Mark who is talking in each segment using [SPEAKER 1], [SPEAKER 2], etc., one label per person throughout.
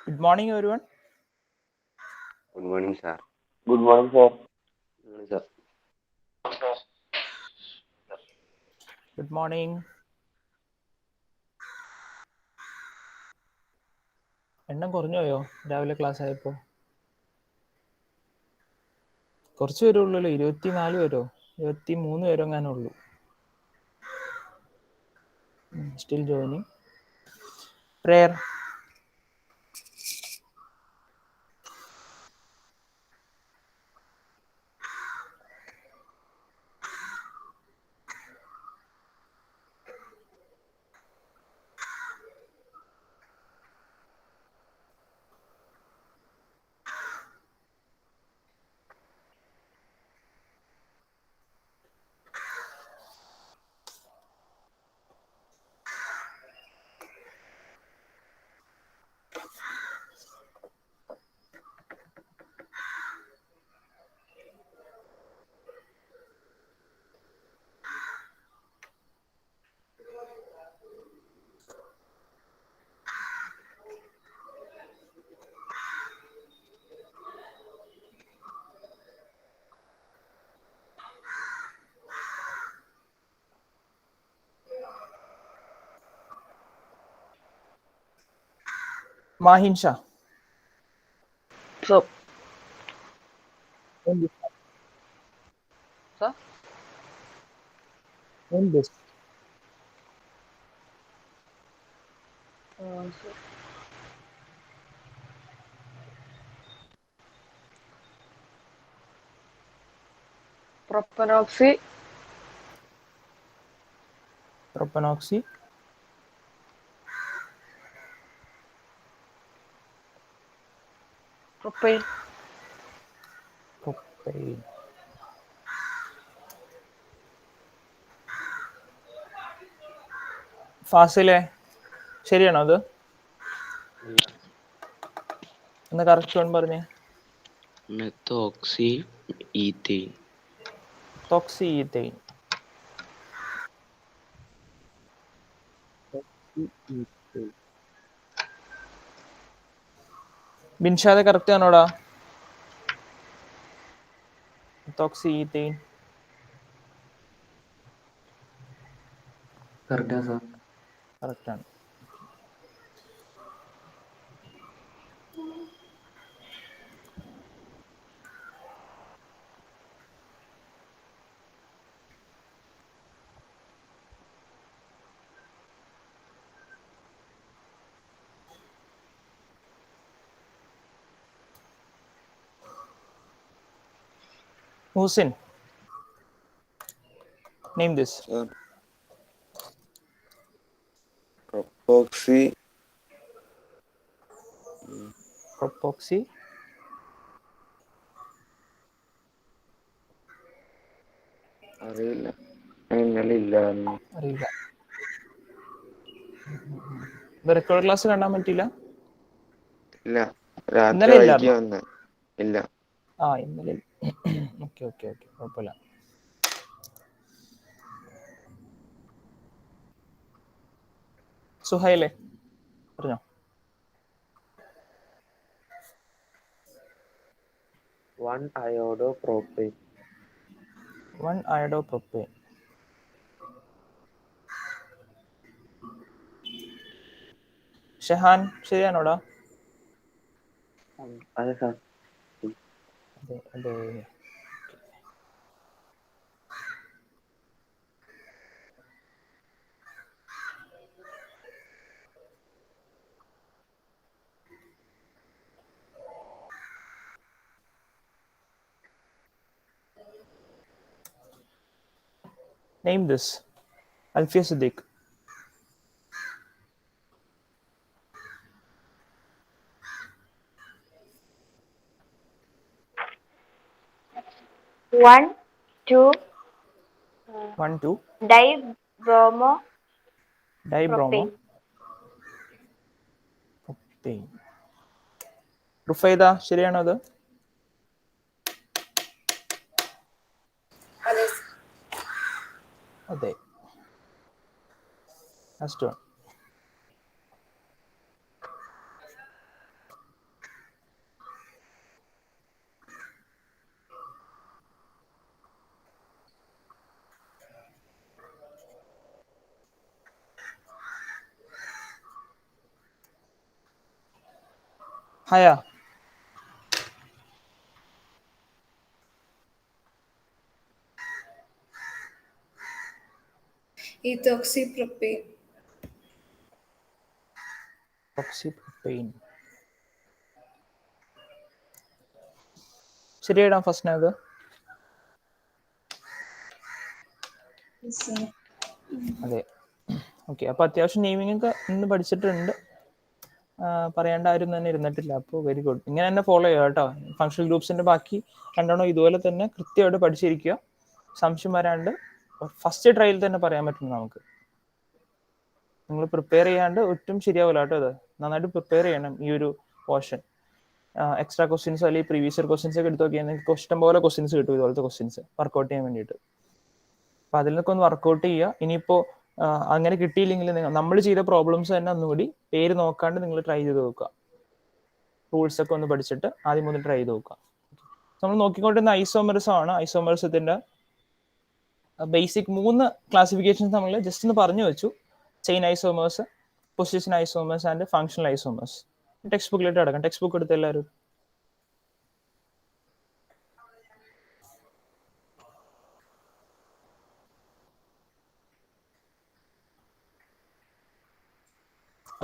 [SPEAKER 1] Good morning, everyone.
[SPEAKER 2] Good morning, sir.
[SPEAKER 3] Good morning, sir.
[SPEAKER 2] Good morning, sir.
[SPEAKER 1] Good morning. എണ്ണം കുറഞ്ഞു പോയോ രാവിലെ class ആയപ്പോൾ? കുറച്ച് പേരേ ഉള്ളൂല്ലോ, 24 പേരോ 23 പേരോ എങ്ങാനും ഉള്ളൂ. Still joining. Prayer. Mahin Shah.
[SPEAKER 4] So,
[SPEAKER 1] Name this.
[SPEAKER 4] sir,
[SPEAKER 1] Name this.
[SPEAKER 4] so propanoxy,
[SPEAKER 1] Propanoxy.
[SPEAKER 4] propane,
[SPEAKER 1] Propane. ഫാസിലെ ശരിയാണോ അത്? ഒന്ന് കറക്റ്റ് വൺ പറഞ്ഞേ.
[SPEAKER 2] Methoxy ethane.
[SPEAKER 1] ടോക്സിയെത്തൈൻ. ബിൻഷാദ് കറക്റ്റ് ആണോടാ? ടോക്സിയെത്തൈൻ.
[SPEAKER 3] Correct, sir.
[SPEAKER 1] കറക്റ്റ് ആണ്. Hussein. Name this.
[SPEAKER 3] Sir. Propoxy.
[SPEAKER 1] Propoxy.
[SPEAKER 3] അറിയില്ല. ഇന്നലെ ഇല്ല.
[SPEAKER 1] അറിയില്ല. റെക്കോർഡ് ക്ലാസ് കാണാൻ പറ്റില്ല.
[SPEAKER 3] ഇല്ല. രാത്രി
[SPEAKER 1] ഇന്നലെ
[SPEAKER 3] വൈകി
[SPEAKER 1] ഇല്ലായിരുന്നോ?
[SPEAKER 3] വന്ന്. ഇല്ല.
[SPEAKER 1] ഇന്നലെ. ഓക്കെ ഓക്കെ ഓക്കെ, കുഴപ്പമില്ല. സുഹൈലെ പറഞ്ഞോ.
[SPEAKER 2] 1-iodopropane.
[SPEAKER 1] 1-iodopropane. ഷെഹാൻ ശരിയാണോടാ?
[SPEAKER 2] അതെ സാർ.
[SPEAKER 1] അതെ അതെ. Name this. Alfia Siddiq.
[SPEAKER 5] One, two,
[SPEAKER 1] 1,2.
[SPEAKER 5] dibromo
[SPEAKER 1] Dibromo.
[SPEAKER 5] propane.
[SPEAKER 1] Propane. Rufaida ശരിയാണോ അത്? അതെ. Last one. ഹയ
[SPEAKER 6] ethoxypropane.
[SPEAKER 1] ഓക്സിപ്രൊപ്പെയിൻ. ശരിയായിടാം ഫസ്റ്റ് അതെ. ഓക്കെ, അപ്പോൾ അത്യാവശ്യം നെയിമിംഗ് ഒക്കെ ഇന്ന് പഠിച്ചിട്ടുണ്ട്. പറയേണ്ട ആരും തന്നെ ഇരുന്നിട്ടില്ല. അപ്പോൾ വെരി ഗുഡ്. ഇങ്ങനെ തന്നെ ഫോളോ ചെയ്യുക കേട്ടോ. ഫങ്ഷണൽ ഗ്രൂപ്പ്സിന്റെ ബാക്കി രണ്ടെണ്ണം ഇതുപോലെ തന്നെ കൃത്യമായിട്ട് പഠിച്ചിരിക്കുക. സംശയം വരാണ്ട് ഫസ്റ്റ് ട്രയൽ തന്നെ പറയാൻ പറ്റും നമുക്ക്. നിങ്ങൾ പ്രിപ്പയർ ചെയ്യാണ്ട് ഒട്ടും ശരിയാവില്ല കേട്ടോ. ഇത് നന്നായിട്ട് പ്രിപ്പയർ ചെയ്യണം ഈ ഒരു പോർഷൻ. എക്സ്ട്രാ ക്വസ്റ്റ്യൻസ് അല്ലെങ്കിൽ പ്രീവിയസ് ഇയർ ക്വസ്റ്റ്യൻസ് ഒക്കെ എടുത്ത് നോക്കിയാൽ നിങ്ങൾക്ക് ഇഷ്ടം പോലെ ക്വസ്റ്റ്യൻസ് കിട്ടും, ഇതുപോലത്തെ ക്വസ്റ്റ്യൻസ് വർക്കൗട്ട് ചെയ്യാൻ വേണ്ടിയിട്ട്. അപ്പോൾ അതിൽ നിന്നൊക്കെ ഒന്ന് വർക്കൗട്ട് ചെയ്യുക. ഇനിയിപ്പോൾ അങ്ങനെ കിട്ടിയില്ലെങ്കിൽ നമ്മൾ ചെയ്ത പ്രോബ്ലംസ് തന്നെ ഒന്നുകൂടി പേര് നോക്കാണ്ട് നിങ്ങൾ ട്രൈ ചെയ്ത് നോക്കുക. റൂൾസ് ഒക്കെ ഒന്ന് പഠിച്ചിട്ട് ആദ്യം മുതൽ ട്രൈ ചെയ്ത് നോക്കുക. നമ്മൾ നോക്കിക്കൊണ്ടിരുന്ന ഐസോമെറിസം ആണ്. ഐസോമെറിസത്തിന്റെ ബേസിക് 3 ക്ലാസിഫിക്കേഷൻസ് നമ്മൾ ജസ്റ്റ് ഒന്ന് പറഞ്ഞു വെച്ചു. Chain isomers, position isomers and functional isomers. Text ബുക്കിലേക്ക് അടക്കാം. ടെക്സ്റ്റ് ബുക്ക് എടുത്ത് എല്ലാവരും.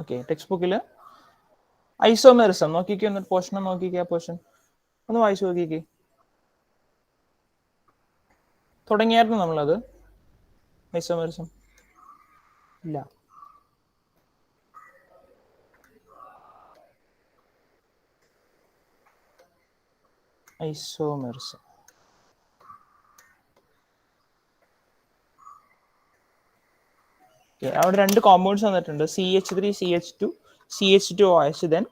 [SPEAKER 1] ഓക്കെ, ടെക്സ്റ്റ് ബുക്കിൽ ഐസോമെറിസം നോക്കിക്കോ. എന്നൊരു പോർഷൻ നോക്കിക്കേ. ആ പോർഷൻ ഒന്ന് വായിച്ചു നോക്കിക്കേ. തുടങ്ങിയായിരുന്നു നമ്മളത് ഐസോമെറിസം? ഇല്ല. ഐസോമെറിസം അവിടെ 2 കോമ്പൗണ്ട്സ് വന്നിട്ടുണ്ട്. CH3 CH2 CH2 OH, then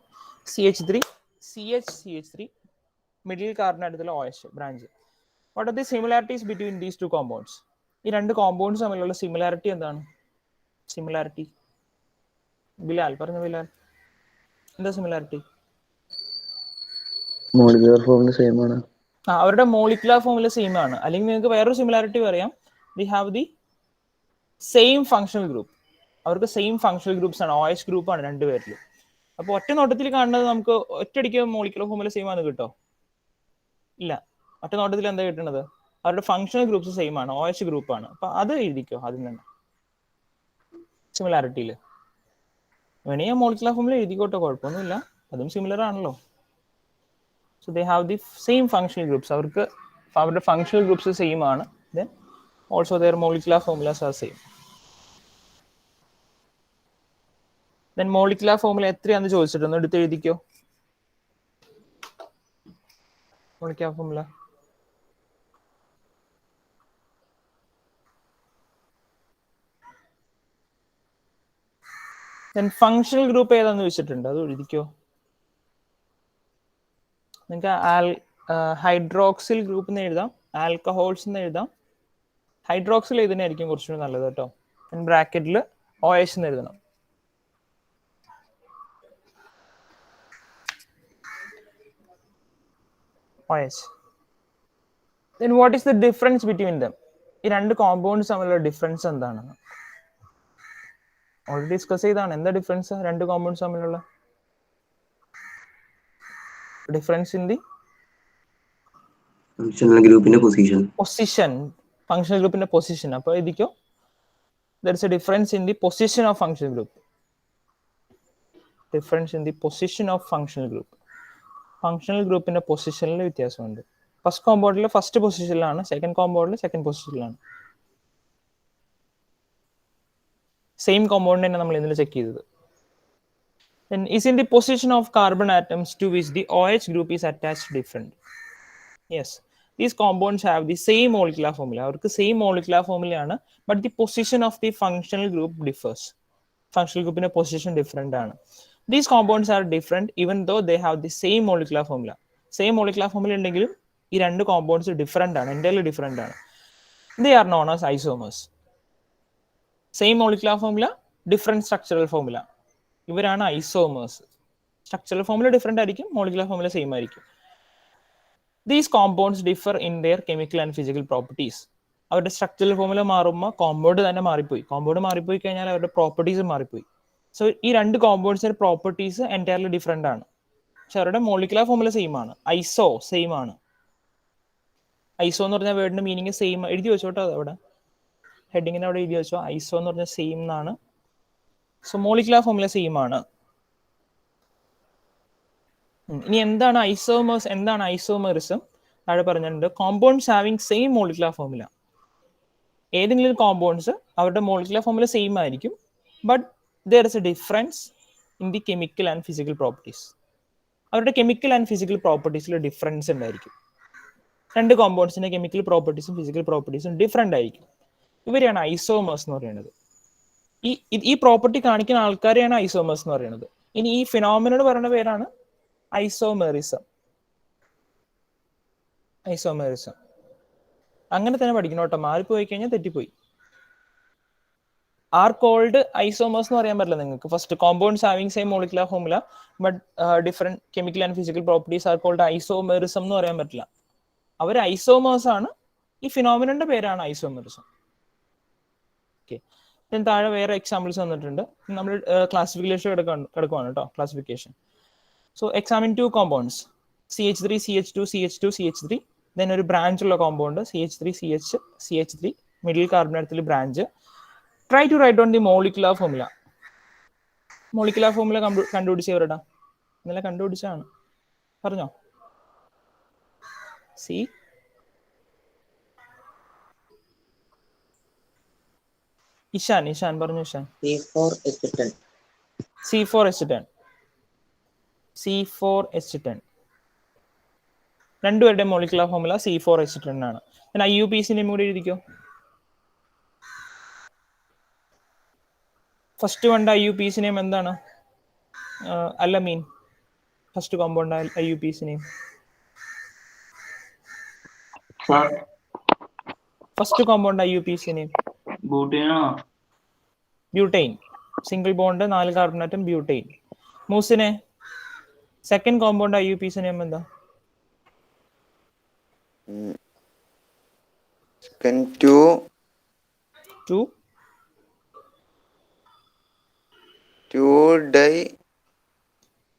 [SPEAKER 1] CH3 CH CH3 middle കാർബണാറ്റത്തിലെ OH branch. What are the similarities between these 2 compounds? ഈ 2 കോമ്പൗണ്ട്സ് തമ്മിലുള്ള സിമിലാരിറ്റി എന്താണ്? സിമിലാരിറ്റി ബിലാൽ പറഞ്ഞു. ബിലാൽ, എന്താ സിമിലാരിറ്റി?
[SPEAKER 7] മോളിക്യുലർ ഫോമിൽ സെയിം ആണ്.
[SPEAKER 1] അവരുടെ മോളിക്യുലർ ഫോമിൽ സെയിം ആണ്. അല്ലെങ്കിൽ നിങ്ങൾക്ക് വേറൊരു സിമിലാരിറ്റി പറയാം. They have the same functional group. അവർക്ക് സെയിം ഫങ്ഷണൽ ഗ്രൂപ്പ്സ് ആണ്. OH ഗ്രൂപ്പാണ് രണ്ടുപേരിലും. അപ്പോൾ ഒറ്റ നോട്ടത്തിൽ കാണുന്നത് നമുക്ക് ഒറ്റയടിക്ക് മോളിക്യുലർ ഫോമിൽ സെയിം ആണ് കിട്ടോ? ഇല്ല. ഒറ്റ നോട്ടത്തിൽ എന്താ കിട്ടുന്നത്? അവരുടെ ഫങ്ഷണൽ ഗ്രൂപ്പ്സ് സെയിം ആണ്, OH ഗ്രൂപ്പാണ്. അപ്പൊ അത് എഴുതിക്കോ ആദ്യം തന്നെ സിമിലാരിറ്റിയിൽ. വേണമെങ്കിൽ മോളിക്യുലർ ഫോമിൽ എഴുതിക്കോട്ടെ, കുഴപ്പമൊന്നുമില്ല. അതും സിമിലർ ആണല്ലോ. So they have the same functional groups. അവർക്ക് അവരുടെ ഫങ്ഷണൽ ഗ്രൂപ്പ്സ് സെയിം ആണ്. Then also their molecular formulas are same. Then molecular formula എത്രയാണെന്ന് ചോദിച്ചിട്ടൊന്ന് എടുത്ത് എഴുതിക്കോ. Molecular formula then functional group ഏതാന്ന് ചോദിച്ചിട്ടുണ്ട്, അത് എഴുതിക്കോ. നിങ്ങൾക്ക് ഹൈഡ്രോക്സിൽ ഗ്രൂപ്പ് എന്ന് എഴുതാം, ആൽക്കഹോൾസ് എന്ന് എഴുതാം. ഹൈഡ്രോക്സിൽ എഴുതുന്നതായിരിക്കും കുറച്ചുകൂടി നല്ലത് കേട്ടോ. ബ്രാക്കറ്റിൽ OH എന്ന് എഴുതണം. OH. Then what is the difference between them? ഈ 2 കോമ്പൗണ്ട്സ് തമ്മിലുള്ള ഡിഫറൻസ് എന്താണ്? ഓൾറെഡി ഡിസ്കസ് ചെയ്താണ്. എന്താ ഡിഫറൻസ് 2 കോമ്പൗണ്ട്സ് തമ്മിലുള്ള ഡിഫറൻസ്? ഇൻ ദി
[SPEAKER 7] ഫങ്ഷണൽ ഗ്രൂപ്പിന്റെ പൊസിഷൻ.
[SPEAKER 1] ഫങ്ഷണൽ ഗ്രൂപ്പിന്റെ പൊസിഷൻ. അപ്പോൾ എഴുതിക്കോ, there is a difference in the position of functional group. Difference in the position of functional group. Functional ഗ്രൂപ്പിന്റെ പൊസിഷനിൽ വ്യത്യാസമുണ്ട്. ഫസ്റ്റ് കോമ്പൗണ്ടിൽ ഫസ്റ്റ് പൊസിഷനിലാണ്, സെക്കൻഡ് കോമ്പൗണ്ടിൽ സെക്കൻഡ് പൊസിഷനിലാണ്. സെയിം കോമ്പൗണ്ട് തന്നെ നമ്മൾ ഇതിൽ ചെക്ക് ചെയ്തത്. Then is in the position of carbon atoms to which the OH group is attached different. Yes, these compounds have the same molecular formula. അവർക്ക് same molecular ഫോർമുലയാണ്, but the position of the functional group differs. Functional ഗ്രൂപ്പിന്റെ position different ആണ്. These compounds are different even though they have the same molecular formula. Same molecular formula ഉണ്ടെങ്കിലും ഈ 2 compounds different ആണ്, entirely different ആണ്. They are known as isomers. Same molecular formula, different structural formula. ഇവരാണ് isomers. Structural formula different ആയിരിക്കും, molecular formula same ആയിരിക്കും. These compounds differ in their chemical and physical properties. അവരുടെ structural formula മാറുമ്പോൾ compound തന്നെ മാറിപ്പോയി. Compound മാറിപ്പോയി കഴിഞ്ഞാൽ അവരുടെ പ്രോപ്പർട്ടീസ് മാറിപ്പോയി. സോ ഈ 2 കോമ്പൗണ്ട്സിന്റെ പ്രോപ്പർട്ടീസ് എൻ്റയർലി ഡിഫറെന്റ് ആണ്. പക്ഷെ അവരുടെ മോളിക്കുലർ ഫോർമുല സെയിം ആണ്. ഐസോ സെയിം ആണ്. ഐസോ എന്ന് പറഞ്ഞ വേർഡിന്റെ മീനിങ് സെയിം. എഴുതി വെച്ചോട്ടോ അവിടെ, ഹെഡിങ്ങിന് അവിടെ എഴുതി വെച്ചോ. ഐസോ എന്ന് പറഞ്ഞ സെയിം എന്നാണ്. സോ മോളിക്കുലർ ഫോർമുല സെയിം ആണ്. ഇനി എന്താണ് ഐസോമേഴ്സ്, എന്താണ് ഐസോമറിസം? താഴെ പറഞ്ഞിട്ടുണ്ട്, compounds having same molecular formula. ഏതെങ്കിലും കോമ്പൗണ്ട്സ് അവരുടെ മോളിക്കുലർ ഫോർമുല സെയിം ആയിരിക്കും, but there is A difference in the chemical and physical properties. അവരുടെ കെമിക്കൽ ആൻഡ് ഫിസിക്കൽ പ്രോപ്പർട്ടീസിൽ ഡിഫറൻസ് ഉണ്ടായിരിക്കും. രണ്ട് കോമ്പൗണ്ട്സിന്റെ കെമിക്കൽ പ്രോപ്പർട്ടീസും ഫിസിക്കൽ പ്രോപ്പർട്ടീസും ഡിഫറെൻ്റ് ആയിരിക്കും. ഇവരെയാണ് ഐസോമേഴ്സ് എന്ന് പറയുന്നത്. ഈ പ്രോപ്പർട്ടി കാണിക്കുന്ന ആൾക്കാരെയാണ് ഐസോമേഴ്സ് എന്ന് പറയുന്നത്. ഇനി ഈ ഫിനോമിനോട് പറയുന്ന പേരാണ് ഐസോമെറിസം. ഐസോമെറിസം അങ്ങനെ തന്നെ പഠിക്കണം കേട്ടോ, മാറിപ്പോയി കഴിഞ്ഞാൽ തെറ്റിപ്പോയി. ആർ കോൾഡ് ഐസോമേഴ്സ് എന്ന് പറയാൻ പറ്റില്ല നിങ്ങൾക്ക്. First, compounds having same molecular formula but different chemical and physical properties are called isomerism എന്ന് പറയാൻ പറ്റില്ല. അവർ ഐസോമേഴ്സ് ആണ്. ഈ ഫിനോമിനന്റെ പേരാണ് ഐസോമെറിസം. ഓക്കെ, താഴെ വേറെ എക്സാമ്പിൾസ് വന്നിട്ടുണ്ട്. നമ്മൾ ക്ലാസിഫിക്കേഷൻ കിടക്കുവാണ് കേട്ടോ, classification. So examine two compounds, CH3, CH2, CH2, CH3. Then ഒരു ബ്രാഞ്ച് ഉള്ള കോമ്പൗണ്ട് CH3, CH3, മിഡിൽ കാർബണത്തിൽ branch. Try to write down the molecular formula. Molecular formula കണ്ടുപിടിച്ചവരടാ, ഇന്നലെ കണ്ടുപിടിച്ചാണ്, പറഞ്ഞോ. ഇഷാൻ പറഞ്ഞു. ഇഷാൻ, C4H10. C4H10 രണ്ടുപേരുടെ മോളിക്കുലർ ഫോർമുല C4H10 ആണ്. പിന്നെ IUPACനെയും കൂടി എഴുതിക്കോ. ഫസ്റ്റ് വണ്ട IUPACനെയും എന്താണ്? അലമീൻ. ഫസ്റ്റ് കോമ്പൗണ്ട് IUPACനെയും. ഫസ്റ്റ് കോമ്പൗണ്ട് IUPACനെയും butane. Single bond 4 carbon atom butane. മൂസിനെ സെക്കൻഡ് കോമ്പൗണ്ട് IUPACനെ എന്താ?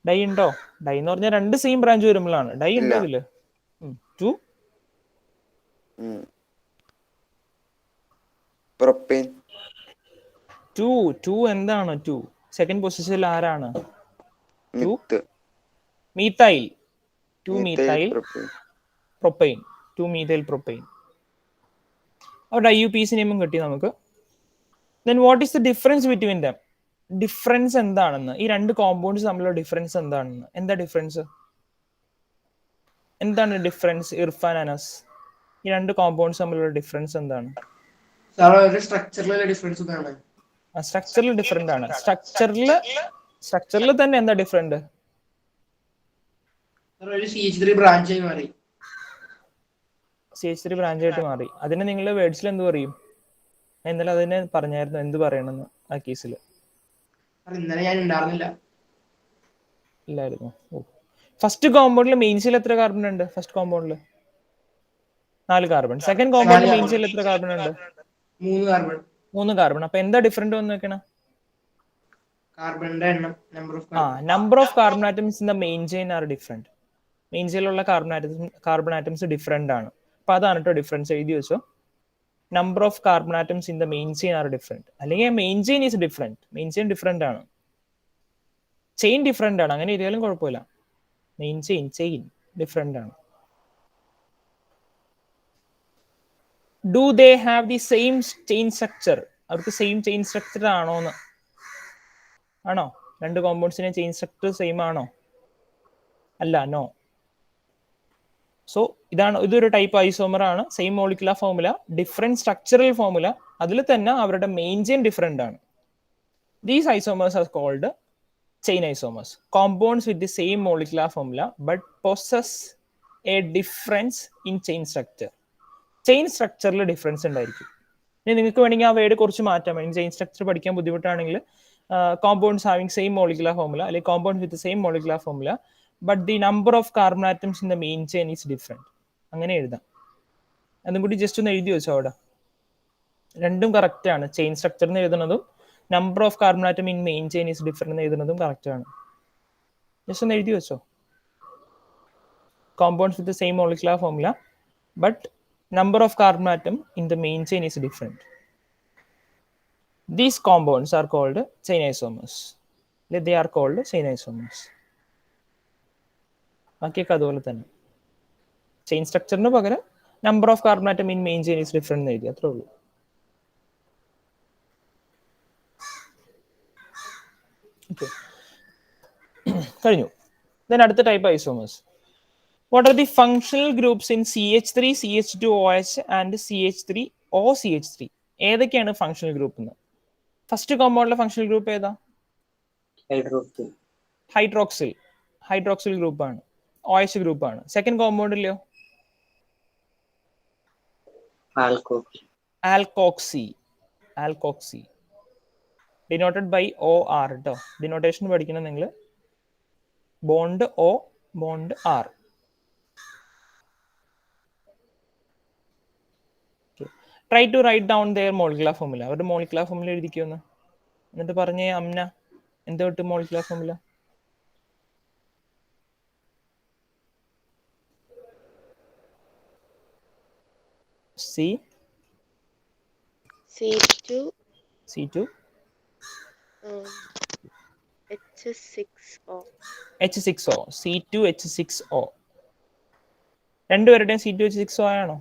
[SPEAKER 1] ഡൈ ഉണ്ടോ? ഡൈ എന്ന് പറഞ്ഞാൽ രണ്ട് സെയിം ബ്രാഞ്ച് വരുമ്പോഴാണ്. ഡൈ ഉണ്ടോ ഇതില്? 2 എന്താണ്? 2 സെക്കൻഡ് പൊസിഷനിൽ ആരാണ്? Methyl. 2 methyl propyne. 2 methyl propyne. അവിടെ IUPAC നെയിമും കിട്ടി നമുക്ക്. Then what is the difference between them? Difference എന്താണെന്ന്, ഈ രണ്ട് കോമ്പൗണ്ട്സ് തമ്മിലുള്ള ഡിഫറൻസ് എന്താണെന്ന്. എന്താ ഡിഫറൻസ്? എന്താണ് ഡിഫറൻസ്? ഇർഫാൻ, അനസ്, ഈ രണ്ട് കോമ്പൗണ്ട്സ് തമ്മിലുള്ള ഡിഫറൻസ് എന്താണ്? സ്ട്രക്ചറിൽ ഡിഫറെന്റ് ആണ്. സ്ട്രക്ചറിൽ തന്നെ എന്താ ഡിഫറെന്റ്? CH3 ബ്രാഞ്ച് ആയിട്ട് മാറി. അതിന് നിങ്ങളുടെ വേർഡ്സിൽ എന്ത് പറയും? എന്നാലും അതിനെ പറഞ്ഞായിരുന്നു എന്ത് പറയണമെന്ന് ആ കേസിൽ. ഇല്ലായിരുന്നു. ഫസ്റ്റ് കോമ്പൗണ്ടിൽ മെയിൻസിൽ എത്ര കാർബൺ ഉണ്ട്? ഫസ്റ്റ് കോമ്പൗണ്ടിൽ 4 കാർബൺ. സെക്കൻഡ് കോമ്പൗണ്ടിൽ മെയിൻസിൽ എത്ര കാർബൺ ഉണ്ട്? 3 കാർബൺ. അപ്പൊ എന്താ ഡിഫറെന്റ് വന്ന് വെക്കണം? Number of carbon atoms in the main chain are different. Main ചെയിലുള്ള കാർബൺ ആറ്റംസ് ഡിഫറെന്റ് ആണ്. അപ്പൊ അതാണ് കേട്ടോ ഡിഫറൻസ്. എഴുതി വെച്ചോ. Number of carbon atoms in the main chain are different. അല്ലെങ്കിൽ main chain is different. Main chain different ആണ്, chain different ആണ്. അങ്ങനെ എഴുതിയാലും കുഴപ്പമില്ല. മെയിൻ ചെയിൻ ഡിഫറെന്റ് ആണ്. Do they have the same chain structure? അവർക്ക് സെയിം ചെയിൻ സ്ട്രക്ചർ ആണോന്ന്. ആണോ? രണ്ട് കോമ്പൗണ്ട്സിന്റെ ചെയിൻ സ്ട്രക്ചർ സെയിം ആണോ? അല്ല, നോ. സോ ഇതൊരു ടൈപ്പ് ഐസോമർ ആണ്. Same molecular formula, different structural formula. അതിൽ തന്നെ അവരുടെ മെയിൻ ചെയിൻ ഡിഫറെന്റ് ആണ്. These isomers are called chain isomers. Compounds with the same molecular formula but possess a difference in chain structure. Chain സ്ട്രക്ചറിൽ difference ഉണ്ടായിരിക്കും. ഇനി നിങ്ങൾക്ക് വേണമെങ്കിൽ ആ വേർഡ് കുറച്ച് മാറ്റാൻ വേണ്ടി, ചെയിൻ സ്ട്രക്ചർ പഠിക്കാൻ ബുദ്ധിമുട്ടാണെങ്കിൽ compounds having same molecular formula, അല്ലെങ്കിൽ compounds with same molecular formula but the number of carbon atoms in the main chain is different. അങ്ങനെ എഴുതാം. അതും കൂടി ജസ്റ്റ് ഒന്ന് എഴുതി വെച്ചോ അവിടെ. രണ്ടും കറക്റ്റ് ആണ്. ചെയിൻ സ്ട്രക്ചറിന് എഴുതുന്നതും number of carbon atom in main chain is different എന്ന് എഴുതുന്നതും കറക്റ്റ് ആണ്. ജസ്റ്റ് ഒന്ന് എഴുതി വെച്ചോ. compounds with the same molecular formula, but number of carbon atom in the main chain is different. These compounds are called chain isomers. They are called chain isomers. ബാക്കിയൊക്കെ അതുപോലെ തന്നെ. Chain സ്ട്രക്ചറിന് പകരം number of carbon atom in main chain is different എന്ന് എഴുതി, അത്രേ ഉള്ളൂ. Okay, കഴിഞ്ഞു. Then അടുത്ത type isomers. What are the functional groups in CH3, CH2OH and CH3OCH3? ഏതൊക്കെയാണ് ഫങ്ഷണൽ ഗ്രൂപ്പ് എന്ന്? ഫസ്റ്റ് കോമ്പൗണ്ടിലെ ഫങ്ഷണൽ ഗ്രൂപ്പ് ഏതാ? ഹൈഡ്രോക്സിൽ ഗ്രൂപ്പാണ്, OH ഗ്രൂപ്പാണ്. സെക്കൻഡ് കോമ്പൗണ്ടിലെയോ? ആൽക്കോക്സി ഡിനോട്ടഡ് ബൈ OR കേട്ടോ. ഡിനോട്ടേഷൻ പഠിക്കണം നിങ്ങൾ. Bond O, bond R. Try to write down their molecular formula. അവരുടെ molecular formula എഴുതിക്കുമെന്ന്. എന്നിട്ട് പറഞ്ഞേ അമ്ന, എന്താ തൊട്ട് molecular formula?
[SPEAKER 8] C2 H6O.
[SPEAKER 1] C2H6O. രണ്ടുപേരുടെയും C2H6O ആണോ?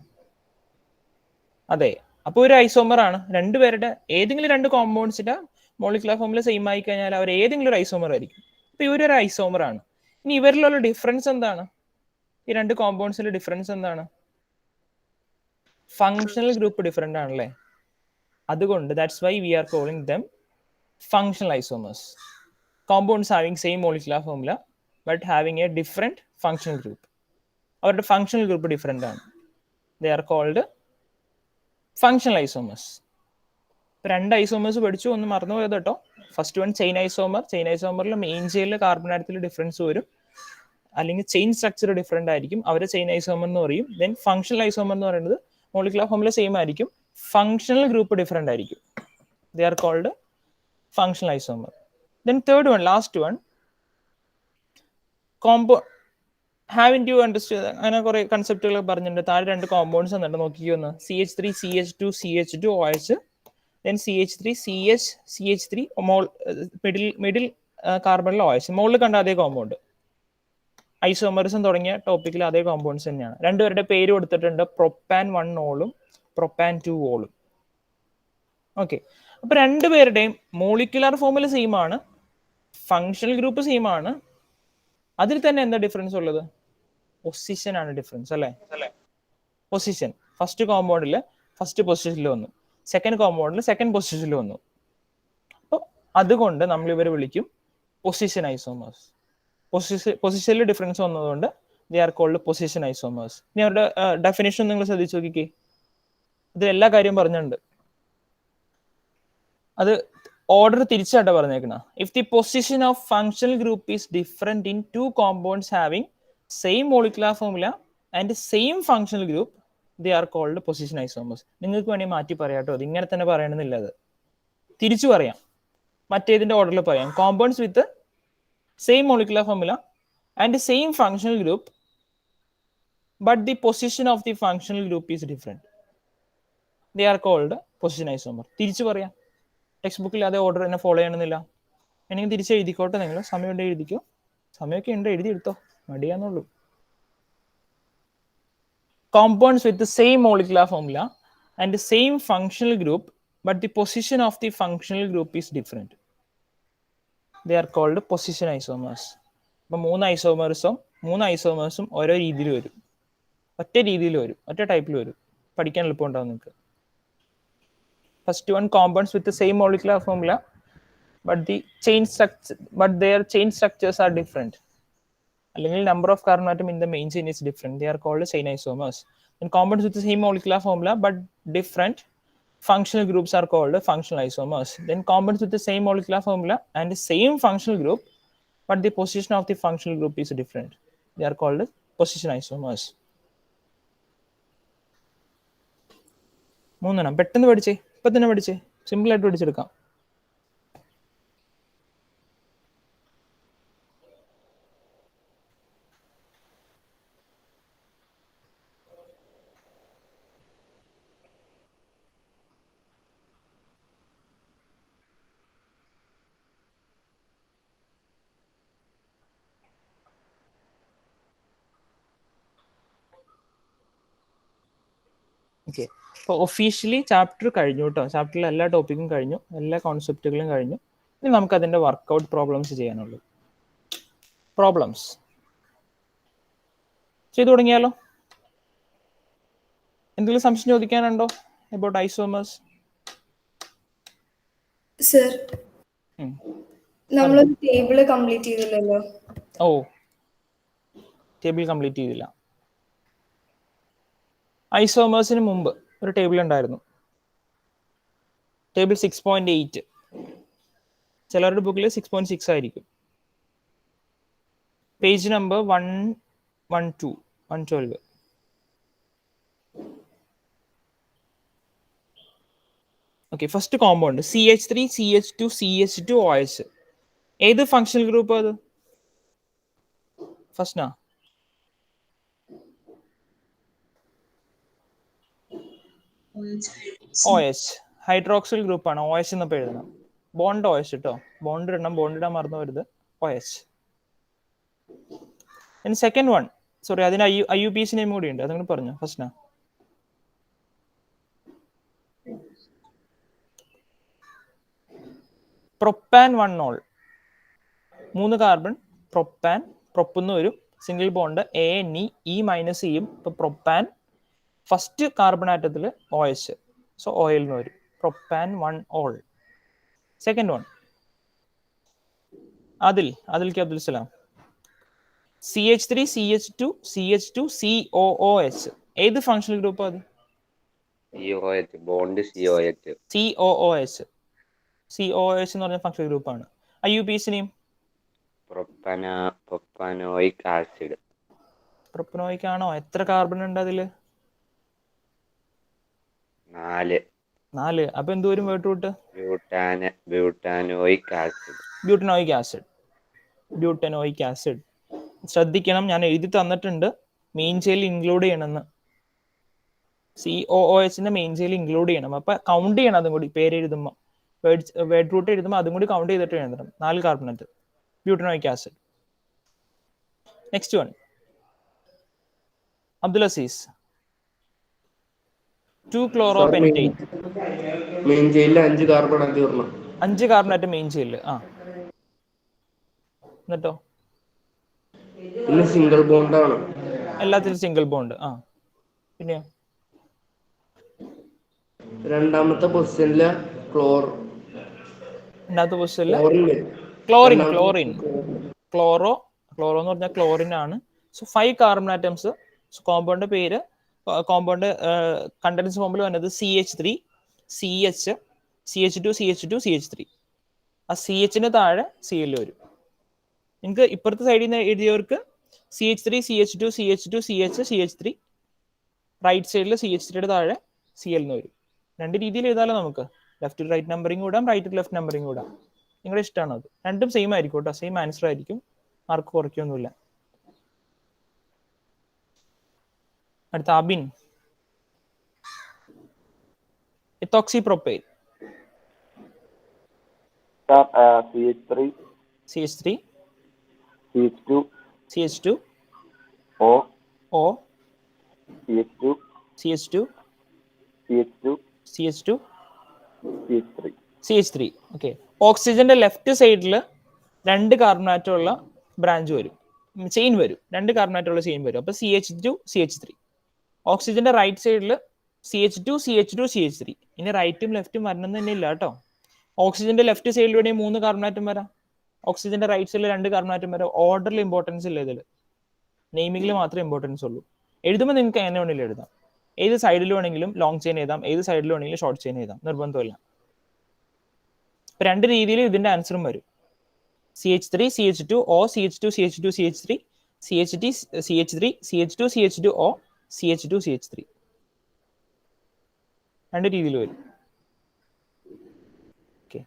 [SPEAKER 1] അതെ. അപ്പോൾ ഒരു ഐസോമർ ആണ്. രണ്ടുപേരുടെ ഏതെങ്കിലും രണ്ട് കോമ്പൗണ്ട്സിന്റെ മോളിക്കുലർ ഫോർമുല സെയിം ആയി കഴിഞ്ഞാൽ അവർ ഏതെങ്കിലും ഒരു ഐസോമർ ആയിരിക്കും. അപ്പൊ ഇവരൊരു ഐസോമർ ആണ്. ഇനി ഇവരിലുള്ള ഡിഫറൻസ് എന്താണ്? ഈ രണ്ട് കോമ്പൗണ്ട്സിന്റെ ഡിഫറൻസ് എന്താണ്? ഫങ്ഷണൽ ഗ്രൂപ്പ് ഡിഫറെന്റ് ആണല്ലേ. അതുകൊണ്ട് that's why we are calling them functional isomers. Compounds having same molecular formula but having a different functional group. അവരുടെ ഫങ്ഷണൽ ഗ്രൂപ്പ് ഡിഫറെന്റ് ആണ്. They are called functional isomers. രണ്ട് isomers പഠിച്ചു, ഒന്ന് മറന്നുപോയത് കേട്ടോ. First one chain isomer. Chain ഐസോമറിൽ main ചെയിനിൽ carbon ആറ്റത്തിൽ ഡിഫറൻസ് വരും, അല്ലെങ്കിൽ ചെയിൻ സ്ട്രക്ചർ ഡിഫറെന്റ് ആയിരിക്കും, അവരെ ചെയിൻ ഐസോമർ എന്ന് പറയും. ദെൻ ഫങ്ഷണൽ ഐസോമർ എന്ന് പറയുന്നത് മോളിക്കുലർ ഫോർമുല സെയിം ആയിരിക്കും, ഫങ്ഷണൽ ഗ്രൂപ്പ് ഡിഫറെന്റ് ആയിരിക്കും. They are called functional isomer. Then third one, last one, having to understand. അങ്ങനെ കുറെ കൺസെപ്റ്റുകൾ പറഞ്ഞിട്ടുണ്ട്. താഴെ രണ്ട് കോമ്പൗണ്ട്സ് എന്നിട്ട് നോക്കിക്കൊന്ന്. CH3 CH2 CH2OH, then CH3 CH3 middle കാർബണിലെ OH. മുകളിൽ കണ്ട അതേ കോമ്പൗണ്ട്, ഐസോമറിസം തുടങ്ങിയ ടോപ്പിക്കിൽ അതേ കോമ്പൗണ്ട്സ് തന്നെയാണ്. രണ്ടുപേരുടെ പേര് കൊടുത്തിട്ടുണ്ട്, പ്രൊപ്പാൻ 1 ഓളും പ്രൊപ്പാൻ 2 ഓളും. ഓക്കെ, അപ്പൊ രണ്ടുപേരുടെയും മോളിക്കുലർ ഫോർമുല സെയിം ആണ്, ഫങ്ഷണൽ ഗ്രൂപ്പ് സെയിം ആണ്. അതിൽ തന്നെ എന്താ ഡിഫറൻസ് ഉള്ളത്? പൊസിഷൻ ആണ് ഡിഫറൻസ് അല്ലേ. പൊസിഷൻ ഫസ്റ്റ് കോമ്പൗണ്ടിൽ ഫസ്റ്റ് പൊസിഷനിൽ വന്നു, സെക്കൻഡ് കോമ്പൗണ്ടിൽ സെക്കൻഡ് പൊസിഷനിൽ വന്നു. അപ്പോൾ അതുകൊണ്ട് നമ്മൾ ഇവരെ വിളിക്കും പൊസിഷൻ ഐസോമേഴ്സ്. പൊസിഷനിൽ ഡിഫറൻസ് വന്നതുകൊണ്ട് they are called position isomers. ഇനി അവരുടെ ഡെഫിനേഷൻ നിങ്ങൾ ശ്രദ്ധിച്ചു നോക്കിക്കേ, ഇതിൽ എല്ലാ കാര്യവും പറഞ്ഞിട്ടുണ്ട്. അത് ഓർഡർ തിരിച്ചാട്ടോ പറഞ്ഞേക്കണ. If the position of functional group is different in two compounds having same molecular formula and same functional group, they are called position isomers. നിങ്ങൾക്ക് വേണമെങ്കിൽ മാറ്റി പറയാട്ടോ, അത് ഇങ്ങനെ തന്നെ പറയണമെന്നില്ല, അത് തിരിച്ചു പറയാം, മറ്റേതിന്റെ ഓർഡറിൽ പറയാം. Compounds with same molecular formula and same functional group but the position of the functional group is different, they are called position isomer. തിരിച്ചു പറയാം. ടെക്സ്റ്റ് ബുക്കിൽ അതേ ഓർഡർ തന്നെ ഫോളോ ചെയ്യണമെന്നില്ല. എനിക്ക് തിരിച്ച് എഴുതിക്കോട്ടെ, നിങ്ങൾ സമയം ഉണ്ടെങ്കിൽ എഴുതിക്കോ. സമയമൊക്കെ ഉണ്ട്, എഴുതി എടുത്തോ, മടിയാന്നുള്ളൂ. Compounds with the same molecular formula and the same functional group, but the position of the functional group is different. They are called position isomers. അപ്പോൾ മൂന്ന് ഐസോമേഴ്സും ഓരോ രീതിയിൽ വരും, ഒറ്റ രീതിയിൽ വരും, ഒറ്റ ടൈപ്പിൽ വരും. പഠിക്കാൻ എളുപ്പമുണ്ടാവും നിങ്ങൾക്ക്. First one, compounds with the same molecular formula but their chain structures are different. അല്ലെങ്കിൽ number of carbon atom in the main chain is different. They are called chain isomers. And compounds with the same molecular formula but different functional groups are called functional isomers. Then compounds with the same molecular formula and the same functional group but the position of the functional group is different. They are called position isomers. മൂന്നെണ്ണം പെട്ടെന്ന് പഠിച്ചേ, ഇപ്പൊ തന്നെ പഠിച്ചേ, simple ആയിട്ട് പഠിച്ചെടുക്കാം. Okay, അപ്പോൾ officially chapter കഴിഞ്ഞു കേട്ടോ. ചാപ്റ്ററിലെ എല്ലാ ടോപ്പിക്കും കഴിഞ്ഞു, എല്ലാ കോൺസെപ്റ്റുകളും കഴിഞ്ഞു. ഇനി നമുക്ക് അതിൻ്റെ വർക്കൗട്ട് പ്രോബ്ലംസ് ചെയ്യാനുള്ളൂ. പ്രോബ്ലംസ് ചെയ്തു തുടങ്ങിയാലോ? എന്തെങ്കിലും സംശയം ചോദിക്കാനുണ്ടോ അബൌട്ട് ഐസോമേഴ്സ്?
[SPEAKER 6] സർ, നമ്മളൊരു ടേബിള് കംപ്ലീറ്റ് ചെയ്തില്ലല്ലോ.
[SPEAKER 1] ഓ, ടേബിൾ കംപ്ലീറ്റ് ചെയ്തില്ല. ഐസോമേഴ്സിന് മുമ്പ് ഒരു ടേബിൾ ഉണ്ടായിരുന്നു, ടേബിൾ 6.8. ചിലരുടെ ബുക്കിൽ 6.6 ആയിരിക്കും. Page number 112. Okay, first compound CH3 CH2 CH2 OH. ഏത് ഫങ്ഷണൽ ഗ്രൂപ്പ് അത്? ഫസ്റ്റ് OH ഹൈഡ്രോക്സിൽ ഗ്രൂപ്പാണ്. OH എന്നപ്പോൾ എഴുതണം. ബോണ്ട് OH കേട്ടോ, ബോണ്ട് ഇടണം, ബോണ്ട് ഇടാൻ മറന്നു വരുത്. OH. സെക്കൻഡ് വൺ, സോറി, അതിന് IUPAC നെയിം കൂടി ഉണ്ട്, അതങ്ങനെ പറഞ്ഞു. First propan 1 ol. 3 carbon propan, പ്രൊപ്പെന്ന് വരും, സിംഗിൾ ബോണ്ട് ANE -E ഇപ്പൊ പ്രൊപ്പാൻ. ഫസ്റ്റ് കാർബൺ ആറ്റത്തിൽ OH, സോ ഓയിൽ എന്ന് വരും. Propane 1 ol. സെക്കൻഡ് വൺ അതിൽ Abdul Salam. CH3 CH2 CH2 COOH. ഏത് ഫങ്ഷണൽ ഗ്രൂപ്പ് അത്?
[SPEAKER 2] Bond COH.
[SPEAKER 1] COOH. COOH എന്ന് പറഞ്ഞ ഫങ്ഷണൽ ഗ്രൂപ്പാണ്. IUPAC name?
[SPEAKER 2] Propanoic acid.
[SPEAKER 1] Propanoic ആണോ? എത്ര കാർബൺ ഉണ്ട് അതില്?
[SPEAKER 2] 4.
[SPEAKER 1] അപ്പൊ എന്ത് വരും word root?
[SPEAKER 2] Butanoic acid.
[SPEAKER 1] Butanoic acid. ശ്രദ്ധിക്കണം, ഞാൻ എഴുതി തന്നിട്ടുണ്ട് മെയിൻ ചെയിൽ ഇൻക്ലൂഡ് ചെയ്യണമെന്ന്. COOHന്റെ മെയിൻ ചെയിൽ ഇൻക്ലൂഡ് ചെയ്യണം. അപ്പൊ കൗണ്ട് ചെയ്യണം അതും കൂടി. പേര് എഴുതുമ്പോൾ, വേർഡ് റൂട്ട് എഴുതുമ്പോൾ അതും കൂടി കൗണ്ട് ചെയ്തിട്ട് എഴുതണം. 4 കാർബണറ്റ് butanoic acid. Next one Abdul Aziz. 2-chloropentate.
[SPEAKER 3] Main ചെയിനിൽ 5 കാർബൺ ആക്കി വരണം.
[SPEAKER 1] 5 കാർബണാറ്റ് മെയിൻ ചെയില്. എന്നിട്ടോ
[SPEAKER 3] പിന്നെ സിംഗിൾ ബോണ്ട് ആണ്
[SPEAKER 1] എല്ലാത്തിലും സിംഗിൾ ബോണ്ട്. പിന്നെ
[SPEAKER 3] രണ്ടാമത്തെ പൊസിഷനില്
[SPEAKER 1] ക്ലോറിൻ. ക്ലോറോ എന്ന് പറഞ്ഞാൽ ക്ലോറിൻ ആണ്. So 5 carbon atoms. കോമ്പൗണ്ട് പേര്, കോമ്പൗണ്ട് കണ്ടൻസ് ഫോമിൽ വന്നത് CH3 CH CH2 CH2 CH3. ആ CHന് താഴെ Cl വരും. നിങ്ങൾക്ക് ഇപ്പുറത്തെ സൈഡിൽ നിന്ന് എഴുതിയവർക്ക് CH3 CH2 CH2 CH CH3, right സൈഡിൽ CH3യുടെ താഴെ Cl എന്ന് വരും. 2 രീതിയിൽ എഴുതാലോ നമുക്ക്. ലെഫ്റ്റ് ടു റൈറ്റ് നമ്പറിംഗ് കൂടാം, റൈറ്റ് ടു ലെഫ്റ്റ് നമ്പറിംഗ് കൂടാം. നിങ്ങളുടെ ഇഷ്ടമാണ് അത്. രണ്ടും സെയിം ആയിരിക്കും കേട്ടോ, സെയിം ആൻസർ ആയിരിക്കും, മാർക്ക് കുറയ്ക്കൊന്നുമില്ല. അടുത്ത Abin. Ethoxy propyl.
[SPEAKER 3] CH3
[SPEAKER 1] CH3
[SPEAKER 3] CH2
[SPEAKER 1] CH2
[SPEAKER 3] O
[SPEAKER 1] CH2
[SPEAKER 3] CH2
[SPEAKER 1] CH2
[SPEAKER 3] CH3.
[SPEAKER 1] CH3. Okay, ഓക്സിജന്റെ ലെഫ്റ്റ് സൈഡിൽ 2 കാർബണാറ്റുള്ള ബ്രാഞ്ച് വരും, ചെയിൻ വരും. 2 കാർബണാറ്റുള്ള ചെയിൻ വരും. അപ്പൊ CH2 CH3. ഓക്സിജന്റെ റൈറ്റ് സൈഡിൽ CH2 CH2 CH3. ഇനി റൈറ്റും ലെഫ്റ്റും വരണം തന്നെ ഇല്ല കേട്ടോ. ഓക്സിജന്റെ ലെഫ്റ്റ് സൈഡിൽ വേണമെങ്കിൽ 3 കാർബണാറ്റം വരാം, ഓക്സിജന്റെ റൈറ്റ് സൈഡിൽ 2 കാർബണാറ്റം വരാം. ഓർഡറിൽ ഇമ്പോർട്ടൻസ് ഇല്ല ഇതിൽ, നെയിമിംഗിൽ മാത്രമേ ഇമ്പോർട്ടൻസ് ഉള്ളൂ. എഴുതുമ്പോൾ നിങ്ങൾക്ക് എങ്ങനെ വേണമെങ്കിലും എഴുതാം. ഏത് സൈഡിൽ വേണമെങ്കിലും ലോങ് ചെയിൻ എഴുതാം, ഏത് സൈഡിൽ വേണമെങ്കിലും ഷോർട്ട് ചെയിൻ എഴുതാം, നിർബന്ധമില്ല. 2 രീതിയിൽ ഇതിന്റെ ആൻസറും വരും. CH3 CH2 O CH2 CH2 CH3 CH3 CH2 CH2 O CH2 CH3. 2 രീതിയിൽ വരും. Okay,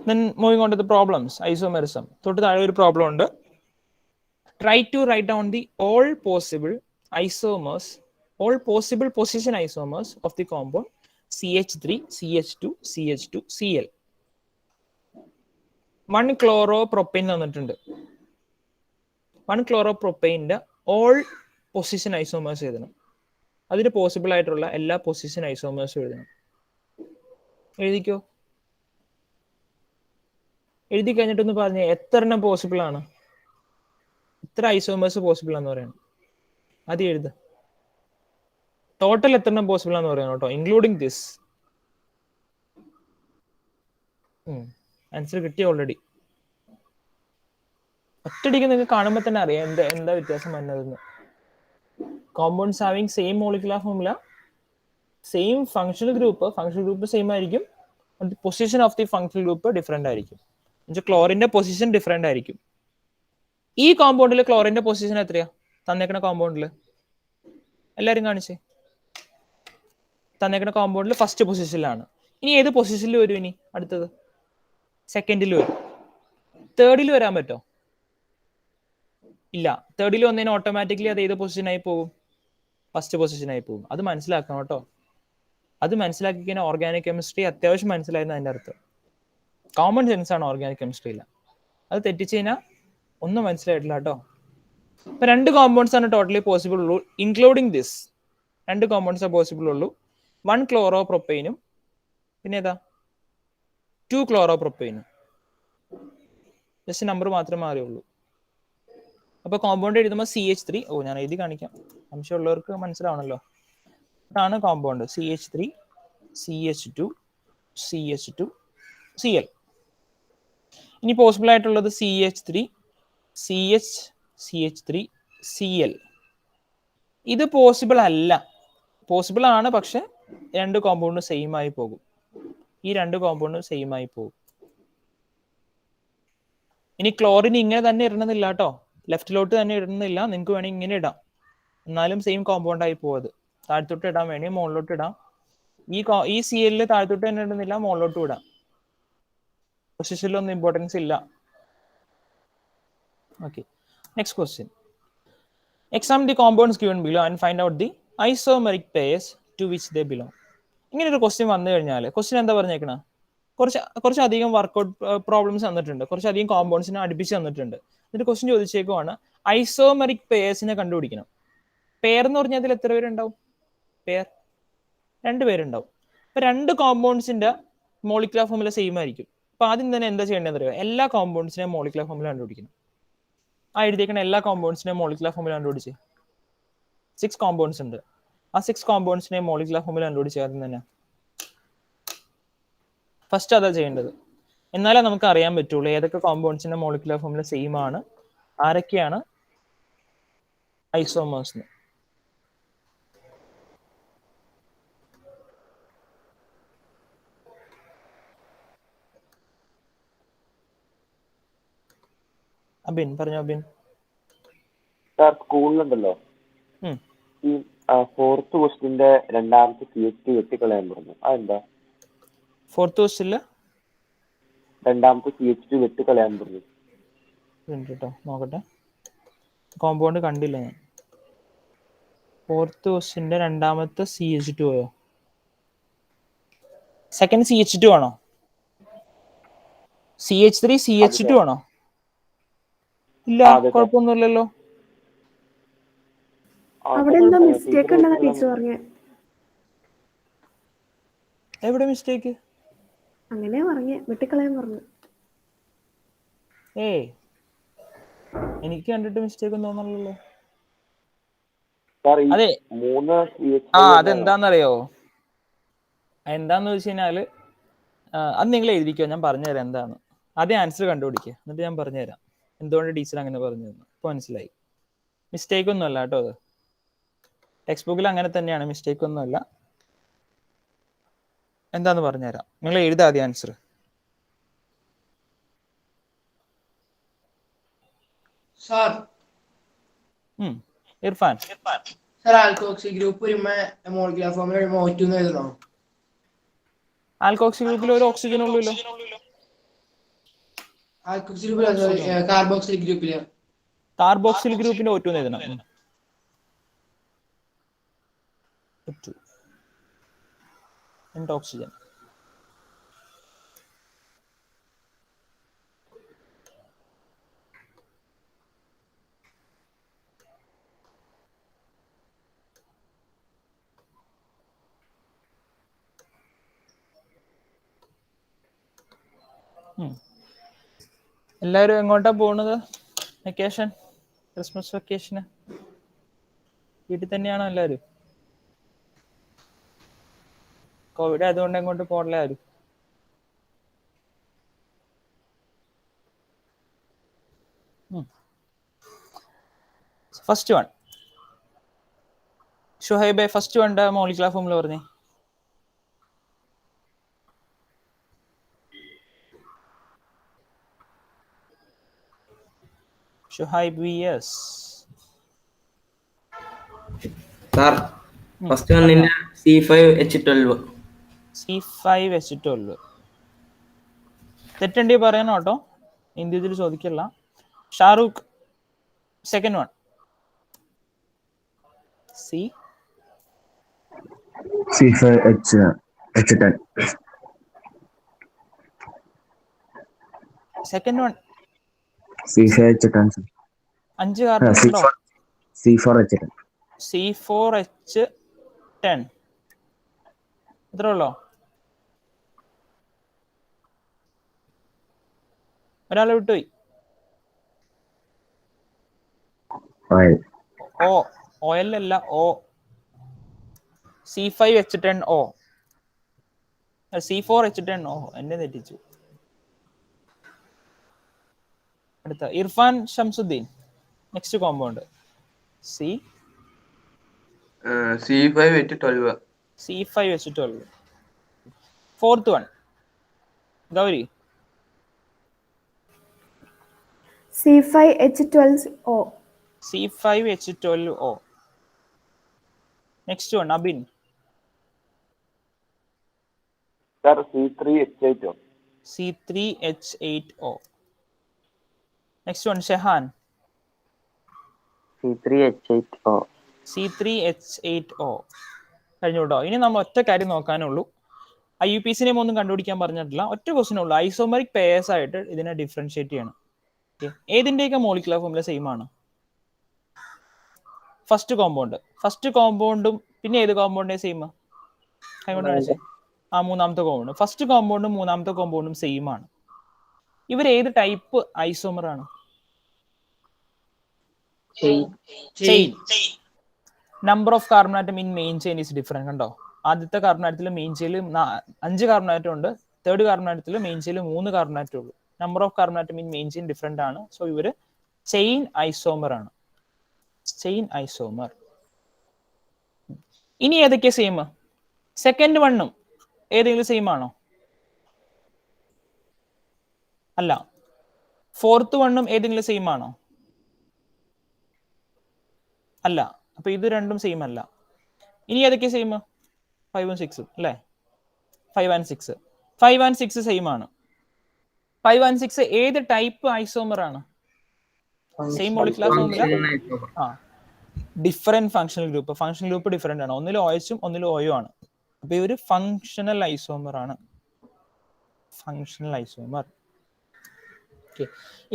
[SPEAKER 1] then moving on to the problems. Isomerism. തൊട്ട് താഴെ ഒരു പ്രോബ്ലം ഉണ്ട്. Try to write down the all possible position isomers of the compound CH3 CH2 CH2 Cl. 1 chloropropane തന്നിട്ടുണ്ട്. 1 chloropropane all position isomers എഴുതണം. അതിന് possible ആയിട്ടുള്ള എല്ലാ position ഐസോമേഴ്സും എഴുതണം. എഴുതിക്കോ. എഴുതി കഴിഞ്ഞിട്ടൊന്ന് പറഞ്ഞേ എത്ര എണ്ണം പോസിബിൾ ആണ്, ഇത്ര ഐസോമേഴ്സ് പോസിബിൾ ആണെന്ന് പറയണം. ആദ്യം എഴുത. ടോട്ടൽ എത്ര എണ്ണം പോസിബിൾ ആണെന്ന് പറയണം കേട്ടോ, ഇൻക്ലൂഡിങ് ദിസ്. ആൻസർ കിട്ടി ഓൾറെഡി. ഒറ്റയടിക്ക് നിങ്ങൾക്ക് കാണുമ്പോൾ തന്നെ അറിയാം എന്താ വ്യത്യാസം വന്നതെന്ന്. Compounds having same molecular formula, same functional group same ആയിരിക്കും, position of the functional group different ആയിരിക്കും. ക്ലോറിന്റെ പൊസിഷൻ ഡിഫറെന്റ് ആയിരിക്കും. ഈ കോമ്പൗണ്ടിൽ ക്ലോറിന്റെ പൊസിഷൻ എത്രയാ തന്നേക്കണ കോമ്പൗണ്ടിൽ? എല്ലാവരും കാണിച്ചേ. തന്നേക്കണ കോമ്പൗണ്ടിൽ ഫസ്റ്റ് പൊസിഷനിലാണ്. ഇനി ഏത് പൊസിഷനിൽ വരും? ഇനി അടുത്തത് സെക്കൻഡിൽ വരും. തേർഡിൽ വരാൻ പറ്റോ? ഇല്ല. തേർഡിൽ വന്നതിന് ഓട്ടോമാറ്റിക്കലി അത് ഏത് പൊസിഷനായി പോകും? ഫസ്റ്റ് പൊസിഷനായി പോകും. അത് മനസ്സിലാക്കണം കേട്ടോ. അത് മനസ്സിലാക്കി കഴിഞ്ഞാൽ ഓർഗാനിക് കെമിസ്ട്രി അത്യാവശ്യം മനസ്സിലായിരുന്നു അതിൻ്റെ അർത്ഥം. കോമൺ സെൻസ് ആണ് ഓർഗാനിക് കെമിസ്ട്രിയില്ല. അത് തെറ്റിച്ച് കഴിഞ്ഞാൽ ഒന്നും മനസ്സിലായിട്ടില്ല കേട്ടോ. ഇപ്പൊ 2 കോമ്പൗണ്ട്സ് ആണ് ടോട്ടലി പോസിബിൾ ഉള്ളൂ, ഇൻക്ലൂഡിങ് ദിസ്. 2 കോമ്പൗണ്ട്സ് പോസിബിൾ ഉള്ളൂ. 1 ക്ലോറോപ്രൊപ്പൈനും പിന്നെ ഏതാ 2 ക്ലോറോപ്രൊപ്പൈനും. ജസ്റ്റ് നമ്പർ മാത്രമേ മാറിയുള്ളൂ. അപ്പൊ കോമ്പൗണ്ട് എഴുതുമ്പോൾ CH3, ഞാൻ എഴുതി കാണിക്കാം, സംശയമുള്ളവർക്ക് മനസ്സിലാവണല്ലോ. ഇതാണ് compound CH3 CH2 CH2 Cl. ഇനി പോസിബിൾ ആയിട്ടുള്ളത് CH3 CH CH3 Cl. ഇത് പോസിബിൾ അല്ല. പോസിബിൾ ആണ്, പക്ഷെ 2 കോമ്പൗണ്ട് സെയിം ആയി പോകും. ഈ 2 കോമ്പൗണ്ട് സെയിം ആയി പോകും. ഇനി ക്ലോറിൻ ഇങ്ങനെ തന്നെ ഇടണമെന്നില്ല കേട്ടോ, ലെഫ്റ്റിലോട്ട് തന്നെ ഇടണമെന്നില്ല. നിങ്ങൾക്ക് വേണമെങ്കിൽ ഇങ്ങനെ ഇടാം, എന്നാലും സെയിം കോമ്പൗണ്ട് ആയി പോകുന്നത്. താഴത്തോട്ട് ഇടാൻ വേണമെങ്കിൽ മുകളിലോട്ട് ഇടാം. ഈ Cl താഴത്തോട്ട് തന്നെ ഇടുന്നില്ല, മുകളിലോട്ട് ഇടാം. പൊസിഷനിലൊന്നും ഇമ്പോർട്ടൻസ് ഇല്ല. Okay, next question. Examine the compounds given below and find out the isomeric pairs to which they belong. ഇങ്ങനെ ഒരു ക്വസ്റ്റ്യൻ വന്നു കഴിഞ്ഞാൽ ക്വസ്റ്റ്യൻ എന്താ പറഞ്ഞേക്കണ? കുറച്ചധികം വർക്കൗട്ട് പ്രോബ്ലംസ് തന്നിട്ടുണ്ട്, കുറച്ചധികം കോമ്പൗണ്ട്സിനെ അടുപ്പിച്ച് തന്നിട്ടുണ്ട്. എന്നിട്ട് ക്വസ്റ്റ്യൻ ചോദിച്ചേക്കുവാണ് ഐസോമെറിക് പെയർസിനെ കണ്ടുപിടിക്കണം. പെയർ എന്ന് പറഞ്ഞാൽ അതിൽ എത്ര പേരുണ്ടാവും? പെയർ 2 പേരുണ്ടാവും. അപ്പൊ 2 കോമ്പൗണ്ട്സിന്റെ മോളിക്കുലർ ഫോർമുല സെയിം ആയിരിക്കും. അപ്പൊ ആദ്യം തന്നെ എന്താ ചെയ്യേണ്ടതെന്ന് അറിയാം? എല്ലാ കോമ്പൗണ്ട്സിനെയും മോളിക്കുലർ ഫോർമുല കണ്ടുപിടിക്കണം. എഴുതിയേക്കണ എല്ലാ കോമ്പൗണ്ട്സിനെയും മോളിക്കുലർ ഫോർമുല കണ്ടുപിടിച്ച്. 6 കോമ്പൗണ്ട്സ് ഉണ്ട്. ആ 6 കോമ്പൗണ്ട്സിനെയും മോളിക്കുലർ ഫോർമുല കണ്ടുപിടിച്ച് ആദ്യം തന്നെ. ഫസ്റ്റ് അതാ ചെയ്യേണ്ടത്. എന്നാലേ നമുക്ക് അറിയാൻ പറ്റുള്ളൂ ഏതൊക്കെ കോമ്പൗണ്ട്സിന്റെ മോളിക്കുലർ ഫോർമുല സെയിം ആണ്, ആരൊക്കെയാണ് ഐസോമേഴ്സ്. അബിൻ പറഞ്ഞോ. അബിൻ
[SPEAKER 3] സാർ, സ്കൂളിലുണ്ടല്ലോ ഈ 4th ക്വസ്റ്റിന്റെ രണ്ടാമത്തെ CH2 വെട്ടിക്കളയാൻ പറഞ്ഞു. അതെന്താ?
[SPEAKER 1] 4th ക്വസ്റ്റ്യനില്
[SPEAKER 3] രണ്ടാമത്തെ CH2 വെട്ടിക്കളയാൻ പറഞ്ഞു.
[SPEAKER 1] കേട്ടോ, നോക്കട്ടെ. കോമ്പൗണ്ട് കണ്ടില്ല ഞാൻ. 4th ക്വസ്റ്റ്യന്റെ രണ്ടാമത്തെ CH2 പോയോ? സെക്കൻഡ് CH2 ആണോ? CH3 CH2 ആണോ? ഇല്ല, കുഴപ്പമൊന്നുമില്ലല്ലോ.
[SPEAKER 6] അവിടെ എന്താ മിസ്റ്റേക്ക് ഉണ്ടെന്നാ ടീച്ചർ പറഞ്ഞേ.
[SPEAKER 1] എവിടെ മിസ്റ്റേക്ക്?
[SPEAKER 6] അങ്ങനെ പറഞ്ഞേ, വെട്ടിക്കളയാൻ പറഞ്ഞു.
[SPEAKER 1] എനിക്ക് കണ്ടിട്ട് മിസ്റ്റേക്ക് ഒന്നും തോന്നണല്ലോ.
[SPEAKER 3] സാർ,
[SPEAKER 1] അതെ,
[SPEAKER 3] 3
[SPEAKER 1] അതെന്താന്നറിയോ? എന്താന്ന് വെച്ച് കഴിഞ്ഞാല് അത് നിങ്ങൾ എഴുതിക്കോ, ഞാൻ പറഞ്ഞുതരാം എന്താണ്. ആദ്യം ആൻസർ കണ്ടുപിടിക്കുക, എന്നിട്ട് ഞാൻ പറഞ്ഞുതരാം എന്തുകൊണ്ട് ടീച്ചർ അങ്ങനെ പറഞ്ഞു തന്നു. ഇപ്പൊ മനസ്സിലായി. മിസ്റ്റേക്ക് ഒന്നും അല്ല കേട്ടോ, അത് ടെക്സ്റ്റ് ബുക്കിൽ അങ്ങനെ തന്നെയാണ്, മിസ്റ്റേക്ക് ഒന്നുമല്ല. എന്താന്ന് പറഞ്ഞുതരാം. നിങ്ങൾ എഴുതാ ആദ്യം answer.
[SPEAKER 8] Sir
[SPEAKER 1] Irfan
[SPEAKER 8] sir, alkoxy group വരുമ്പോ മോളിക്കുലർ ഫോർമുല വരുമ്പോ O2 എന്ന് എഴുതണോ?
[SPEAKER 1] ആൽക്കോക്സി ഗ്രൂപ്പിൽ ഒരു ഓക്സിജൻ ഉള്ളല്ലോ.
[SPEAKER 8] ആൽക്കോക്സി ഗ്രൂപ്പിൽ കാർബോക്സിലിക് ഗ്രൂപ്പില്
[SPEAKER 1] കാർബോക്സിൽ ഗ്രൂപ്പിന്റെ O2 എന്ന് എഴുതണം. O2 and oxygen. എല്ലാവരും എങ്ങോട്ടാ പോകുന്നത്? വെക്കേഷൻ, ക്രിസ്മസ് വെക്കേഷന് വീട്ടിൽ തന്നെയാണോ എല്ലാവരും? കോവിഡ് ആയതുകൊണ്ട് എങ്ങോട്ട് പോകണില്ല ആരും? ഫസ്റ്റ് വൺ ഷുഹൈബെ, ഫസ്റ്റ് വൺ മോളിക്കുലർ ഫോർമുല പറഞ്ഞേ. ഷുഹൈബ് VS.
[SPEAKER 9] സാർ ഫസ്റ്റ് വണ്ണിന്റെ C5H12.
[SPEAKER 1] C5H12 തെറ്റുണ്ടെങ്കിൽ പറയണം കേട്ടോ, ഇന്ത്യയിൽ ചോദിക്കില്ല. Shahrukh second one.
[SPEAKER 7] C5H10.
[SPEAKER 1] Second one
[SPEAKER 7] C5H10.
[SPEAKER 1] 5 carbon ഉണ്ടോ?
[SPEAKER 7] C4H10.
[SPEAKER 1] C4H10 ഇത്രേ ഉള്ളോ? ഒരാളെ വിട്ടുപോയി. ഓയിൽ അല്ല, C5H10O. C4H10O എന്നെ തെറ്റിച്ചു. അടുത്ത Irfan Shamsuddin. Next compound C5H12. Fourth one Gauri.
[SPEAKER 6] C5H12O.
[SPEAKER 1] C5H12O. Next one Abin.
[SPEAKER 3] Sir C3H8O.
[SPEAKER 1] C3H8O. Next one Shehan.
[SPEAKER 3] C3H8O.
[SPEAKER 1] C3H8O. കഴിഞ്ഞു കേട്ടോ. ഇനി നമ്മൾ ഒറ്റ കാര്യം നോക്കാനുള്ളൂ. IUPAC ഒന്നും കണ്ടുപിടിക്കാൻ പറഞ്ഞിട്ടില്ല. ഒറ്റ ക്വസ്റ്റ്യൻ ഉള്ളൂ. ഐസോമറിക് പെയർസ് ആയിട്ട് ഇതിനെ ഡിഫറൻഷിയേറ്റ് ചെയ്യണം. ഏതിൻ്റെയൊക്കെ മോളിക്കുലർ ഫോർമുല സെയിം ആണ്? ഫസ്റ്റ് കോമ്പൗണ്ടും പിന്നെ ഏത് കോമ്പൗണ്ടിന്റെ സെയിം? മൂന്നാമത്തെ കോമ്പൗണ്ട്. ഫസ്റ്റ് കോമ്പൗണ്ടും മൂന്നാമത്തെ കോമ്പൗണ്ടും സെയിം ആണ്. ഇവർ ഏത് ടൈപ്പ് ഐസോമർ ആണ്? Chain. Number of carbon atom in main chain is different. കണ്ടോ, ആദ്യത്തെ കാർബൺ ആറ്റത്തിൽ മെയിൻ ചെയിനിൽ 5 കാർബൺ ആറ്റം ഉണ്ട്. തേർഡ് കാർബൺ ആറ്റത്തിൽ മെയിൻ ചെയിനിൽ 3 കാർബൺ ആറ്റം ഉള്ളൂ. Number of carbon atom in main chain different ആണ്. സോ ഇവര് ചെയിൻ ഐസോമർ ആണ്. ഇനി ഏതൊക്കെ സെയിം? സെക്കൻഡ് വണ്ണും ഏതെങ്കിലും സെയിം ആണോ? അല്ല. ഫോർത്ത് വണ്ണും ഏതെങ്കിലും സെയിം ആണോ? അല്ല. അപ്പൊ ഇത് രണ്ടും സെയിം അല്ല. ഇനി ഏതൊക്കെ സെയിം? 5ഉം 6ഉം അല്ലേ? 5 and 6 സെയിം ആണ്. 5 and 6 ഏത് ടൈപ്പ് ഐസോമർ ആണ്? Same molecular formula, different functional group different ആണ്. ഒന്നിൽ OHും ഒന്നിൽ OU ആണ്. അപ്പൊ ഇവര് ഫങ്ഷണൽ ഐസോമർ ആണ്.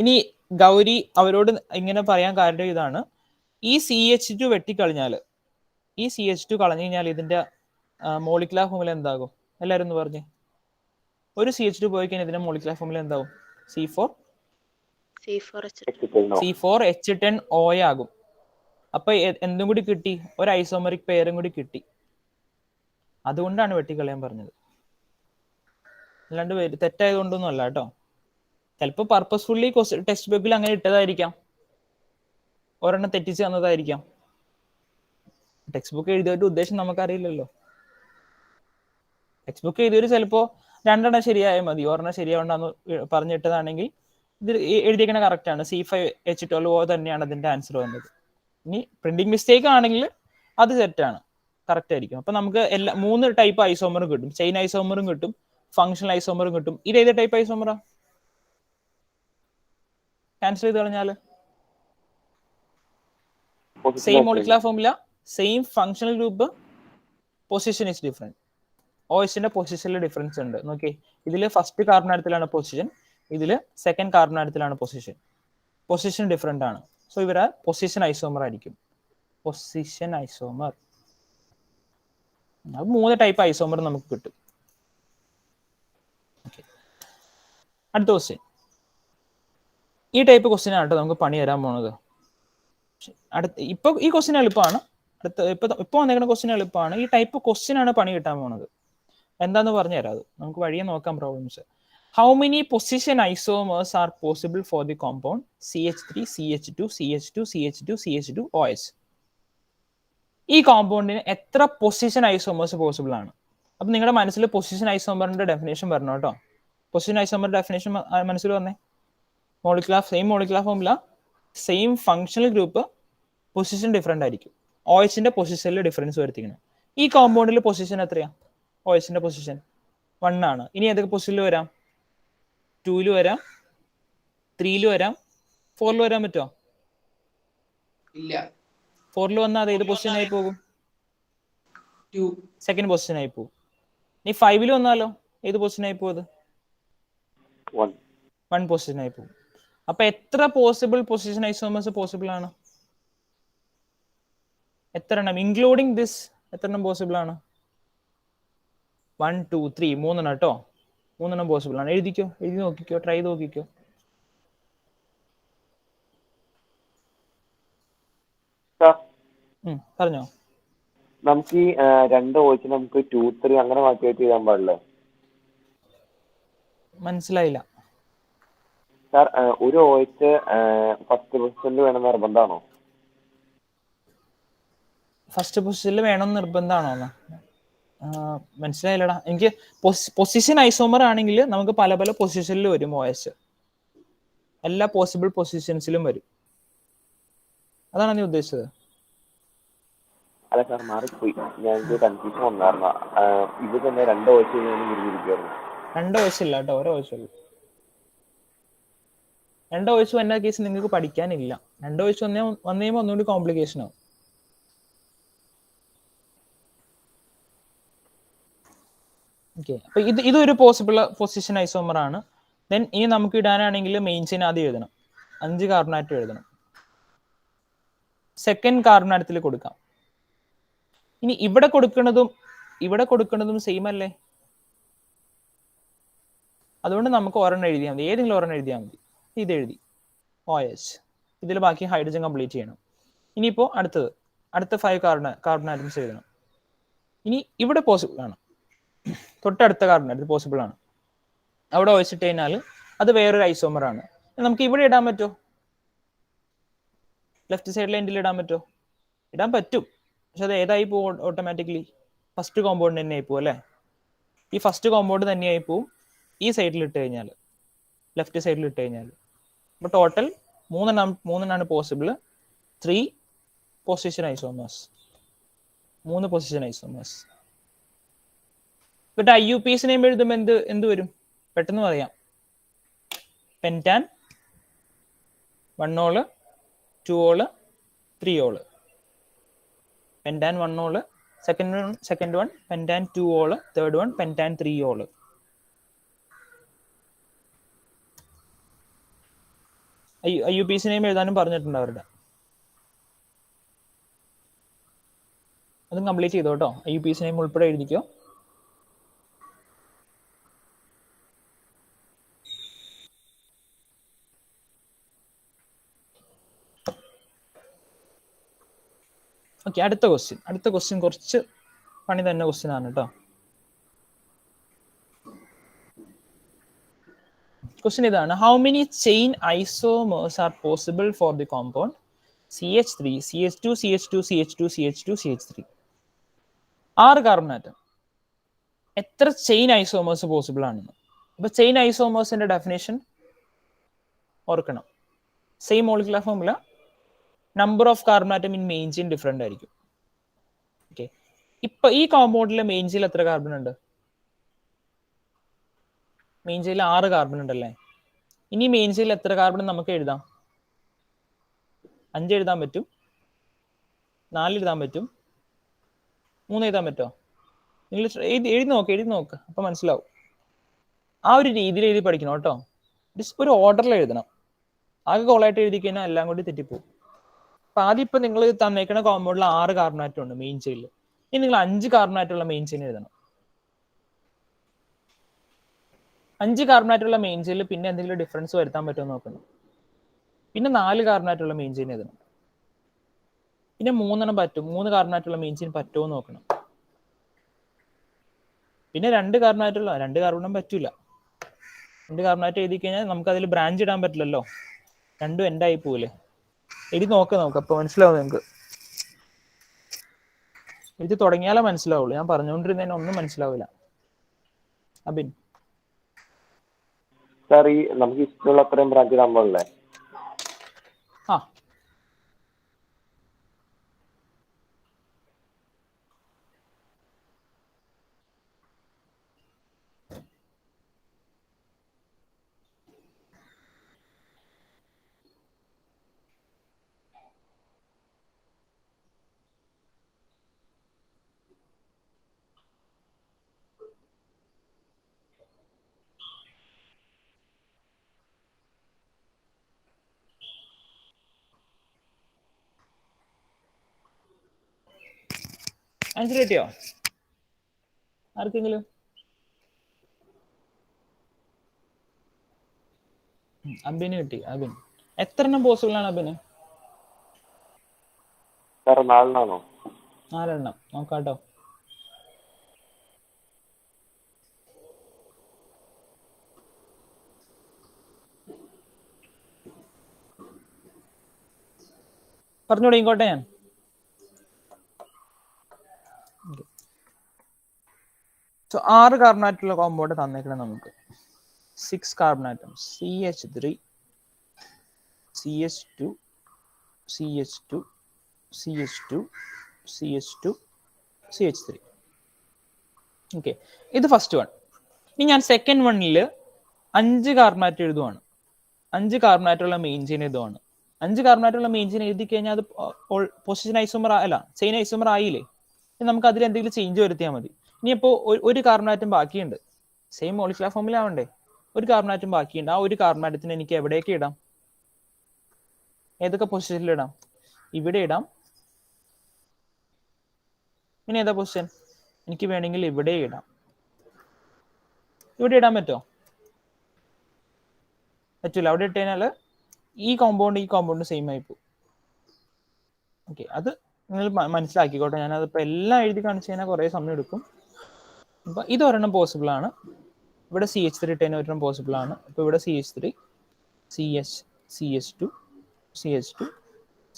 [SPEAKER 1] ഇനി ഗൗരി അവരോട് ഇങ്ങനെ പറയാൻ കാരണം ഇതാണ്. ഈ CH2 വെട്ടിക്കളഞ്ഞാൽ, കളഞ്ഞു കഴിഞ്ഞാൽ ഇതിന്റെ മോളിക്കുലർ ഫോർമുല എന്താകും? എല്ലാവരും ഒന്ന് പറഞ്ഞേ. ഒരു CH2 പോയി കഴിഞ്ഞാൽ ഇതിന്റെ മോളിക്കുലർ ഫോർമുല എന്താവും? C4H10O ആകും. അപ്പൊ എന്തും കൂടി കിട്ടി? ഒരു ഐസോമറിക് പെയറും കൂടി കിട്ടി. അതുകൊണ്ടാണ് വെട്ടിക്കളയാൻ പറഞ്ഞത്. അല്ലാണ്ട് തെറ്റായത് കൊണ്ടൊന്നും അല്ല കേട്ടോ. ചിലപ്പോൾ പർപ്പസ്ഫുള്ളി ടെക്സ്റ്റ് ബുക്കിൽ അങ്ങനെ ഇട്ടതായിരിക്കാം, ഒരെണ്ണം തെറ്റിച്ച് തന്നതായിരിക്കാം. ടെക്സ്റ്റ് ബുക്ക് എഴുതിയവരുടെ ഉദ്ദേശം നമുക്കറിയില്ലല്ലോ. ടെക്സ്റ്റ് ബുക്ക് എഴുതിയവർ ചിലപ്പോൾ 2 ശരിയായാൽ മതി, ഒരെണ്ണം ശരിയാവണ്ടെന്ന് പറഞ്ഞിട്ടതാണെങ്കിൽ ഇത് എഴുതിയേക്കണ കറക്റ്റ് ആണ്. C5H12O തന്നെയാണ് അതിന്റെ ആൻസർ വന്നത്. ഇനി പ്രിന്റിംഗ് മിസ്റ്റേക്ക് ആണെങ്കിൽ അത് തെറ്റാണ്, കറക്റ്റ് ആയിരിക്കും. അപ്പൊ നമുക്ക് 3 ടൈപ്പ് ഐസോമറും കിട്ടും. ചെയിൻ ഐസോമറും കിട്ടും, ഫങ്ഷണൽ ഐസോമറും കിട്ടും. ഇത് ഏത് ടൈപ്പ് ഐസോമറാ? ക്യാൻസൽ ചെയ്ത് കളഞ്ഞാല് same molecular formula, same functional group, position is different. OHന്റെ പൊസിഷനിൽ ഡിഫറൻസ് ഉണ്ട്. നോക്കി, ഇതിൽ ഫസ്റ്റ് കാർബൺ ആറ്റത്തിലാണ് പൊസിഷൻ, ഇതിൽ സെക്കൻഡ് കാർബൺ ആറ്റത്തിലാണ് പൊസിഷൻ ഡിഫറെന്റ് ആണ്. സോ ഇവര് പൊസിഷൻ ഐസോമർ ആയിരിക്കും. അത് 3 ടൈപ്പ് ഐസോമർ നമുക്ക് കിട്ടും. അടുത്ത ക്വസ്റ്റ്യൻ. ഈ ടൈപ്പ് ക്വസ്റ്റ്യൻ ആണ് കേട്ടോ നമുക്ക് പണി തരാൻ പോണത്. ഇപ്പൊ ഈ ക്വസ്റ്റ്യൻ എളുപ്പമാണ്. ഇപ്പൊ വന്നേക്കുന്ന ക്വസ്റ്റ്യൻ എളുപ്പമാണ്. ഈ ടൈപ്പ് ക്വസ്റ്റ്യൻ ആണ് പണി കിട്ടാൻ പോണത്. എന്താന്ന് പറഞ്ഞു തരാം. അത് നമുക്ക് വഴിയെ നോക്കാം problems. How many position isomers R possible for the compound CH3 CH2 CH2 CH2 CH2 OH? ഈ കോമ്പൗണ്ടിന് എത്ര പൊസിഷൻ ഐസോമേഴ്സ് പോസിബിൾ ആണ്? അപ്പൊ നിങ്ങളുടെ മനസ്സിൽ പൊസിഷൻ ഐസോമറിന്റെ ഡെഫിനേഷൻ വരണം കേട്ടോ. പൊസിഷൻ ഐസോമർ ഡെഫിനേഷൻ മനസ്സിൽ വന്നേ. Same molecular formula, same functional group, position different ആയിരിക്കും. OHന്റെ പൊസിഷനിൽ ഡിഫറൻസ് വരുത്തിക്കണം. ഈ കോമ്പൗണ്ടിൽ പൊസിഷൻ എത്രയാ? OHന്റെ പൊസിഷൻ 1 ആണ്. ഇനി ഏതൊക്കെ പൊസിഷനിൽ വരാം? 2ൽ വരാം, 3ൽ വരാം, 4ൽ വരാൻ പറ്റുമോ?
[SPEAKER 8] ഇല്ല.
[SPEAKER 1] 4ൽ വന്നാൽ അത് ഏത് പൊസിഷൻ ആയി പോകും?
[SPEAKER 8] 2.
[SPEAKER 1] സെക്കൻഡ് പൊസിഷൻ ആയി പോകും. ഇനി 5ൽ വന്നാലോ ഏത് പൊസിഷൻ ആയി പോകും? 1 പൊസിഷൻ ആയി പോകും. അപ്പൊ എത്ര പോസിബിൾ പൊസിഷൻ ഐസോമേഴ്സ് പോസിബിൾ ആണ്? എത്ര എണ്ണം ഇൻക്ലൂഡിങ് ദിസ്? എത്ര എണ്ണം പോസിബിൾ ആണ്? 1 2 3 3 കേട്ടോ. 3 പോസിബിൾ ആണ്. എഴുതി നോക്കിക്കോ, ട്രൈ ചെയ്ത് നോക്കിക്കോ. പറഞ്ഞോ.
[SPEAKER 3] നമുക്ക് ഈ 2 OH നമുക്ക് 2 3 അങ്ങനെ മാറ്റിയായിട്ട് ചെയ്യാൻ പാടില്ലേ?
[SPEAKER 1] മനസ്സിലായില്ല
[SPEAKER 3] സാർ. ഒരു OH ഫസ്റ്റ് പൊസിഷനിൽ വേണം നിർബന്ധമാണോ?
[SPEAKER 1] ഫസ്റ്റ് പൊസിഷനിൽ വേണം നിർബന്ധമാണോ? മനസ്സിലായില്ലടാ എനിക്ക്. പൊസിഷൻ ഐസോമർ ആണെങ്കിൽ നമുക്ക് പല പല പൊസിഷനിൽ വരും OH. എല്ലാ പോസിബിൾ പൊസിഷൻസിലും വരും. അതാണ് നീ ഉദ്ദേശിച്ചത്?
[SPEAKER 3] അല്ല സാർ, മാറിപ്പോയി. ഞങ്ങൾക്ക് കൺഫ്യൂഷൻ വന്നായിരുന്നു. ഇത് തന്നെ 2 OH ഇരുന്നിരിക്കുവായിരുന്നു.
[SPEAKER 1] 2 OH ഇല്ല കേട്ടോ, ഓരോ OH ഉള്ളൂ. 2 OH വന്ന കേസ് നിങ്ങൾക്ക് പഠിക്കാനില്ല. 2 OH വന്നു ഒന്നുകൂടി കോംപ്ലിക്കേഷൻ ആവും. ഓക്കെ, അപ്പൊ ഇതൊരു പോസിബിൾ പൊസിഷൻ ഐസോമർ ആണ്. ദെൻ ഇനി നമുക്ക് ഇടാനാണെങ്കിൽ മെയിൻ ചെയിൻ ആദ്യം എഴുതണം. 5 കാർബൺ ആറ്റം എഴുതണം. സെക്കൻഡ് കാർബൺ ആറ്റത്തിൽ കൊടുക്കാം. ഇനി ഇവിടെ കൊടുക്കുന്നതും സെയിം അല്ലേ? അതുകൊണ്ട് നമുക്ക് ഒരെണ്ണം എഴുതിയാൽ മതി. ഏതെങ്കിലും ഒരെണ്ണം എഴുതിയാൽ മതി. ഇത് എഴുതി OH. ഇതിൽ ബാക്കി ഹൈഡ്രജൻ കംപ്ലീറ്റ് ചെയ്യണം. ഇനിയിപ്പോൾ അടുത്ത 5 കാർബൺ ആറ്റംസ് എഴുതണം. ഇനി ഇവിടെ പോസിബിൾ ആണ്. തൊട്ടടുത്ത കാർബൺ ആറ്റം പോസിബിൾ ആണ്. അവിടെ OH ഇട്ട് കഴിഞ്ഞാൽ അത് വേറൊരു ഐസോമർ ആണ്. നമുക്ക് ഇവിടെ ഇടാൻ പറ്റുമോ? ലെഫ്റ്റ് സൈഡിലെ എൻഡിൽ ഇടാൻ പറ്റുമോ? ഇടാൻ പറ്റും. പക്ഷെ അത് ഏതായി പോവും? ഓട്ടോമാറ്റിക്കലി ഫസ്റ്റ് കോമ്പൗണ്ട് തന്നെ ആയി പോകും അല്ലേ? ഈ ഫസ്റ്റ് കോമ്പൗണ്ട് തന്നെയായി പോവും ഈ സൈഡിൽ ഇട്ട് കഴിഞ്ഞാൽ, ലെഫ്റ്റ് സൈഡിൽ ഇട്ട് കഴിഞ്ഞാൽ. അപ്പോൾ total 3 possible. 3 position isomers. 3 position isomers. എന്നിട്ട് IUPAC നെയിം എഴുതുമ്പോൾ എന്ത് വരും? പെട്ടെന്ന് പറയാം. Pentane 1 ol, 2 ol, 3 ol. Pentane 1 ol, second one pentane 2 ol, third one pentane 3 ol. IUPAC name എഴുതാനും പറഞ്ഞിട്ടുണ്ട് അവരുടെ. അതും കംപ്ലീറ്റ് ചെയ്തോ കേട്ടോ. IUPAC നെയിം ഉൾപ്പെടെ എഴുതിക്കോ. ഓക്കെ, അടുത്ത ക്വസ്റ്റ്യൻ കുറച്ച് പണി തന്നെ ക്വസ്റ്റ്യൻ ആണ് കേട്ടോ. ക്വസ്റ്റ്യൻ ഇതാണ്. How many chain isomers R possible for the compound CH3 CH2 CH2 CH2 CH2 CH3? 6 carbon atom. എത്ര ചെയിൻ ഐസോമേഴ്സ് പോസിബിൾ ആണെന്ന്. അപ്പൊ ചെയിൻ ഐസോമേഴ്സിന്റെ ഡെഫിനേഷൻ ഓർക്കണം. Same molecular formula, number of carbon atom in main chain different ആയിരിക്കും. Okay, ഇപ്പൊ ഈ കോമ്പൗണ്ടിലെ main chain എത്ര carbon ഉണ്ട്? Main ചെയിനിൽ 6 carbon ഉണ്ടല്ലേ. ഇനി മെയിൻ ചെയിനിൽ എത്ര കാർബൺ നമുക്ക് എഴുതാം? 5 എഴുതാൻ പറ്റും, 4 എഴുതാൻ പറ്റും, 3 എഴുതാൻ പറ്റുമോ? നിങ്ങൾ എഴുതി നോക്ക് അപ്പൊ മനസ്സിലാവും. ആ ഒരു രീതിയിൽ എഴുതി പഠിക്കണം കേട്ടോ. ഒരു ഓർഡറിൽ എഴുതണം. ആകെ കോളായിട്ട് എഴുതി കഴിഞ്ഞാൽ എല്ലാം കൂടി തെറ്റിപ്പോകും. അപ്പൊ ആദ്യം ഇപ്പൊ നിങ്ങൾ തന്നേക്കുന്ന കോമ്പൗണ്ടിൽ 6 കാർബൺ ആറ്റം ഉണ്ട് മെയിൻ ചെയിനിൽ. ഇനി നിങ്ങൾ 5 കാർബൺ ആറ്റമുള്ള മെയിൻ ചെയിൻ എഴുതണം. 5 കാർബണായിട്ടുള്ള മെയിൻ ചെയിനിൽ പിന്നെ എന്തെങ്കിലും ഡിഫറൻസ് വരുത്താൻ പറ്റുമോ നോക്കണം. പിന്നെ 4 കാർബണായിട്ടുള്ള മെയിൻ ചെയിൻ എഴുതണം. പിന്നെ 3 പറ്റും, 3 കാർബണായിട്ടുള്ള മെയിൻ ചെയിൻ പറ്റുമോ നോക്കണം. പിന്നെ 2 കാർബണായിട്ടുള്ള 2 കാർബണും പറ്റൂല. 2 കാർബണായിട്ട് എഴുതി കഴിഞ്ഞാൽ നമുക്ക് അതിൽ ബ്രാഞ്ച് ഇടാൻ പറ്റില്ലല്ലോ, രണ്ടും എൻഡായി പോവില്ലേ. എഴുതി നോക്കാം അപ്പോൾ മനസ്സിലാവും നിങ്ങൾക്ക്. എഴുതി തുടങ്ങിയാലേ മനസ്സിലാവുള്ളൂ, ഞാൻ പറഞ്ഞുകൊണ്ടിരുന്നതിന് ഒന്നും മനസ്സിലാവില്ല. അബിൻ
[SPEAKER 3] സാർ ഈ നമുക്ക് ഇഷ്ടമുള്ള അത്രയും ബ്രാഞ്ച് ഇടാൻ പാടില്ലേ?
[SPEAKER 1] ആ ആൻസർ കിട്ടിയോ ആർക്കെങ്കിലും? അബിന് കിട്ടി. അബിൻ എത്ര എണ്ണം പോസിബിൾ ആണ് അബിന്?
[SPEAKER 3] സാർ 4
[SPEAKER 1] 4 എണ്ണം. നോക്കാട്ടോ. പറഞ്ഞോളൂ, ഇങ്ങോട്ടെ ഞാൻ. സോ 6 കാർബണായിട്ടുള്ള കോമ്പൗണ്ട് തന്നേക്കണം നമുക്ക്. 6 carbon atoms CH3 CH2 CH2 CH2 CH2 CH3. Okay, ഇത് ഫസ്റ്റ് വൺ. ഇനി ഞാൻ സെക്കൻഡ് വണ്ണിൽ 5 കാർബണാറ്റ് എഴുതുവാണ്. 5 കാർബണായിട്ടുള്ള മെയിൻ ചെയിൻ എഴുതുവാണ്. 5 കാർബണായിട്ടുള്ള മെയിൻ ചെയിൻ എഴുതി കഴിഞ്ഞാൽ അത് പൊസിഷൻ ഐസോമർ അല്ല, ചെയിൻ ഐസോമർ ആയില്ലേ. നമുക്ക് അതിൽ എന്തെങ്കിലും ചേഞ്ച് വരുത്തിയാൽ മതി. ഇനിയിപ്പോൾ ഒരു കാർബണാറ്റം ബാക്കിയുണ്ട്, സെയിം മോളിക്കുലർ ഫോമിലാവണ്ടേ. ഒരു കാർബണാറ്റം ബാക്കിയുണ്ട്. ആ ഒരു കാർബണാറ്റത്തിന് എനിക്ക് എവിടെയൊക്കെ ഇടാം? ഏതൊക്കെ പൊസിഷനിൽ ഇടാം? ഇവിടെ ഇടാം. ഇനി ഏതാ പൊസിഷൻ? എനിക്ക് വേണമെങ്കിൽ ഇവിടെ ഇടാം. ഇവിടെ ഇടാൻ പറ്റുമോ? പറ്റൂല. അവിടെ ഇട്ട് കഴിഞ്ഞാൽ ഈ കോമ്പൗണ്ട് സെയിം ആയി പോകും. ഓക്കെ, അത് നിങ്ങൾ മനസ്സിലാക്കിക്കോട്ടെ. ഞാനതിപ്പോൾ എല്ലാം എഴുതി കാണിച്ചു കഴിഞ്ഞാൽ കുറേ സമയം എടുക്കും. അപ്പം ഇതൊരെണ്ണം പോസിബിൾ ആണ്. ഇവിടെ CH3 ഇട്ടതിന് ഒരെണ്ണം പോസിബിൾ ആണ്. അപ്പോൾ ഇവിടെ CH3 CH2 CH2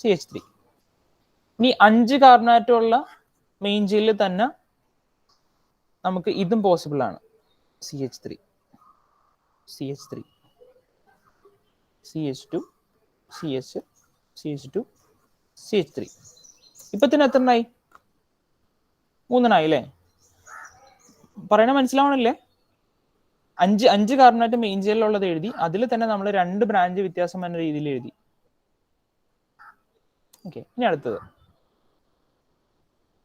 [SPEAKER 1] CH3. ഇനി 5 കാർബണാറ്റുള്ള മെയിൻ ചെയിനിൽ തന്നെ നമുക്ക് ഇതും പോസിബിൾ ആണ്. CH3 CH3 CH2 CH2 CH3. ഇപ്പത്തിന് എത്ര എണ്ണായി? 3 എണ്ണായി അല്ലേ? പറയണ മനസ്സിലാവണല്ലേ? 5 കാർബണാറ്റ് മെയിൻ ചെയിനിലുള്ളത് എഴുതി, അതിൽ തന്നെ നമ്മൾ 2 ബ്രാഞ്ച് വ്യത്യാസം എന്ന രീതിയിൽ എഴുതി. ഓക്കെ, ഇനി അടുത്തത്.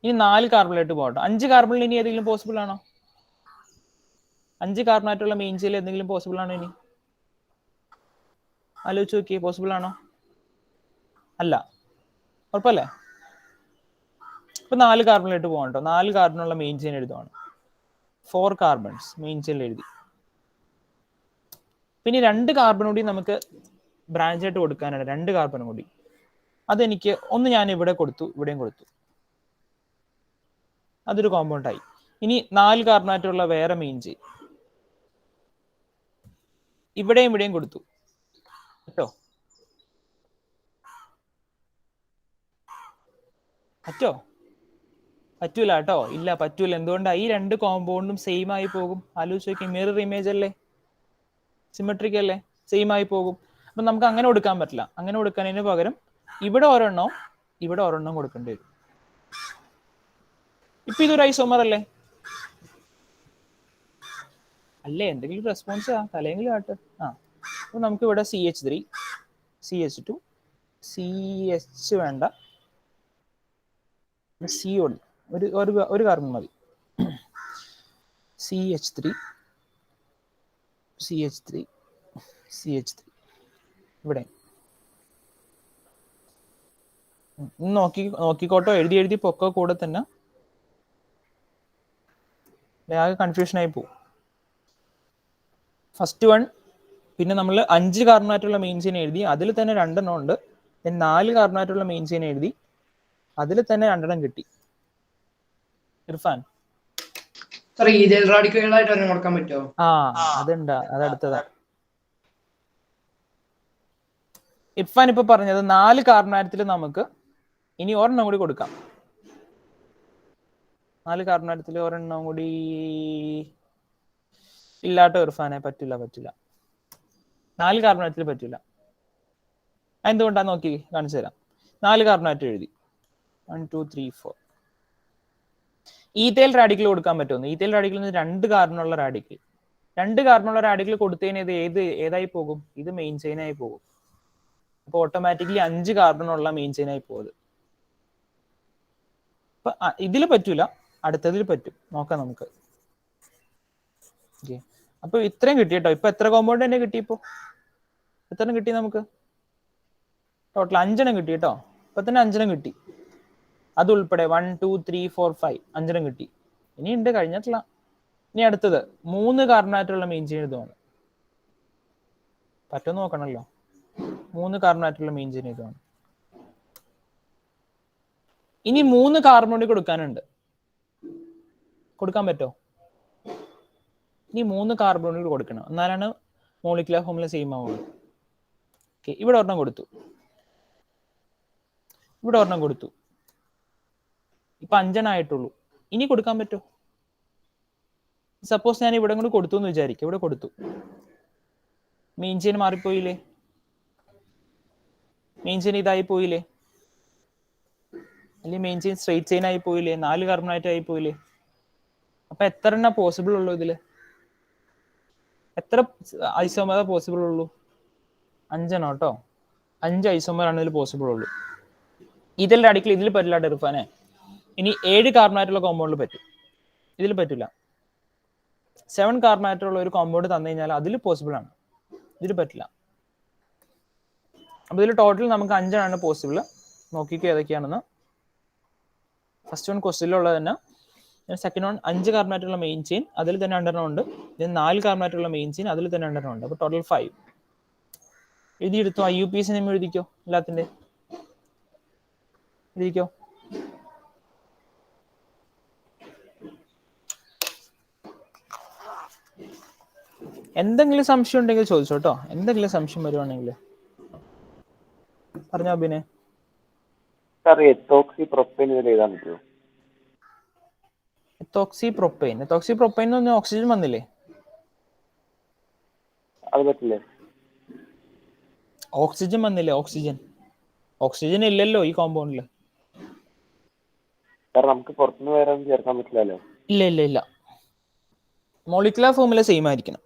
[SPEAKER 1] ഇനി 4 കാർബണായിട്ട് പോകട്ടെ. 5 കാർബണിൽ ഇനി ഏതെങ്കിലും പോസിബിൾ ആണോ? 5 കാർബണായിട്ടുള്ള മെയിൻ ചെയിൽ എന്തെങ്കിലും പോസിബിൾ ആണോ? ഇനി ആലോചിച്ച് നോക്കിയേ, പോസിബിൾ ആണോ? അല്ല. ഉറപ്പല്ലേ? ഇപ്പൊ 4 കാർബണിലായിട്ട് പോകാം കേട്ടോ. 4 കാർബണുള്ള മെയിൻ ചെയിൻ എഴുതുവാണ്. 4 കാർബൺസ് മെയിൻ ചെയിനിൽ എഴുതി. പിന്നെ 2 കാർബൺ കൂടി നമുക്ക് ബ്രാഞ്ച് ആയിട്ട് കൊടുക്കാനാണ്. 2 കാർബൺ കൂടി. അതെനിക്ക് ഒന്ന് ഞാൻ ഇവിടെ കൊടുത്തു, ഇവിടെയും കൊടുത്തു. അതൊരു കോമ്പൗണ്ട് ആയി. ഇനി 4 കാർബണായിട്ടുള്ള വേറെ മെയിൻ ചെയിൻ ഇവിടെയും ഇവിടെയും കൊടുത്തു കേട്ടോ. പറ്റോ? പറ്റൂല കേട്ടോ. ഇല്ല, പറ്റൂല. എന്തുകൊണ്ടാ? ഈ 2 കോമ്പൗണ്ടും സെയിം ആയി പോകും. ആലോചിച്ച് നോക്കി, മിറർ ഇമേജ് അല്ലേ, സിമെട്രിക് അല്ലേ, സെയിം ആയി പോകും. അപ്പൊ നമുക്ക് അങ്ങനെ കൊടുക്കാൻ പറ്റില്ല. അങ്ങനെ കൊടുക്കുന്നതിന് പകരം ഇവിടെ ഒരെണ്ണം ഇവിടെ ഒരെണ്ണം കൊടുക്കേണ്ടി വരും. ഇപ്പൊ ഇതൊരു ഐസോമർ അല്ലേ? അല്ലേ? എന്തെങ്കിലും റെസ്പോൺസ് തലയെങ്കിലും ആട്ട്. അപ്പൊ നമുക്ക് ഇവിടെ CH3 CH2 CH വേണ്ട, C ഒരു കാർബൺ മതി. CH3 CH3 CH3 ഇവിടെ നോക്കിക്കോട്ടോ. എഴുതി പൊക്ക കൂടെ തന്നെ ആകെ കൺഫ്യൂഷൻ ആയി പോകും. ഫസ്റ്റ് വൺ, പിന്നെ നമ്മൾ 5 കാർബണായിട്ടുള്ള മെയിൻ ചെയിൻ എഴുതി, അതിൽ തന്നെ 2 എണ്ണം ഉണ്ട്. 4 കാർബണായിട്ടുള്ള മെയിൻ ചെയിൻ എഴുതി, അതിൽ തന്നെ 2 എണ്ണം കിട്ടി. ഇർഫാൻ
[SPEAKER 8] സാർ ഈഥൈൽ റാഡിക്കലായിട്ട് ഒരെണ്ണം കൊടുക്കാൻ പറ്റുമോ?
[SPEAKER 1] അതുണ്ട്, അതടുത്തതാ. ഇർഫാൻ ഇപ്പൊ പറഞ്ഞത് 4 കാർബണാറ്റത്തിൽ നമുക്ക് ഇനി ഒരെണ്ണം കൂടി കൊടുക്കാം. 4 കാർബണാറ്റത്തിൽ ഒരെണ്ണം കൂടി ഇല്ലാട്ടോ ഇർഫാനെ, പറ്റില്ല. 4 കാർബണാറ്റത്തിൽ പറ്റില്ല. എന്തുകൊണ്ടാ നോക്കി കാണിച്ചു തരാം. 4 കാർബണാറ്റ് എഴുതി, 1 2 3 4. ഈഥൈൽ റാഡിക്കൽ കൊടുക്കാൻ പറ്റുമെന്ന്. ഈഥൈൽ റാഡിക്കൽ 2 കാർബണുള്ള റാഡിക്കൽ. 2 കാർബണുള്ള റാഡിക്കൽ കൊടുത്തതിന് ഏതായി പോകും? ഇത് മെയിൻ ചെയിനായി പോകും. അപ്പൊ ഓട്ടോമാറ്റിക്കലി 5 കാർബണുള്ള മെയിൻ ചെയിനായി പോകും. അപ്പൊ ഇതിൽ പറ്റൂല, അടുത്തതിൽ പറ്റും. നോക്കാം നമുക്ക്. ഓക്കെ, അപ്പൊ ഇത്രയും കിട്ടി കേട്ടോ. ഇപ്പൊ എത്ര കോമ്പൗണ്ട് തന്നെ കിട്ടി? ഇപ്പൊ എത്ര കിട്ടി നമുക്ക്? ടോട്ടൽ 5 എണ്ണം കിട്ടി കേട്ടോ. ഇപ്പൊ തന്നെ 5 എണ്ണം കിട്ടി. അത് ഉൾപ്പെടെ 1 2 3 4 5 5 എണ്ണം കിട്ടി. ഇനി ഉണ്ട്, കഴിഞ്ഞിട്ടില്ല. ഇനി അടുത്തത് 3 കാർബണാറ്റുള്ള മെയിൻ ചെയിൻ ഇതുമാണ്. പറ്റുമെന്ന് നോക്കണല്ലോ. 3 കാർബണാറ്റുള്ള മെയിൻ ചെയിൻ ഇതുമാണ്. ഇനി 3 കാർബൺ കൂടി കൊടുക്കാനുണ്ട്. കൊടുക്കാൻ പറ്റോ? ഇനി 3 കാർബൺ കൂടി കൊടുക്കണം, എന്നാലാണ് മോളിക്കുലർ ഫോർമുല സെയിം ആവുള്ളൂ. ഓക്കെ, ഇവിടെ ഒരെണ്ണം കൊടുത്തു, ഇവിടെ ഒരെണ്ണം കൊടുത്തു. ഇപ്പൊ 5 എണ്ണം ആയിട്ടുള്ളൂ. ഇനി കൊടുക്കാൻ പറ്റോ? സപ്പോസ് ഞാൻ ഇവിടെ കൂടി കൊടുത്തു എന്ന് വിചാരിക്കും. ഇവിടെ കൊടുത്തു, മെയിൻ ചെയിൻ മാറിപ്പോയില്ലേ? മെയിൻ ചെയിൻ ഇതായി പോയില്ലേ? അല്ലെങ്കിൽ മെയിൻ ചെയിൻ സ്ട്രെയിറ്റ് ചെയിൻ ആയി പോയില്ലേ? 4 കാർബണായിട്ട് ആയി പോയില്ലേ? അപ്പൊ എത്ര എണ്ണം പോസിബിൾ ഉള്ളൂ ഇതില്? എത്ര ഐസോമർ പോസിബിൾ ഉള്ളൂ? 5 എണ്ണം കേട്ടോ. 5 ഐസോമർ ആണ് ഇതിൽ പോസിബിൾ ഉള്ളൂ. ഇതിൽ റാഡിക്കൽ ഇതിൽ പറ്റില്ല ഇർഫാനെ. ഇനി 7 കാർബണായിട്ടുള്ള കോമ്പൗണ്ടിൽ പറ്റും, ഇതിൽ പറ്റില്ല. 7 കാർബണായിട്ടുള്ള ഒരു കോമ്പൗണ്ട് തന്നു കഴിഞ്ഞാൽ അതിൽ പോസിബിൾ ആണ്, ഇതിൽ പറ്റില്ല. അപ്പൊ ഇതിൽ ടോട്ടൽ നമുക്ക് 5 എണ്ണമാണ് പോസിബിൾ. നോക്കിക്കോ ഏതൊക്കെയാണെന്ന്. ഫസ്റ്റ് വൺ ക്വസ്റ്റ്യനിലുള്ളത് തന്നെ. സെക്കൻഡ് വൺ 5 കാർബണാറ്റുള്ള മെയിൻ ചെയിൻ, അതിൽ തന്നെ 2 എണ്ണം ഉണ്ട്. 4 കാർബണാറ്റുള്ള മെയിൻ ചെയിൻ, അതിൽ തന്നെ 2 എണ്ണം ഉണ്ട്. അപ്പൊ ടോട്ടൽ 5 എഴുതിയെടുത്തോ. IUPAC നെയിം എഴുതിക്കോ, എല്ലാത്തിന്റെ എഴുതിക്കോ. എന്തെങ്കിലും സംശയം ഉണ്ടെങ്കിൽ ചോദിച്ചോ കേട്ടോ. എന്തെങ്കിലും സംശയം വരുവാണെങ്കിൽ പറഞ്ഞോ അഭിനെ.
[SPEAKER 3] സാർ എത്തോക്സി പ്രൊപ്പൈൻ ഇതിൽ എഴുതാൻ പറ്റുമോ?
[SPEAKER 1] എത്തോക്സി പ്രൊപ്പൈൻ ഒന്നും ഓക്സിജൻ വന്നില്ലേ?
[SPEAKER 3] അത് പറ്റില്ലേ?
[SPEAKER 1] ഓക്സിജൻ വന്നില്ലേ? ഓക്സിജൻ ഇല്ലല്ലോ ഈ കോമ്പൗണ്ടില്.
[SPEAKER 3] സാർ നമുക്ക് പുറത്തുനിന്ന് വേറെ ഒന്നും ചേർക്കാൻ പറ്റില്ലല്ലോ?
[SPEAKER 1] ഇല്ല. മോളിക്കുലർ ഫോർമുല സെയിം ആയിരിക്കണം.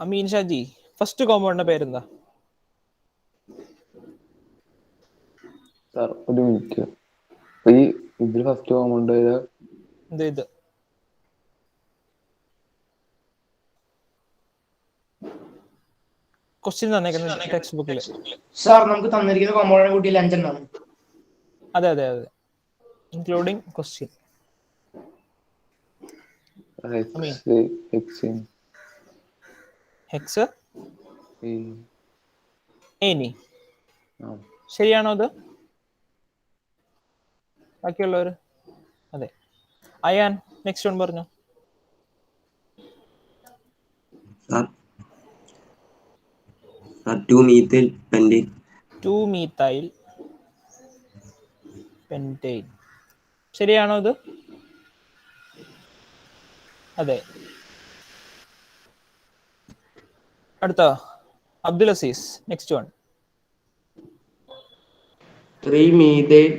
[SPEAKER 1] അമീൻ ഷാജി, ഫസ്റ്റ് കോമ്പൗണ്ടിന്റെ പേരെന്താ?
[SPEAKER 10] സാർ ഒരു മിനിറ്റ്. ഈ ഇതിൽ ഫസ്റ്റ് കോമ്പൗണ്ട്
[SPEAKER 1] ഇത് ക്വസ്റ്റ്യൻ തന്നേക്കുന്ന ടെക്സ്റ്റ് ബുക്കിൽ.
[SPEAKER 8] സാർ നമുക്ക് തന്നിരിക്കുന്ന കോമ്പൗണ്ടിനെ കൂട്ടിയിൽ 5 എണ്ണമാണ്.
[SPEAKER 1] അതെ, ഇൻക്ലൂഡിങ് ക്വസ്റ്റ്യൻ. ഹെക്സ് ഏനി, ശരിയാണോ അത്? ബാക്കിയുള്ളവർ അതെ. അയാൻ നെക്സ്റ്റ് വൺ പറഞ്ഞു.
[SPEAKER 9] ടു മീഥൈൽ
[SPEAKER 1] പെന്റൈൻ, ശരിയാണോ ഇത്? അതെ. അടുത്ത Abdul Aziz, next one.
[SPEAKER 9] 3 methyl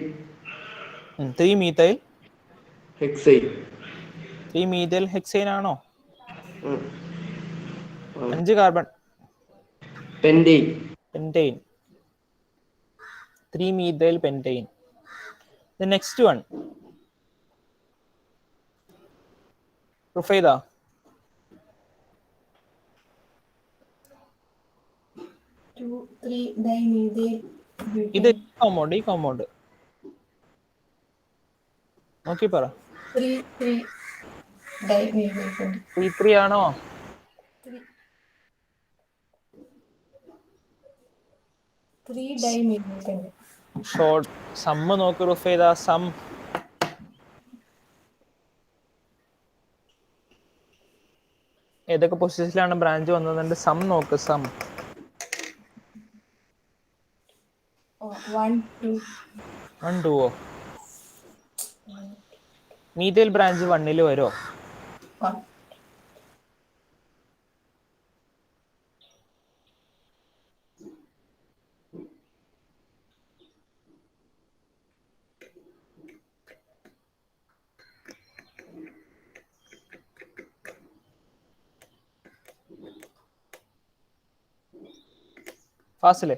[SPEAKER 1] 3 methyl
[SPEAKER 9] hexane
[SPEAKER 1] 3 methyl hexane ആണോ? 5 carbon
[SPEAKER 9] pentane
[SPEAKER 1] pentane 3 methyl pentane. The next one, Rufaida. ഇത് കോമ്പൗണ്ട്, ഈ കോമ്പൗണ്ട് നോക്കി പറ. 3 ആണോ? ഷോർട്ട് സമ്മ് നോക്ക് റുഫൈദ. സം ഏതൊക്കെ പൊസിഷനിലാണ് ബ്രാഞ്ച് വന്നത്? സം നോക്ക്. സം 1 2 മീഥൈൽ ബ്രാഞ്ച് 1 വരോ? ഫാസിലെ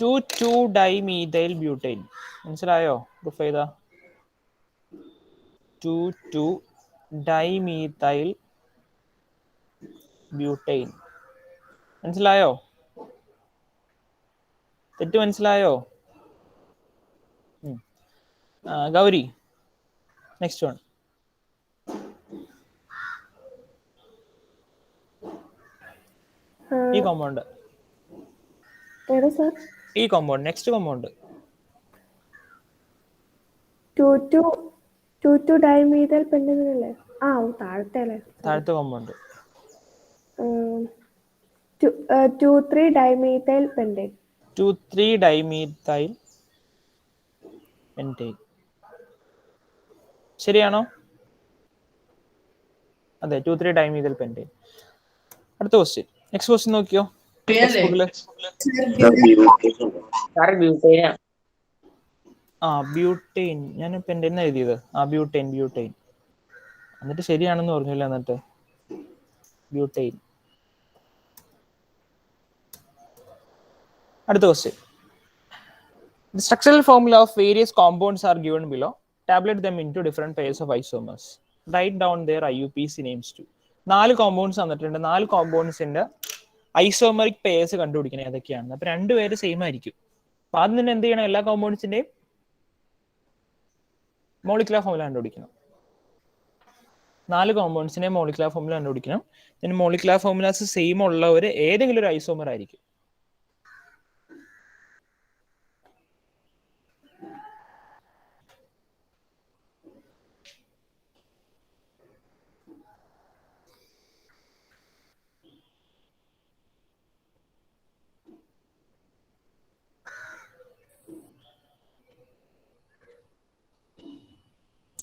[SPEAKER 1] 2,2-dimethyl butane. മനസ്സിലായോ റുഫൈദ? 2,2-dimethyl butane. മനസ്സിലായോ? തെറ്റ് മനസ്സിലായോ? Gauri, next one. ഈ കോമ്പൗണ്ട്, ഈ compound, next compound.
[SPEAKER 6] 2,2-dimethyl pentane അല്ലേ? താഴത്തെ അല്ലേ?
[SPEAKER 1] താഴത്തെ compound
[SPEAKER 6] 2,3-dimethyl pentane.
[SPEAKER 1] 2,3-dimethyl pentane. ശരിയാണോ? അതെ, 2,3-dimethyl pentane. അടുത്ത ക്വസ്റ്റ്യൻ, നെക്സ്റ്റ് ക്വസ്റ്റ്യൻ നോക്കിയോ. ബ്യൂട്ടൈൻ. ഞാൻ പെൻറ്റൈൻ എഴുതിയത്. ബ്യൂട്ടൈൻ എന്നിട്ട് ശരിയാണെന്ന് പറഞ്ഞില്ല. എന്നിട്ട് ബ്യൂട്ടൈൻ. അടുത്ത question, the structural formula of various compounds are given below. Tabulate them into different pairs of isomers. Write down their IUPAC names too. 4 compounds തന്നിട്ടുണ്ട്. 4 കോമ്പൗണ്ട്സിന്റെ isomeric purse കണ്ടുപിടിക്കണം ഏതൊക്കെയാണ്. അപ്പൊ 2 പേര് സെയിം ആയിരിക്കും. അപ്പൊ ആദ്യം തന്നെ എന്ത് ചെയ്യണം? എല്ലാ കോമ്പൗണ്ട്സിന്റെയും മോളിക്കുലർ ഫോർമുല കണ്ടുപിടിക്കണം. 4 കോമ്പൗണ്ട്സിന്റെ മോളിക്കുലർ ഫോർമുല കണ്ടുപിടിക്കണം. പിന്നെ മോളിക്കുലർ ഫോർമുലാസ് സെയിം ഉള്ളവർ ഏതെങ്കിലും ഒരു ഐസോമർ ആയിരിക്കും.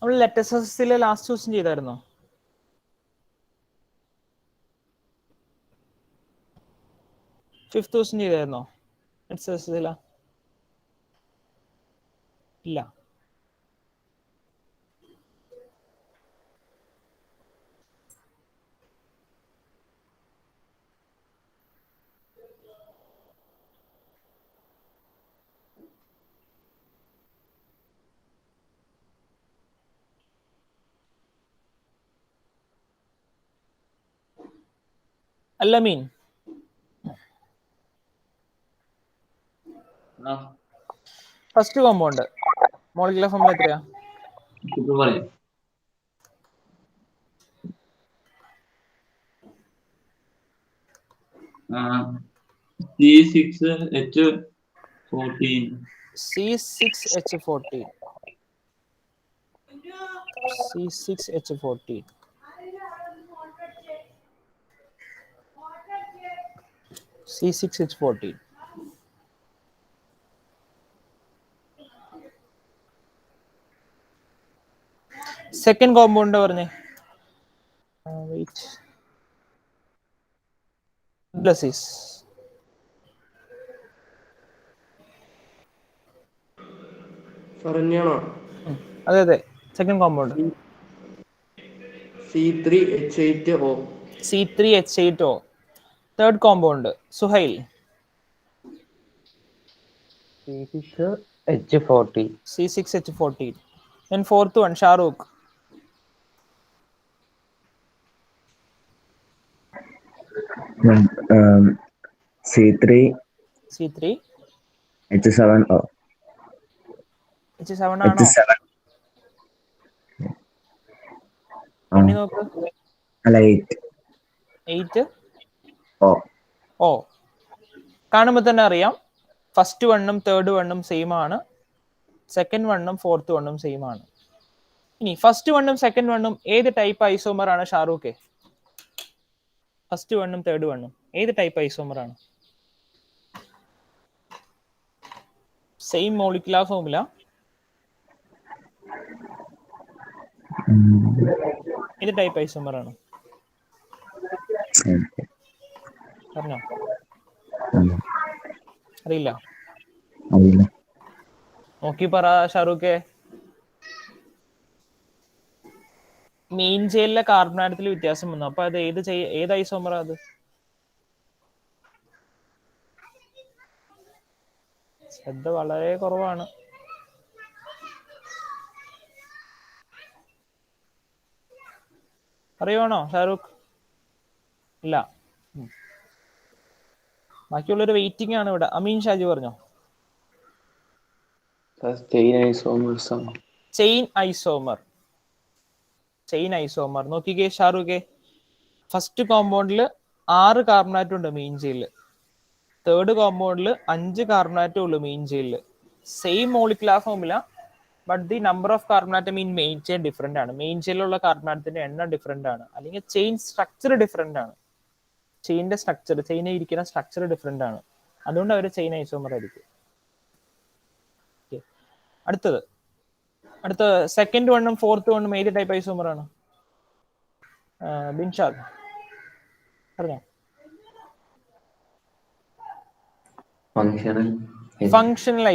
[SPEAKER 1] നമ്മൾ ലെറ്റസസിലെ ലാസ്റ്റ് ക്വസ്റ്റ്യൻ ചെയ്തായിരുന്നോ? ഫിഫ്ത്ത് ക്വസ്റ്റ്യൻ ചെയ്തായിരുന്നോ ലെറ്റസസില? ഇല്ല. Alameen, first compound molecular formula എത്രയാ?
[SPEAKER 11] C6H14.
[SPEAKER 1] C6H14. C6H14. C6H14. Second compound പറഞ്ഞേ. വെയിറ്റ്. ബ്ലസീസ്
[SPEAKER 9] സാർ തന്നെയാണോ?
[SPEAKER 1] അതെ അതെ, second compound.
[SPEAKER 9] C3H8O.
[SPEAKER 1] C3H8O. Third compound Suhail.
[SPEAKER 10] C6H14.
[SPEAKER 1] C6H14. Then fourth one Shahrukh.
[SPEAKER 7] C3
[SPEAKER 1] C3
[SPEAKER 7] H7O.
[SPEAKER 1] H7 ആണോ?
[SPEAKER 7] H7.
[SPEAKER 1] എണ്ണി നോക്ക്.
[SPEAKER 7] അല്ല 8.
[SPEAKER 1] 8
[SPEAKER 7] O.
[SPEAKER 1] ഓ. കാണുമ്പോൾ തന്നെ അറിയാം ഫസ്റ്റ് വണ്ണും തേർഡ് വണ്ണും സെയിം ആണ്, സെക്കൻഡ് വണ്ണും ഫോർത്ത് വണ്ണും സെയിം ആണ്. ഇനി ഫസ്റ്റ് വണ്ണും സെക്കൻഡ് വണ്ണും ഏത് ടൈപ്പ് ഐസോമർ ആണ് ഷാറൂഖ്? ഫസ്റ്റ് വണ്ണും തേർഡ് വണ്ണും ഏത് ടൈപ്പ് ഐസോമർ ആണ്? സെയിം മോളിക്കുലാർ ഫോർമുല, ഏത് ടൈപ്പ് ഐസോമർ ആണ് പറഞ്ഞോ? അറിയില്ല? നോക്കി പറ ഷാറൂഖ്. മെയിൻ ചെയിനിലെ കാർബൺ ആറ്റത്തിൽ വ്യത്യാസം വന്നു, അപ്പൊ അത് ഏത് ഐസോമർ? അത് ശ്രദ്ധ വളരെ കുറവാണ്. അറിയുവാണോ ഷാറൂഖ്? ഇല്ല. ബാക്കിയുള്ളൊരു വെയിറ്റിംഗ് ആണ് ഇവിടെ. അമീൻ ഷാജി പറഞ്ഞോ. ചെയിൻ ഐസോമർ നോക്കിക്കേ ഷാറൂഖ്. ഫസ്റ്റ് കോമ്പൗണ്ടിൽ 6 കാർബൺ ആറ്റം ഉണ്ട് മെയിൻ ചെയിനിൽ, തേർഡ് കോമ്പൗണ്ടിൽ 5 കാർബൺ ആറ്റം ഉള്ളൂ മെയിൻ ചെയിനിൽ. Same molecular formula, but the number of carbon atom in main chain different ആണ്. മെയിൻ ചെയിനിലുള്ള കാർബൺ ആറ്റത്തിന്റെ എണ്ണം ഡിഫറെന്റ് ആണ്, അല്ലെങ്കിൽ ചെയിൻ സ്ട്രക്ചർ ഡിഫറെന്റ് ആണ്. ചെയിനിന്റെ സ്ട്രക്ചർ, ചെയിനിൽ ഇരിക്കുന്ന സ്ട്രക്ചർ ഡിഫറെന്റ് ആണ്, അതുകൊണ്ട് അവർ ചെയിൻ ഐസോമർ ആയിരിക്കും. അടുത്ത സെക്കൻഡ് വണ്ണും ഫോർത്ത് വണ്ണും ഏത് ടൈപ്പ് ഐസോമർ ആണ്? ബിൻഷാദ് പറഞ്ഞോ. Functional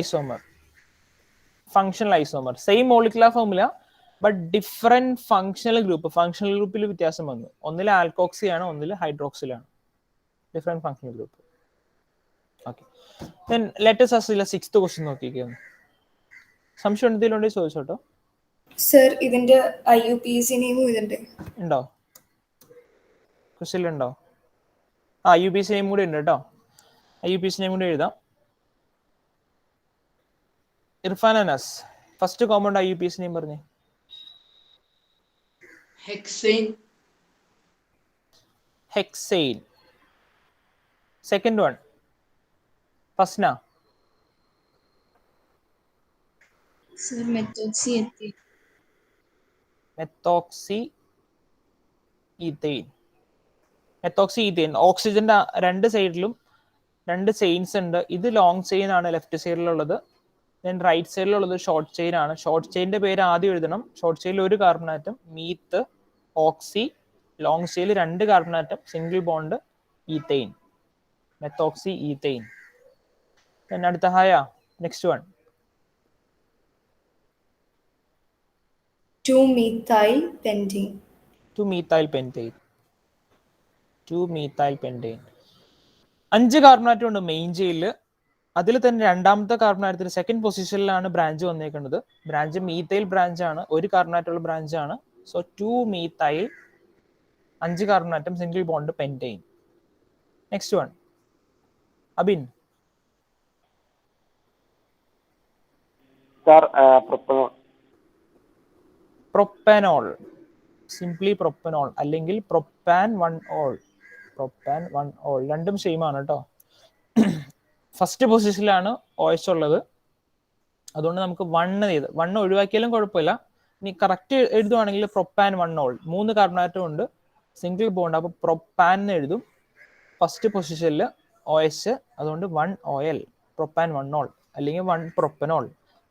[SPEAKER 1] isomer same molecular formula, but different functional group. Functional ഗ്രൂപ്പിൽ വ്യത്യാസം വന്നു. ഒന്നിൽ ആൽക്കോക്സി ആണ്, ഒന്നിൽ ഹൈഡ്രോക്സിലാണ്. Different functional group. Okay, then let us ask the sixth question നോക്കിക്കോ. സംശയം എന്തെങ്കിലും ഉണ്ടെങ്കിൽ ചോദിച്ചോട്ടോ.
[SPEAKER 6] സർ ഇതിന്റെ IUPAC നെയിമും ഇതിന്റെ
[SPEAKER 1] ഉണ്ടോ? ക്വസ്റ്റ്യൻ ഉണ്ടോ? IUPAC നെയിം കൂടി ഉണ്ട് കേട്ടോ. IUPAC നെയിം കൂടി എഴുതാം. Irfan Anas, first compound IUPAC name പറഞ്ഞേ. Hexane. Second one Fasna. Methoxy ethane. ഓക്സിജന്റെ രണ്ട് സൈഡിലും 2 ചെയിൻസ് ഉണ്ട്. ഇത് ലോങ് ചെയിൻ ആണ് ലെഫ്റ്റ് സൈഡിലുള്ളത്, ദെൻ റൈറ്റ് സൈഡിലുള്ളത് ഷോർട്ട് ചെയിൻ ആണ്. ഷോർട്ട് ചെയിനിന്റെ പേര് ആദ്യം എഴുതണം. ഷോർട്ട് ചെയിനിൽ 1 carbon atom, meth oxy. Long ചെയിനിൽ 2 carbon atom, single bond ethane, methoxy ethane. Then അടുത്ത next one
[SPEAKER 6] 2-methyl pentane.
[SPEAKER 1] 2-methyl pentane. 5 carbon atom ഉണ്ട് മെയിൻ ചെയിനിൽ. അതിൽ തന്നെ രണ്ടാമത്തെ കാർബൺ ആറ്റത്തിന് സെക്കൻഡ് പൊസിഷനിലാണ് ബ്രാഞ്ച് വന്നേക്കുന്നത്. ബ്രാഞ്ച് മീത്തൈൽ ബ്രാഞ്ച് ആണ്, 1 കാർബൺ ആറ്റം ഉള്ള ബ്രാഞ്ച് ആണ്. So 2-methyl, 5 carbon atom, single bond pentane. Next one Abin. Propanol, simply propanol അല്ലെങ്കിൽ പ്രൊപ്പാൻ 1-ol. രണ്ടും സെയിം ആണ് കേട്ടോ. ഫസ്റ്റ് പൊസിഷനിലാണ് OH ഉള്ളത്, അതുകൊണ്ട് നമുക്ക് 1 ഒഴിവാക്കിയാലും കുഴപ്പമില്ല. ഇനി കറക്റ്റ് എഴുതുവാണെങ്കിൽ പ്രൊപ്പാൻ 1-ol, 3 കാർബൺ ആറ്റം ഉണ്ട്, സിംഗിൾ ബോണ്ട്, അപ്പോൾ പ്രൊപ്പാൻ എന്ന് എഴുതും. ഫസ്റ്റ് പൊസിഷനിൽ OH, അതുകൊണ്ട് 1-ol, പ്രൊപ്പാൻ 1-ol അല്ലെങ്കിൽ 1-propanol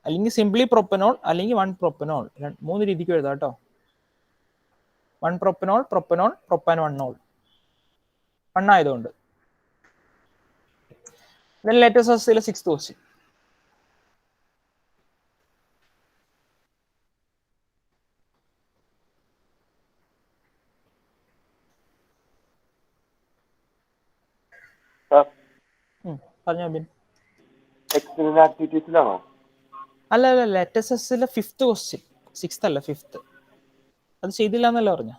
[SPEAKER 1] അല്ലെങ്കിൽ സിംപ്ലി പ്രൊപ്പനോൾ അല്ലെങ്കിൽ 1-propanol. 3 രീതിക്ക് എഴുതാം കേട്ടോ. 1-propanol, പ്രൊപ്പനോൾ, പ്രൊപ്പാൻ 1-ol, 1 ആയതുകൊണ്ട്. Then let us ask the sixth question.
[SPEAKER 3] Sir
[SPEAKER 1] പറഞ്ഞോ ബിൻ.
[SPEAKER 3] എക്സ്റ്റേണൽ ആക്ടിവിറ്റീസിലാണോ?
[SPEAKER 1] അല്ല അല്ല ലെറ്റസസിലെ 5th ക്വസ്റ്റ്യൻ, 6th അല്ല 5th. അത് ചെയ്തില്ല എന്നല്ല പറഞ്ഞ.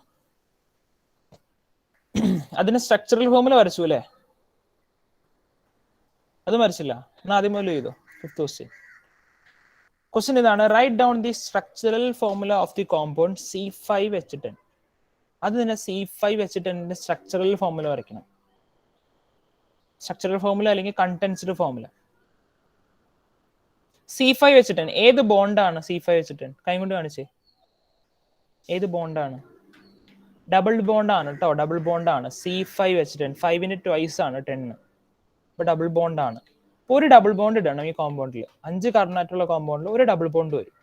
[SPEAKER 1] അതിന് സ്ട്രക്ചറൽ ഫോമുല വരച്ചു അല്ലേ? അത് വരച്ചില്ല. എന്നാ ആദ്യം മുതൽ ചെയ്തോ 5th ക്വസ്റ്റ്യൻ. ക്വസ്റ്റ്യൻ ഇതാണ്, write down the structural formula of the compound C5H10. അത് തന്നെ C5H10ന്റെ സ്ട്രക്ചറൽ ഫോമുല വരയ്ക്കണം. സ്ട്രക്ചറൽ ഫോമുല അല്ലെങ്കിൽ കണ്ടൻസ്ഡ് ഫോമുല. C5H10 ഏത് ബോണ്ടാണ്? C5H10 കൈ കൊണ്ട് കാണിച്ചേ. ഏത് ബോണ്ടാണ്? ഡബിൾ ബോണ്ടാണ് കേട്ടോ, ഡബിൾ ബോണ്ടാണ്. C5H10 5ന് ട്വൈസ് ആണ് 10. ഇപ്പൊ ഡബിൾ ബോണ്ടാണ്. ഒരു ഡബിൾ ബോണ്ട് ഇടണം ഈ കോമ്പൗണ്ടിൽ. 5 കാർബൺ ആയിട്ടുള്ള കോമ്പൗണ്ടിൽ ഒരു ഡബിൾ ബോണ്ട് വരും.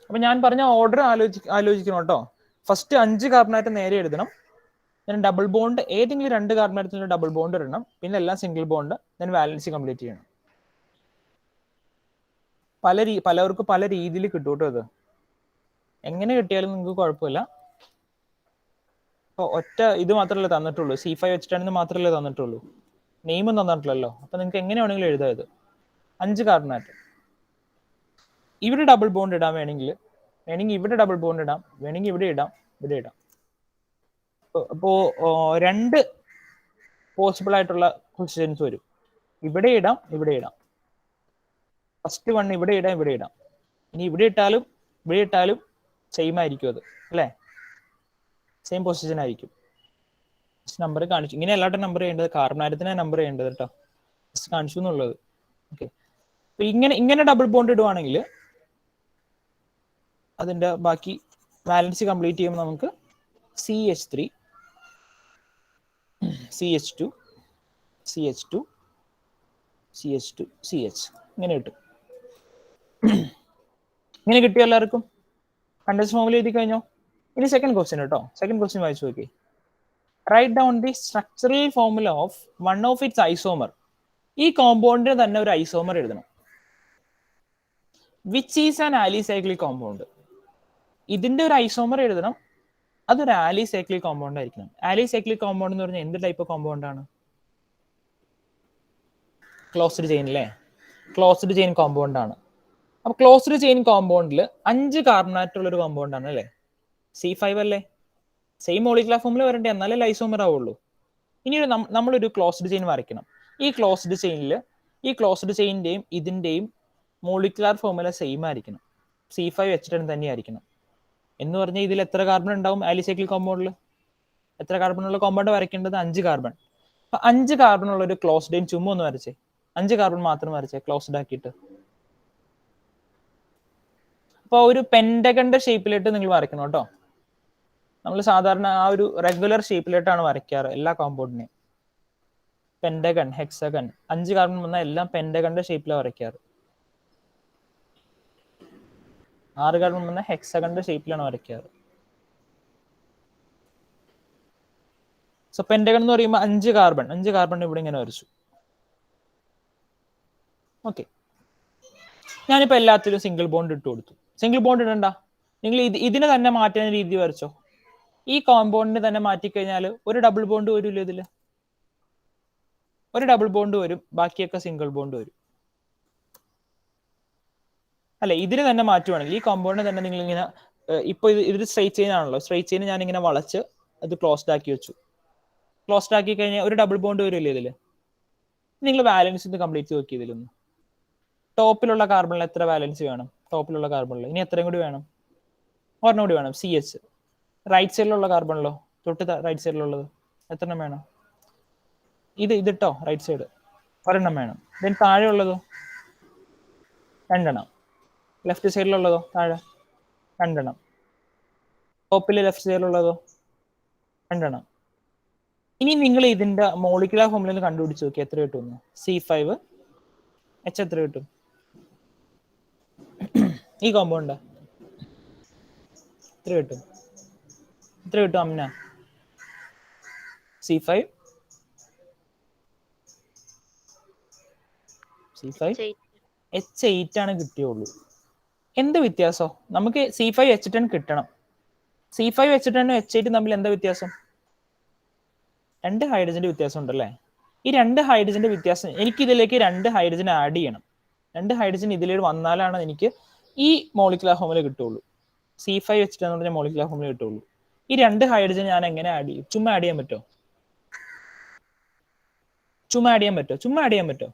[SPEAKER 1] അപ്പൊ ഞാൻ പറഞ്ഞ ഓർഡർ ആലോചിക്കണം കേട്ടോ. ഫസ്റ്റ് 5 കാർബണായിട്ട് നേരെ എഴുതണം. then ഡബിൾ ബോണ്ട് ഏതെങ്കിലും 2 കാർബണായിട്ട് ഡബിൾ ബോണ്ട് ഇടണം. പിന്നെ എല്ലാം single bond. then valency complete ചെയ്യണം. പലവർക്കും പല രീതിയിൽ കിട്ടും കേട്ടോ. ഇത് എങ്ങനെ കിട്ടിയാലും നിങ്ങൾക്ക് കുഴപ്പമില്ല. അപ്പോൾ ഒറ്റ ഇത് മാത്രമല്ലേ തന്നിട്ടുള്ളൂ, C5H10 മാത്രമല്ലേ തന്നിട്ടുള്ളൂ, നെയിമും തന്നിട്ടില്ലല്ലോ. അപ്പൊ നിങ്ങൾക്ക് എങ്ങനെ വേണമെങ്കിലും എഴുതാം. ഇത് 5 കാർബണായിട്ട്. ഇവിടെ ഡബിൾ ബോണ്ട് ഇടാൻ വേണമെങ്കിൽ ഇവിടെ ഡബിൾ ബോണ്ട് ഇടാം, വേണമെങ്കിൽ ഇവിടെ ഇടാം, ഇവിടെ ഇടാം. അപ്പോ 2 പോസിബിൾ ആയിട്ടുള്ള ക്വസ്റ്റ്യൻസ് വരും. ഇവിടെ ഇടാം, ഇവിടെ ഇടാം. ഫസ്റ്റ് 1 ഇവിടെ ഇടാം, ഇവിടെ ഇടാം. ഇനി ഇവിടെ ഇട്ടാലും സെയിം ആയിരിക്കും അത്, അല്ലേ? സെയിം പൊസിഷൻ ആയിരിക്കും. നമ്പർ കാണിച്ചു. ഇങ്ങനെ എല്ലാവരുടെ നമ്പർ ചെയ്യേണ്ടത്, കാർബണാറ്റത്തിനെ നമ്പർ ചെയ്യേണ്ടത് കേട്ടോ. കാണിച്ചു എന്നുള്ളത്. ഓക്കെ. അപ്പൊ ഇങ്ങനെ ഡബിൾ ബോണ്ട് ഇടുവാണെങ്കിൽ അതിന്റെ ബാക്കി വാലൻസി കംപ്ലീറ്റ് ചെയ്യുമ്പോൾ നമുക്ക് CH3 CH2 CH2 CH2 CH ഇങ്ങനെ കിട്ടും. ഇങ്ങനെ കിട്ടിയോ എല്ലാവർക്കും? കണ്ടൻസ് ഫോമിൽ എഴുതി കഴിഞ്ഞോ? ഇനി സെക്കൻഡ് ക്വസ്റ്റ്യൻ കേട്ടോ. സെക്കൻഡ് ക്വസ്റ്റ്യൻ വായിച്ചു നോക്കി. Write down the structural formula of one of its isomer. ഈ കോമ്പൗണ്ടിന് തന്നെ ഒരു ഐസോമർ എഴുതണം. Which is an alicyclic compound. ഇതിന്റെ ഒരു ഐസോമർ എഴുതണം. അതൊരു ആലിസൈക്ലിക് കോമ്പൗണ്ട് ആയിരിക്കണം. ആലിസൈക്ലിക് കോമ്പൗണ്ട് എന്ന് പറഞ്ഞാൽ എന്ത് ടൈപ്പ് കോമ്പൗണ്ട് ആണ്? ക്ലോസ്ഡ് ചെയിൻ അല്ലേ? ക്ലോസ്ഡ് ചെയിൻ കോമ്പൗണ്ട് ആണ്. അപ്പൊ ക്ലോസ്ഡ് ചെയിൻ കോമ്പൗണ്ടിൽ 5 കാർബണാറ്റുള്ള ഒരു കോമ്പൗണ്ട് ആണ് അല്ലേ? C5 അല്ലേ? സെയിം മോളിക്കുലർ ഫോമിൽ വരണ്ടേ, എന്നാലേ ഐസോമർ ആവുള്ളൂ. ഇനി നമ്മളൊരു ക്ലോസ്ഡ് ചെയിൻ വരയ്ക്കണം. ഈ ക്ലോസ്ഡ് ചെയിനിന്റെയും ഇതിന്റെയും മോളിക്കുലർ ഫോമുല സെയിം ആയിരിക്കണം. C5H10 തന്നെ ആയിരിക്കണം. എന്ന് പറഞ്ഞാൽ ഇതിൽ എത്ര കാർബൺ ഉണ്ടാവും? ആലിസൈക്ലിക് കോമ്പൗണ്ടിൽ എത്ര കാർബൺ ഉള്ള കോമ്പൗണ്ട് വരയ്ക്കേണ്ടത്? 5 കാർബൺ. അപ്പൊ 5 കാർബൺ ഉള്ള ഒരു ക്ലോസ്ഡ് ചെയിൻ ചുമ്മാ ഒന്ന് വരച്ചേ. 5 കാർബൺ മാത്രം വരച്ചേ ക്ലോസ്ഡ് ആക്കിയിട്ട്. അപ്പൊ ഒരു പെന്റഗന്റെ ഷേപ്പിലിട്ട് നിങ്ങൾ വരയ്ക്കണം കേട്ടോ. നമ്മൾ സാധാരണ ആ ഒരു റെഗുലർ ഷേപ്പിലിട്ടാണ് വരയ്ക്കാറ് എല്ലാ കോമ്പൗണ്ടിനെയും. പെന്റഗൺ, ഹെക്സഗൺ, 5 കാർബൺ വന്നാൽ എല്ലാം പെന്റഗന്റെ ഷേപ്പിലാണ് വരയ്ക്കാറ്. 6 കാർബൺ വന്നാൽ ഹെക്സഗന്റെ ഷേപ്പിലാണ് വരയ്ക്കാറ്. സോ പെന്റഗൺ എന്ന് പറയുമ്പോൾ 5 കാർബൺ ഇവിടെ ഇങ്ങനെ വരച്ചു. ഓക്കെ. ഞാനിപ്പോൾ എല്ലാത്തിലും സിംഗിൾ ബോണ്ട് ഇട്ട് കൊടുത്തു. സിംഗിൾ ബോണ്ട് ഇടണ്ട, നിങ്ങൾ ഇതിനെ തന്നെ മാറ്റുന്ന രീതി വരച്ചോ. ഈ കോമ്പൗണ്ടിനെ തന്നെ മാറ്റിക്കഴിഞ്ഞാൽ ഒരു ഡബിൾ ബോണ്ട് വരില്ല. ഇതില് ഒരു ഡബിൾ ബോണ്ട് വരും, ബാക്കിയൊക്കെ സിംഗിൾ ബോണ്ട് വരും. അല്ലെ, ഇതിന് തന്നെ മാറ്റുവാണെങ്കിൽ ഈ കോമ്പൗണ്ടിനെ തന്നെ നിങ്ങൾ ഇങ്ങനെ, ഇപ്പൊ ഇത് സ്ട്രൈറ്റ് ചെയിൻ ആണല്ലോ, സ്ട്രൈറ്റ് ചെയിൻ ഞാൻ ഇങ്ങനെ വളച്ച് അത് ക്ലോസ്ഡ് ആക്കി വെച്ചു. ക്ലോസ്ഡ് ആക്കി കഴിഞ്ഞാൽ ഒരു ഡബിൾ ബോണ്ട് വരില്ലേ ഇതില്. നിങ്ങൾ വാലൻസ് ഇത് കംപ്ലീറ്റ് നോക്കി. ഇതിലൊന്ന് ടോപ്പിലുള്ള കാർബണിൽ എത്ര വാലൻസി വേണം? ടോപ്പിലുള്ള കാർബണിൽ ഇനി എത്രയും കൂടി വേണം? ഒരെണ്ണം കൂടി വേണം, CH. റൈറ്റ് സൈഡിലുള്ള കാർബണിലോ, തൊട്ട് റൈറ്റ് സൈഡിലുള്ളത് എത്രണ്ണം വേണം? ഇതിട്ടോ റൈറ്റ് സൈഡ് ഒരെണ്ണം വേണം. ദെൻ താഴെ ഉള്ളതോ 2 എണ്ണം. ലെഫ്റ്റ് സൈഡിലുള്ളതോ താഴെ 2 എണ്ണം. ടോപ്പിൽ ലെഫ്റ്റ് സൈഡിലുള്ളതോ 2 എണ്ണം. ഇനി നിങ്ങൾ ഇതിന്റെ മോളിക്കുലർ ഫോമുല കണ്ടുപിടിച്ച് നോക്കി എത്ര കിട്ടും? C5H എത്ര കിട്ടും? ഈ കോമ്പൗണ്ട് എത്ര കിട്ടും? അമ്ന? C5 8 H8 ആണ് കിട്ടിയുള്ളൂ. എന്ത് വ്യത്യാസം? നമുക്ക് C5H10 കിട്ടണം. C5H10 H8 തമ്മിൽ എന്താ വ്യത്യാസം? 2 ഹൈഡ്രജന്റെ വ്യത്യാസം ഉണ്ടല്ലേ? ഈ 2 ഹൈഡ്രജന്റെ വ്യത്യാസം എനിക്ക് ഇതിലേക്ക് 2 ഹൈഡ്രജൻ ആഡ് ചെയ്യണം. 2 ഹൈഡ്രജൻ ഇതിലേക്ക് വന്നാലാണ് എനിക്ക് ഈ മോളിക്കുലർ ഫോർമുല കിട്ടുള്ളൂ. C5H10 എന്ന് പറഞ്ഞ മോളിക്കുലർ ഫോർമുല കിട്ടുള്ളൂ. ഈ 2 ഹൈഡ്രജൻ ഞാൻ എങ്ങനെ ആഡ് ചെയ്യും? ചുമ്മാ ആഡ് ചെയ്യാൻ പറ്റുമോ? ചുമ്മാ ആഡ് ചെയ്യാൻ പറ്റുമോ?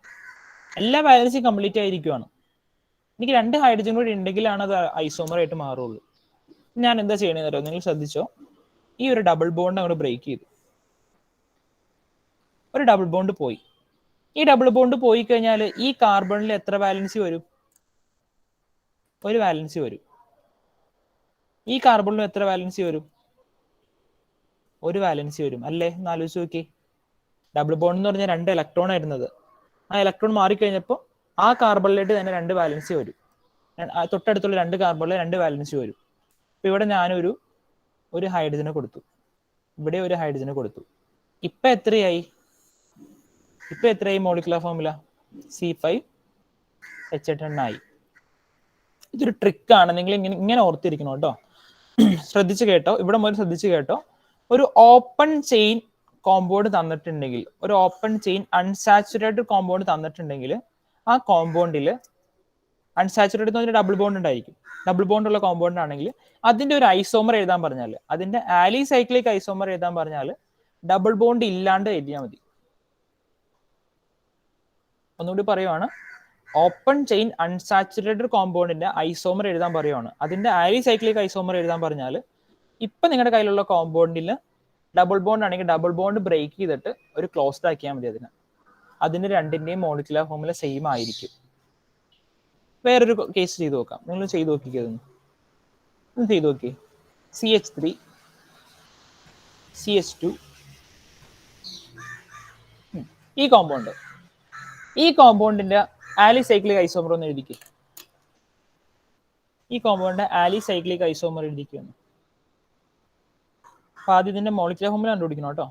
[SPEAKER 1] എല്ലാ വാലൻസും കംപ്ലീറ്റ് ആയിരിക്കുവാണ്. എനിക്ക് 2 ഹൈഡ്രജൻ കൂടി ഉണ്ടെങ്കിലാണ് അത് ഐസോമർ ആയിട്ട് മാറുള്ളൂ. ഞാൻ എന്താ ചെയ്യണമെന്ന് അറിയോ? നിങ്ങൾ ശ്രദ്ധിച്ചോ, ഈ ഒരു ഡബിൾ ബോണ്ട് അങ്ങോട്ട് ബ്രേക്ക് ചെയ്തു. ഒരു ഡബിൾ ബോണ്ട് പോയി. ഈ ഡബിൾ ബോണ്ട് പോയി കഴിഞ്ഞാൽ ഈ കാർബണിൽ എത്ര വാലൻസി വരും? ഒരു വാലൻസി വരും. ഈ കാർബണിലും എത്ര വാലൻസി വരും? ഒരു വാലൻസി വരും അല്ലേ? ഒന്ന് ആലോചിച്ച് നോക്കി. ഡബിൾ ബോണ്ട് എന്ന് പറഞ്ഞാൽ 2 ഇലക്ട്രോൺ ആയിരുന്നത്. ആ ഇലക്ട്രോൺ മാറിക്കഴിഞ്ഞപ്പോൾ ആ കാർബണിലായിട്ട് തന്നെ 2 വാലൻസി വരും. തൊട്ടടുത്തുള്ള 2 കാർബണിൽ 2 വാലൻസി വരും. അപ്പൊ ഇവിടെ ഞാനൊരു ഹൈഡ്രജനെ കൊടുത്തു, ഇവിടെ ഒരു ഹൈഡ്രജനെ കൊടുത്തു. ഇപ്പൊ എത്രയായി മോളിക്കുലർ ഫോർമുല? C5H10 ആയി. ഇതൊരു ട്രിക്കാണ്, നിങ്ങൾ ഇങ്ങനെ ഓർത്തിരിക്കണം കേട്ടോ. ശ്രദ്ധിച്ചു കേട്ടോ, ഇവിടെ മുതൽ ശ്രദ്ധിച്ചു കേട്ടോ. ഒരു ഓപ്പൺ ചെയിൻ കോമ്പൗണ്ട് തന്നിട്ടുണ്ടെങ്കിൽ, ഒരു ഓപ്പൺ ചെയിൻ അൺസാച്ചുറേറ്റഡ് കോമ്പൗണ്ട് തന്നിട്ടുണ്ടെങ്കിൽ, ആ കോമ്പൗണ്ടിൽ അൺസാച്ചുറേറ്റഡ് എന്ന് പറഞ്ഞാൽ ഡബിൾ ബോണ്ട് ഉണ്ടായിരിക്കും. ഡബിൾ ബോണ്ട് ഉള്ള കോമ്പൗണ്ട് ആണെങ്കിൽ അതിന്റെ ഒരു ഐസോമർ എഴുതാൻ പറഞ്ഞാൽ, അതിന്റെ ആലിസൈക്ലിക് ഐസോമർ എഴുതാൻ പറഞ്ഞാൽ ഡബിൾ ബോണ്ട് ഇല്ലാണ്ട് എഴുതിയാൽ മതി. ഒന്നുകൂടി പറയുവാണ്, ഓപ്പൺ ചെയിൻ അൺസാച്ചുറേറ്റഡ് കോമ്പൗണ്ടിന്റെ ഐസോമർ എഴുതാൻ പറയുവാണ്. അതിന്റെ ആലിസൈക്ലിക് ഐസോമർ എഴുതാൻ പറഞ്ഞാൽ ഇപ്പൊ നിങ്ങളുടെ കയ്യിലുള്ള കോമ്പൗണ്ടിൽ ഡബിൾ ബോണ്ട് ആണെങ്കിൽ ഡബിൾ ബോണ്ട് ബ്രേക്ക് ചെയ്തിട്ട് ഒരു ക്ലോസ്ഡ് ആക്കിയാൽ മതി. അതിന് രണ്ടിന്റെയും മോളിക്കുലർ ഫോർമുല സെയിം ആയിരിക്കും. വേറൊരു കേസ് ചെയ്ത് നോക്കാം. നിങ്ങൾ ചെയ്ത് നോക്കിക്കതൊന്ന് ചെയ്ത് നോക്കി. CH3 CH2 ഈ കോമ്പൗണ്ടിന്റെ ആലിസൈക്ലിക് ഐസോമർ ഒന്ന് എഴുതിക്കുക. ഈ കോമ്പൗണ്ടിന്റെ ആലിസൈക്ലിക് ഐസോമർ എഴുതിക്കുന്നു. അപ്പൊ ആദ്യം ഇതിന്റെ മോളിക്കുലർ ഫോർമുല കണ്ടുപിടിക്കണം കേട്ടോ.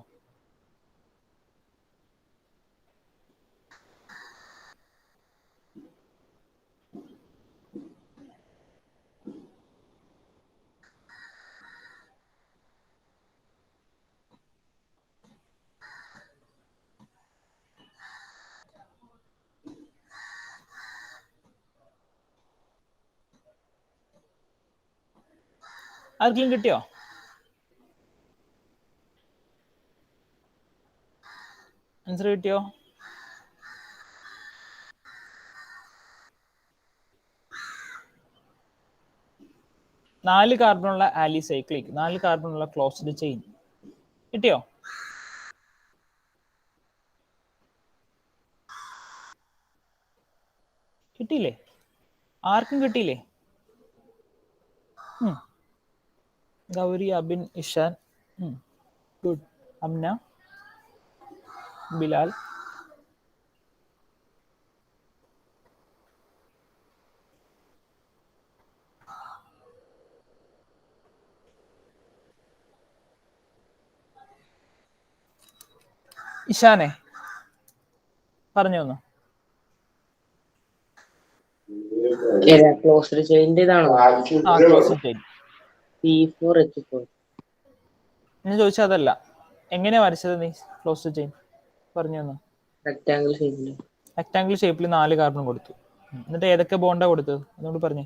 [SPEAKER 1] ആർക്കെങ്കിലും കിട്ടിയോ? ആൻസർ കിട്ടിയോ? നാല് കാർബണുള്ള ആലിസൈക്ലിക്, 4 കാർബണുള്ള ക്ലോസ്ഡ് ചെയിൻ കിട്ടിയോ? കിട്ടിയില്ലേ? ആർക്കും കിട്ടിയില്ലേ? ഗൗരി, അബിൻ, ഇഷാൻ, ഗുഡ്. അമ്ന, ബിലാൽ, ഇഷാനെ പറഞ്ഞു തന്നു.
[SPEAKER 4] ക്ലോസ്ഡ് ചെയിൻ്റെ ഇതാണോ?
[SPEAKER 1] Closed chain
[SPEAKER 4] C4H4.
[SPEAKER 1] ഞാൻ ചോദിച്ചാൽ അതല്ല, എങ്ങനെയാ വരച്ചത് നീ ക്ലോസ്ഡ് ചെയിൻ പറഞ്ഞു തന്നു. റെക്ടാംഗിൾ ഷേപ്പിൽ 4 കാർബൺ കൊടുത്തു. എന്നിട്ട് ഏതൊക്കെ ബോണ്ടാ കൊടുത്തത് അതുകൊണ്ട് പറഞ്ഞേ.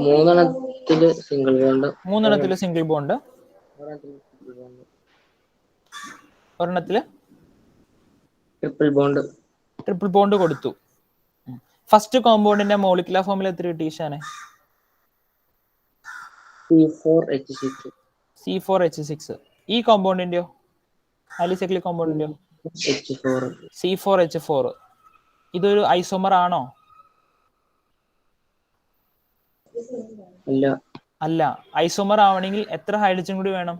[SPEAKER 4] 3 single bond,
[SPEAKER 1] 3 single bond, 1 triple bond കൊടുത്തു. ഫസ്റ്റ് കോമ്പൗണ്ടിന്റെ മോളിക്കുലർ ഫോർമുല എത്ര കിട്ടി ഈശാനെ? C4H6. ഈ കോമ്പൗണ്ടിന്റെയോ ആലിസൈക്ലിക് കോമ്പൗണ്ടിന്റെയോ? C4H4. ഇതൊരു ഐസോമർ ആണോ? അല്ല. ഐസോമർ ആവണമെങ്കിൽ എത്ര ഹൈഡ്രജൻ കൂടി വേണം?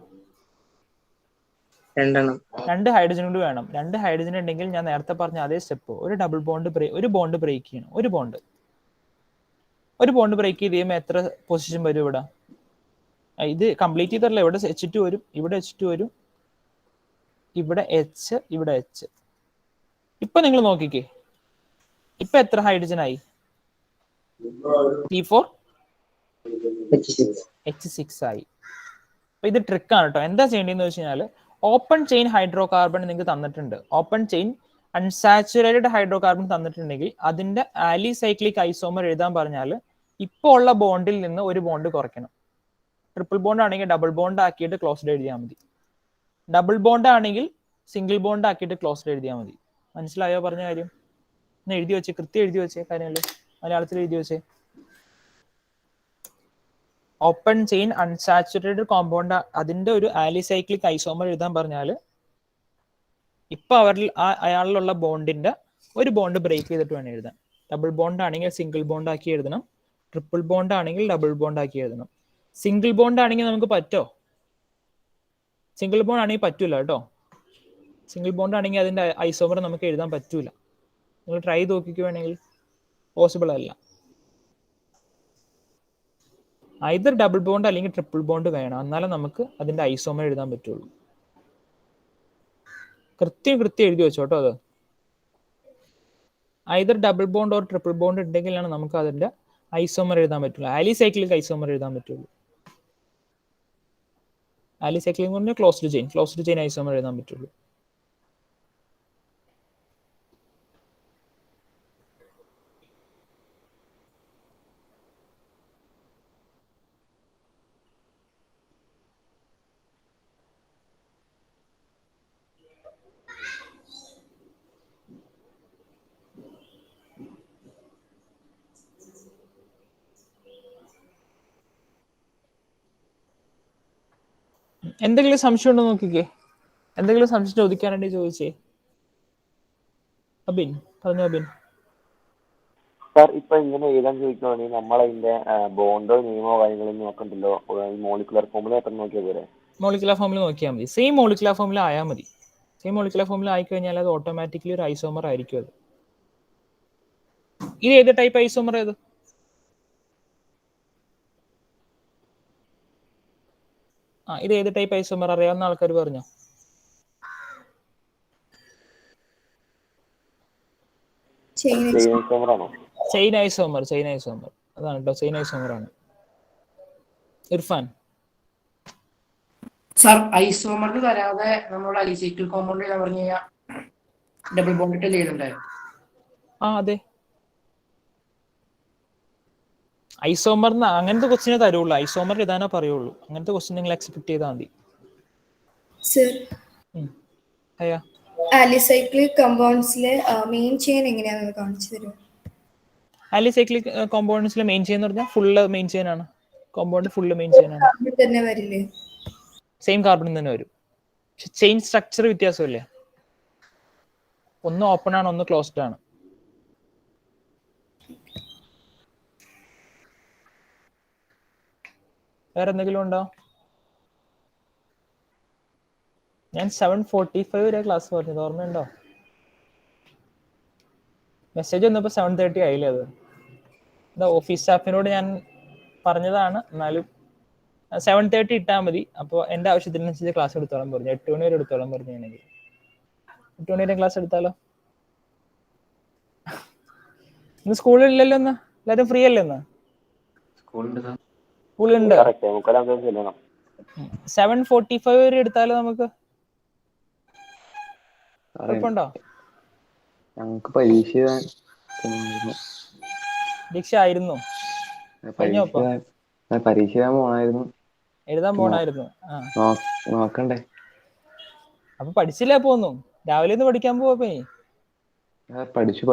[SPEAKER 1] 2 ഹൈഡ്രജൻ കൂടി വേണം. 2 ഹൈഡ്രജൻ ഉണ്ടെങ്കിൽ ഞാൻ നേരത്തെ പറഞ്ഞ അതേ സ്റ്റെപ്പ്, ഒരു ബോണ്ട് ബ്രേക്ക് ചെയ്യണം. ഒരു ബോണ്ട് ബ്രേക്ക് ചെയ്ത് കഴിയുമ്പോൾ എത്ര പൊസിഷൻ വരും ഇവിടെ? ഇത് കംപ്ലീറ്റ് ചെയ്തല്ല, ഇവിടെ H2 വരും, ഇവിടെ H2 വരും, ഇവിടെ H, ഇവിടെ H. ഇപ്പൊ നിങ്ങൾ നോക്കിക്കേ, ഇപ്പൊ എത്ര ഹൈഡ്രജൻ ആയി? C4 H6 ആയി. അപ്പൊ ഇത് ട്രിക്കാണ് കേട്ടോ. എന്താ ചെയ്യേണ്ടതെന്ന് വെച്ച് കഴിഞ്ഞാൽ ഓപ്പൺ ചെയിൻ ഹൈഡ്രോ കാർബൺ നിങ്ങൾക്ക് തന്നിട്ടുണ്ട്. Open chain unsaturated hydro carbon തന്നിട്ടുണ്ടെങ്കിൽ അതിന്റെ ആലിസൈക്ലിക് ഐസോമർ എഴുതാൻ പറഞ്ഞാൽ ഇപ്പോൾ ഉള്ള ബോണ്ടിൽ നിന്ന് ഒരു ബോണ്ട് കുറയ്ക്കണം. ട്രിപ്പിൾ ബോണ്ട് ആണെങ്കിൽ ഡബിൾ ബോണ്ട് ആക്കിയിട്ട് ക്ലോസ്ഡ് എഴുതിയാൽ മതി. ഡബിൾ ബോണ്ട് ആണെങ്കിൽ സിംഗിൾ ബോണ്ട് ആക്കിയിട്ട് ക്ലോസ്ഡ് എഴുതിയാൽ മതി. മനസ്സിലായോ പറഞ്ഞ കാര്യം? ഒന്ന് എഴുതി വെച്ചേ, കൃത്യം എഴുതി വെച്ചേ കാര്യങ്ങൾ, മലയാളത്തിൽ എഴുതി വെച്ചേ. ഓപ്പൺ ചെയിൻ അൺസാച്ചുറേറ്റഡ് കോമ്പൗണ്ട് അതിന്റെ ഒരു ആലിസൈക്ലിക് ഐസോമർ എഴുതാൻ പറഞ്ഞാൽ ഇപ്പൊ അവരിൽ അയാളിലുള്ള ബോണ്ടിന്റെ ഒരു ബോണ്ട് ബ്രേക്ക് ചെയ്തിട്ട് വേണം എഴുതാൻ. ഡബിൾ ബോണ്ട് ആണെങ്കിൽ സിംഗിൾ ബോണ്ട് ആക്കി എഴുതണം. ട്രിപ്പിൾ ബോണ്ട് ആണെങ്കിൽ ഡബിൾ ബോണ്ട് ആക്കി എഴുതണം. സിംഗിൾ ബോണ്ട് ആണെങ്കിൽ നമുക്ക് പറ്റോ? സിംഗിൾ ബോണ്ട് ആണെങ്കിൽ പറ്റൂല കേട്ടോ. സിംഗിൾ ബോണ്ട് ആണെങ്കിൽ അതിന്റെ ഐസോമർ നമുക്ക് എഴുതാൻ പറ്റൂല. നിങ്ങൾ ട്രൈ ചെയ്ത് നോക്കിക്കുവാണെങ്കിൽ പോസിബിൾ അല്ല. ഐദർ ഡബിൾ ബോണ്ട് അല്ലെങ്കിൽ ട്രിപ്പിൾ ബോണ്ട് വേണം, എന്നാലും നമുക്ക് അതിന്റെ ഐസോമർ എഴുതാൻ പറ്റുള്ളൂ. കൃത്യം എഴുതി വെച്ചോട്ടോ. അത് either double bond or triple bond ഉണ്ടെങ്കിലാണ് നമുക്ക് അതിന്റെ ഐസോമർ എഴുതാൻ പറ്റുള്ളൂ. ആലിസൈക്ലിക് ഐസോമർ എഴുതാൻ പറ്റുള്ളൂ. ആലിസൈക്ലിക് കൊണ്ട് ക്ലോസ്ഡ് ചെയിൻ ഐസോമർ എഴുതാൻ പറ്റുള്ളൂ. എന്തെങ്കിലും സംശയം ഉണ്ടോ നോക്കിക്കേ. എന്തെങ്കിലും സംശയം ചോദിക്കാനായിട്ട് ചോദിച്ചേ. അബിൻ പറഞ്ഞു. അബിൻ
[SPEAKER 3] സാർ, ഇപ്പൊ ഇങ്ങനെ എഴുതാൻ ചോദിക്കുകയാണെങ്കിൽ നമ്മളതിന്റെ ബോണ്ടോ നിയമോ കാര്യങ്ങളൊന്നും നോക്കണ്ടല്ലോ. മോളിക്കുലർ ഫോമിൽ എത്ര നോക്കിയാൽ പോരെ?
[SPEAKER 1] മോളിക്കുലർ ഫോമിൽ നോക്കിയാൽ മതി. സെയിം മോളിക്കുലർ ഫോമിൽ ആയാൽ മതി. സെയിം മോളിക്കുലർ ഫോമിൽ ആയിക്കഴിഞ്ഞാൽ അത് ഓട്ടോമാറ്റിക്കലി ഒരു ഐസോമർ ആയിരിക്കും. അത് ഇത് ഏത് ടൈപ്പ് ഐസോമർ? ഏത് ഇത് ഏത് ടൈപ്പ് ഐസോമർ അറിയാവുന്ന ആൾക്കാർ പറഞ്ഞോ. ചെയിൻ ഐസോമർ അതാണ് കേട്ടോ. ചെയിൻ ഐസോമർ ആണ്. ഇർഫാൻ
[SPEAKER 8] സാർ, ഐസോമറിന് തരാതെ നമ്മുടെ അലിസൈക്കിൾ കോമ്പൗണ്ട് ഞാൻ പറഞ്ഞു കഴിഞ്ഞാൽ ഡബിൾ ബോണ്ട് ഇട്ട് ചെയ്യുന്നുണ്ടായിരുന്നു.
[SPEAKER 1] അതെ, ഐസോമർ അങ്ങനത്തെ ക്വസ്റ്റിനെ തരുള്ളൂ. ഐസോമർ ഇതാനോ പറയുള്ളൂ. അങ്ങനത്തെ ക്വസ്റ്റ്യൻ നിങ്ങൾ എക്സ്പെക്ട് ചെയ്താൽ മതി.
[SPEAKER 6] ആലിസൈക്ലിക് കോമ്പൗണ്ട്സിലെ മെയിൻ ചെയിൻ എങ്ങനെയാണെന്ന് കാണിച്ചു തരുമോ?
[SPEAKER 1] ആലിസൈക്ലിക് കോമ്പൗണ്ട്സിലെ മെയിൻ ചെയിൻ എന്ന് പറഞ്ഞാൽ ഫുള്ള് മെയിൻ ചെയിൻ ആണ്. കോമ്പൗണ്ട് ഫുള്ള് മെയിൻ ചെയിൻ ആണ്.
[SPEAKER 6] തന്നെ വരില്ലേ?
[SPEAKER 1] സെയിം കാർബൺ തന്നെ വരും. പക്ഷെ ചെയിൻ സ്ട്രക്ചർ വ്യത്യാസമില്ലേ. ഒന്ന് ഓപ്പൺ ആണ്, ഒന്ന് ക്ലോസ്ഡ് ആണ്. വേറെ എന്തെങ്കിലും ഉണ്ടോ? ഞാൻ 7:45 വരെ ക്ലാസ് പറഞ്ഞത് ഓർമ്മയുണ്ടോ? മെസ്സേജ് വന്നപ്പോൾ 7:30 ആയില്ലേ? അത് എന്താ ഓഫീസ് സ്റ്റാഫിനോട് ഞാൻ പറഞ്ഞതാണ്. എന്നാലും 7:30 ഇട്ടാൽ മതി. അപ്പോൾ എൻ്റെ ആവശ്യത്തിനനുസരിച്ച് ക്ലാസ് എടുത്തോളം പറഞ്ഞു. 8 മണി വരെ എടുത്തോളം പറഞ്ഞാണെങ്കിൽ 8 മണി വരെ ക്ലാസ് എടുത്താലോ? ഇന്ന് സ്കൂളില്ലല്ലോ. ഇന്ന് എല്ലാവരും ഫ്രീ അല്ലേ? ഇന്ന് സ്കൂളുണ്ട്. 7:45 വരെ എടുത്താലോ നമുക്ക്? കുഴപ്പമുണ്ടോ?
[SPEAKER 10] ഞങ്ങൾക്ക് പരീക്ഷ
[SPEAKER 1] ആയിരുന്നു.
[SPEAKER 10] പരീക്ഷ
[SPEAKER 1] എഴുതാൻ പോണായിരുന്നു.
[SPEAKER 10] നോക്കണ്ടേ?
[SPEAKER 1] അപ്പൊ പഠിച്ചില്ല പോന്നു? രാവിലെ ഒന്ന് പഠിക്കാൻ പോവാ.
[SPEAKER 10] പഠിച്ചത്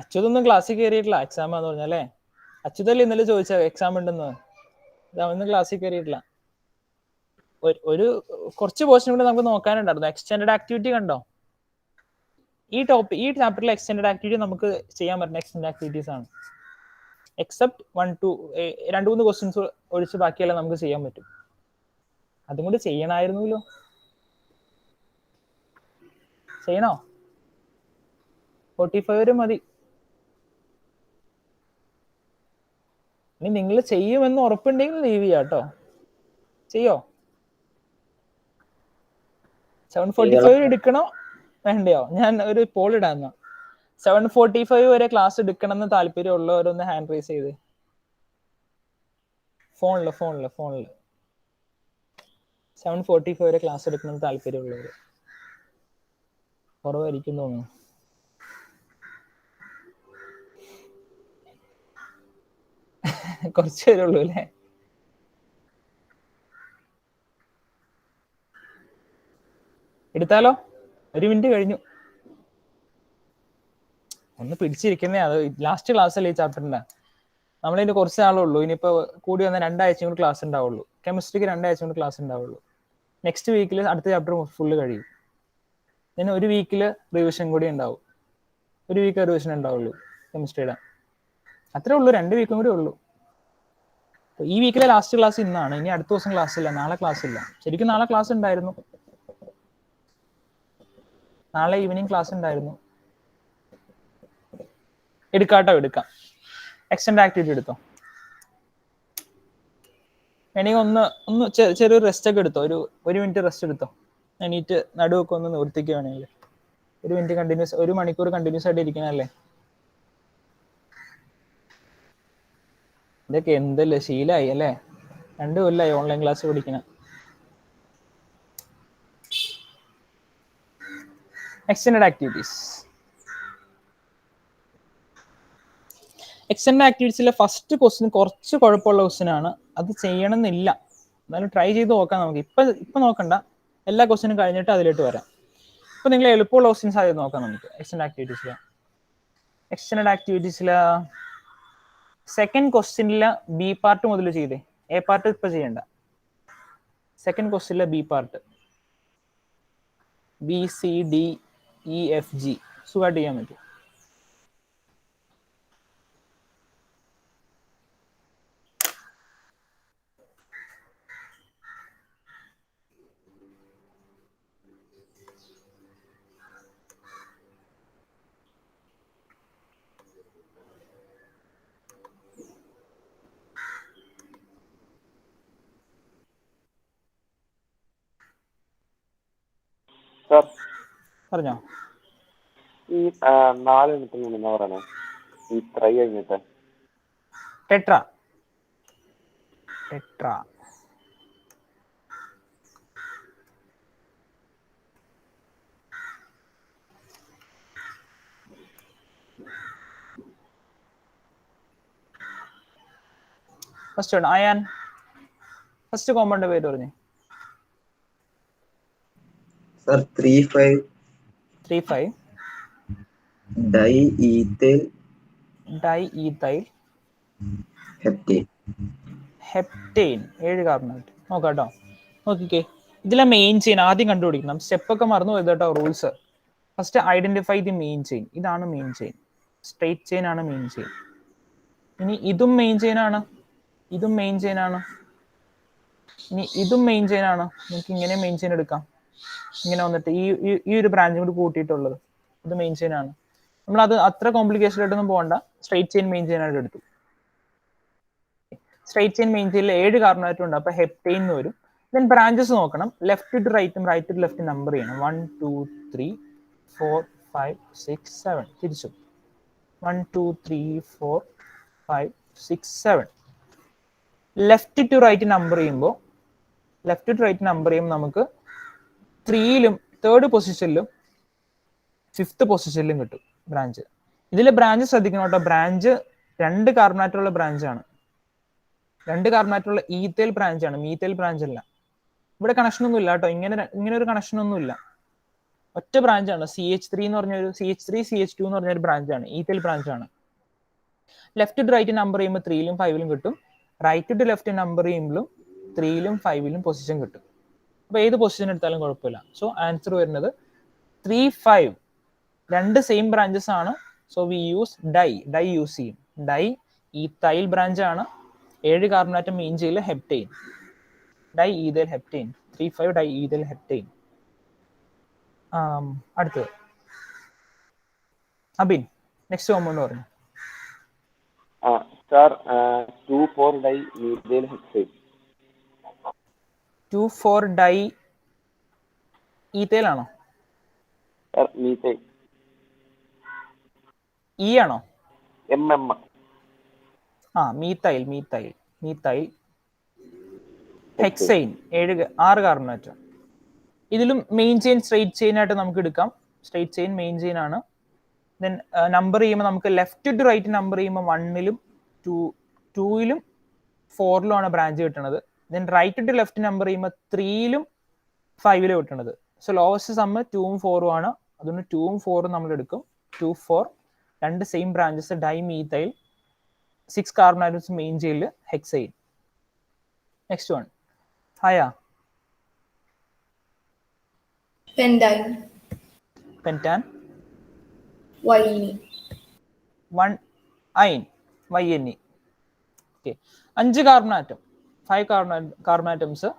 [SPEAKER 1] അച്യുതൊന്നും ക്ലാസ്സിൽ കയറിയിട്ടില്ല. എക്സാം ആന്ന് പറഞ്ഞല്ലേ? അച്യുതല്ലേ ഇന്നലെ ചോദിച്ച എക്സാം ഉണ്ടെന്ന്? അവന്ന് ക്ലാസ്സിൽ കയറിയിട്ടില്ല. ഒരു കുറച്ച് പോർഷൻ കൂടെ നമുക്ക് നോക്കാനുണ്ടായിരുന്നു. എക്സ്റ്റെൻഡഡ് ആക്ടിവിറ്റി കണ്ടോ? ഈ ചാപ്റ്ററിലെ എക്സ്റ്റെൻഡഡ് ആക്ടിവിറ്റി നമുക്ക് ചെയ്യാൻ പറ്റുന്ന എക്സ്റ്റെൻഡ് ആക്ടിവിറ്റീസ് ആണ്. എക്സെപ്റ്റ് 2-3 ക്വസ്റ്റ്യൻസ് ഒഴിച്ച് ബാക്കിയെല്ലാം നമുക്ക് ചെയ്യാൻ പറ്റും. അതും കൂടി ചെയ്യണമായിരുന്നല്ലോ. ചെയ്യണോ? 45 വരെ മതി. ഇനി നിങ്ങൾ ചെയ്യുമെന്ന് ഉറപ്പുണ്ടെങ്കിൽ ലീവ് ചെയ്യാം കേട്ടോ. ചെയ്യോ? 7:45 എടുക്കണോ വേണ്ടയോ? ഞാൻ ഒരു പോൾ ഇടാന്ന. 7:45 വരെ ക്ലാസ് എടുക്കണമെന്ന് താല്പര്യമുള്ളവരൊന്ന് ഹാൻഡ് റൈസ് ചെയ്ത്. ഫോണില് 7:45 വരെ ക്ലാസ് എടുക്കണമെന്ന് താല്പര്യമുള്ളവർ കുറവായിരിക്കും തോന്നുന്നു. കുറച്ച് പേരുള്ളൂ അല്ലേ? എടുത്താലോ? 1 മിനിറ്റ് കഴിഞ്ഞു. ഒന്ന് പിടിച്ചിരിക്കുന്നേ. അത് ലാസ്റ്റ് ക്ലാസ് അല്ലേ ഈ ചാപ്റ്ററിന്റെ. നമ്മളിതിന് കുറച്ച് നാളേ ഉള്ളൂ. ഇനിയിപ്പോൾ കൂടി വന്ന 2 ആഴ്ച കൊണ്ട് ക്ലാസ് ഉണ്ടാവുള്ളൂ. കെമിസ്ട്രിക്ക് 2 ആഴ്ച കൊണ്ട് ക്ലാസ് ഉണ്ടാവുള്ളൂ. നെക്സ്റ്റ് വീക്കിൽ അടുത്ത ചാപ്റ്റർ ഫുള്ള് കഴിയും. പിന്നെ ഒരു വീക്കിൽ റിവിഷൻ കൂടി ഉണ്ടാവും. ഒരു വീക്ക് റിവിഷൻ ഉണ്ടാവുള്ളൂ കെമിസ്ട്രിയുടെ. അത്രേ ഉള്ളൂ. 2 വീക്കും കൂടി ഉള്ളൂ. ഈ വീക്കിലെ ലാസ്റ്റ് ക്ലാസ് ഇന്നാണ്. ഇനി അടുത്ത ദിവസം ക്ലാസ് ഇല്ല. നാളെ ക്ലാസ് ഇല്ല. ശരിക്കും നാളെ ക്ലാസ് ഉണ്ടായിരുന്നു. നാളെ ഈവനിങ് ക്ലാസ് ഉണ്ടായിരുന്നു. എടുക്കാം. എക്സ്റ്റൻഡ് ആക്ടിവിറ്റി എടുത്തോ. വേണമെങ്കിൽ ഒന്ന് ചെറിയൊരു റെസ്റ്റ് ഒക്കെ എടുത്തോ. ഒരു മിനിറ്റ് റെസ്റ്റ് എടുത്തോ. എണീറ്റ് നടുവൊക്കെ ഒന്ന് നിവർത്തിക്കുക വേണമെങ്കിൽ. 1 മിനിറ്റ് കണ്ടിന്യൂസ്, 1 മണിക്കൂർ കണ്ടിന്യൂസ് ആയിട്ട് ഇരിക്കണല്ലേ. ഇതൊക്കെ എന്തല്ലേ ശീലമായി അല്ലേ? 2 കൊല്ലമായി ഓൺലൈൻ ക്ലാസ് പഠിക്കണം. Extend activities. എക്സ്റ്റൻഡ് ആക്ടിവിറ്റീസിലെ ഫസ്റ്റ് ക്വസ്റ്റ്യൻ കുറച്ച് കുഴപ്പമുള്ള ക്വസ്റ്റ്യൻ ആണ്. അത് ചെയ്യണമെന്നില്ല. എന്നാലും ട്രൈ ചെയ്ത് നോക്കാം നമുക്ക്. ഇപ്പം നോക്കണ്ട. എല്ലാ ക്വസ്റ്റ്യനും കഴിഞ്ഞിട്ട് അതിലോട്ട് വരാം. ഇപ്പം നിങ്ങൾ എളുപ്പമുള്ള ക്വസ്റ്റ്യൻസ് ആദ്യം നോക്കാം നമുക്ക്. എക്സ്റ്റൻഡ് ആക്ടിവിറ്റീസിലെ സെക്കൻഡ് ക്വസ്റ്റ്യനിലെ ബി പാർട്ട് മുതൽ ചെയ്തേ. എ പാർട്ട് ഇപ്പം ചെയ്യണ്ട. സെക്കൻഡ് ക്വസ്റ്റ്യനിലെ ബി പാർട്ട് BCDEFG സുഖമായിട്ട് ചെയ്യാൻ പറ്റും.
[SPEAKER 3] സാർ
[SPEAKER 1] പറഞ്ഞോ.
[SPEAKER 3] ഈ 4 എണ്ണത്തിൽ എന്താ പറയണേ? ഈ ട്രൈ കഴിഞ്ഞിട്ട്
[SPEAKER 1] ടെട്ര ഫസ്റ്റ് ആണ് അയാൻ. ഫസ്റ്റ് കോമ്പൗണ്ട് പേര് പറഞ്ഞു.
[SPEAKER 10] Sir 3,5 diethyl
[SPEAKER 1] heptane 7 carbonate. നോക്കാം കേട്ടോ. നോക്കിക്കേ, ഇതിലെ മെയിൻ ചെയിൻ ആദ്യം കണ്ടുപിടിക്കണം. സ്റ്റെപ്പ് ഒക്കെ മറന്നു പോയത് കേട്ടോ. Rules first identify the main chain. ഇതാണ് മെയിൻ ചെയിൻ. സ്ട്രേറ്റ് ചെയിൻ ആണ് മെയിൻ ചെയിൻ. ഇനി ഇതും മെയിൻ ചെയിൻ ആണ്. ഇനി ഇതും മെയിൻ ചെയിൻ ആണ്. നമുക്ക് ഇങ്ങനെ മെയിൻ ചെയിൻ എടുക്കാം. ഇങ്ങനെ വന്നിട്ട് ഈ ഒരു ബ്രാഞ്ചും കൂടി കൂട്ടിയിട്ടുള്ളത് ഇത് മെയിൻ ചെയിൻ ആണ്. നമ്മൾ അത് അത്ര കോംപ്ലിക്കേഷൻ ആയിട്ടൊന്നും പോകണ്ട. സ്ട്രേറ്റ് ചെയിൻ മെയിൻ ചെയിൻ ആയിട്ട് എടുത്തു. സ്ട്രേറ്റ് ചെയിൻ മെയിൻ ചെയിനിൽ 7 കാർബണേറ്റ് ഉണ്ട്. അപ്പൊ ഹെപ്റ്റെയിൻ എന്ന് വരും. ദെൻ ബ്രാഞ്ചസ് നോക്കണം. ലെഫ്റ്റ് ടു റൈറ്റും റൈറ്റ് ടു ലെഫ്റ്റ് നമ്പർ ചെയ്യണം. 1 2 3 4 5 6 7. തിരിച്ചു 1 2 3 4 5 6 7. ലെഫ്റ്റ് ടു റൈറ്റ് നമ്പർ ചെയ്യുമ്പോൾ നമുക്ക് 3ലും 3rd പൊസിഷനിലും 5th പൊസിഷനിലും കിട്ടും ബ്രാഞ്ച്. ഇതിലെ ബ്രാഞ്ച് ശ്രദ്ധിക്കണം കേട്ടോ. ബ്രാഞ്ച് 2 കാർബണേറ്റുള്ള ബ്രാഞ്ചാണ്. 2 കാർബണേറ്റുള്ള ഈഥൈൽ ബ്രാഞ്ചാണ്, മീഥൈൽ ബ്രാഞ്ച് അല്ല. ഇവിടെ കണക്ഷൻ ഒന്നും ഇല്ല കേട്ടോ. ഇങ്ങനെ ഒരു കണക്ഷൻ ഒന്നും ഇല്ല. ഒറ്റ ബ്രാഞ്ചാണ്. CH3 എന്ന് പറഞ്ഞൊരു CH2 എന്ന് പറഞ്ഞൊരു ബ്രാഞ്ചാണ്. ഈഥൈൽ ബ്രാഞ്ചാണ്. ലെഫ്റ്റ് ടു റൈറ്റ് നമ്പർ ചെയ്യുമ്പോൾ 3ലും 5ലും കിട്ടും. റൈറ്റ് ടു ലെഫ്റ്റ് നമ്പർ ചെയ്യുമ്പോഴും 3ലും 5ലും പൊസിഷൻ കിട്ടും. അപ്പൊ ഏത് പൊസിഷൻ എടുത്താലും കുഴപ്പമില്ല. സോ ആൻസർ വരുന്നത് 3 5. 2 സെയിം ബ്രാഞ്ചസ് ആണ്. So we use di use ചെയ്യും. ഡൈ ഈഥൈൽ ബ്രാഞ്ച് ആണ്. 7 കാർബണേറ്റ് മെയിൻ ചെയിനിൽ heptane. Di ethyl heptane. 3 5 di ethyl heptane. അടുത്തത് അബിൻ. നെക്സ്റ്റ് കോമ്പൗണ്ട് പറഞ്ഞു.
[SPEAKER 3] Sir 2 4 di methyl hexane.
[SPEAKER 1] 2 4 di ethyl ആണോ?
[SPEAKER 3] മീഥൈൽ.
[SPEAKER 1] ഇ ആണോ? Methyl hexane 6 carbon atom. ഇതിലും മെയിൻ ചെയിൻ സ്ട്രെയിറ്റ് ചെയിൻ ആയിട്ട് നമുക്ക് എടുക്കാം. സ്ട്രെയിറ്റ് ചെയിൻ മെയിൻ ചെയിൻ ആണ്. ദെൻ നമ്പർ ചെയ്യുമ്പോൾ നമുക്ക് ലെഫ്റ്റ് ടു റൈറ്റ് നമ്പർ ചെയ്യുമ്പോൾ 1-ലും 2-ലും 4-ലും ആണ് ബ്രാഞ്ച് കിട്ടുന്നത്. Then right to left number ചെയ്യുമ്പോൾ 3-ലും 5-ലും കിട്ടുന്നത്. സോ ലോവസ്റ്റ് സമ്മ് 2-ഉം 4-ഉം ആണ്. അതുകൊണ്ട് 2-ഉം 4-ഉം നമ്മൾ എടുക്കും. 2, 4 രണ്ട് same branches dimethyl 6 carbon atoms main ചെയിനിൽ hexane. Next one Haya pentane 1-ഐൻ YNE. Okay, 5 carbon atom 5 carbon atoms.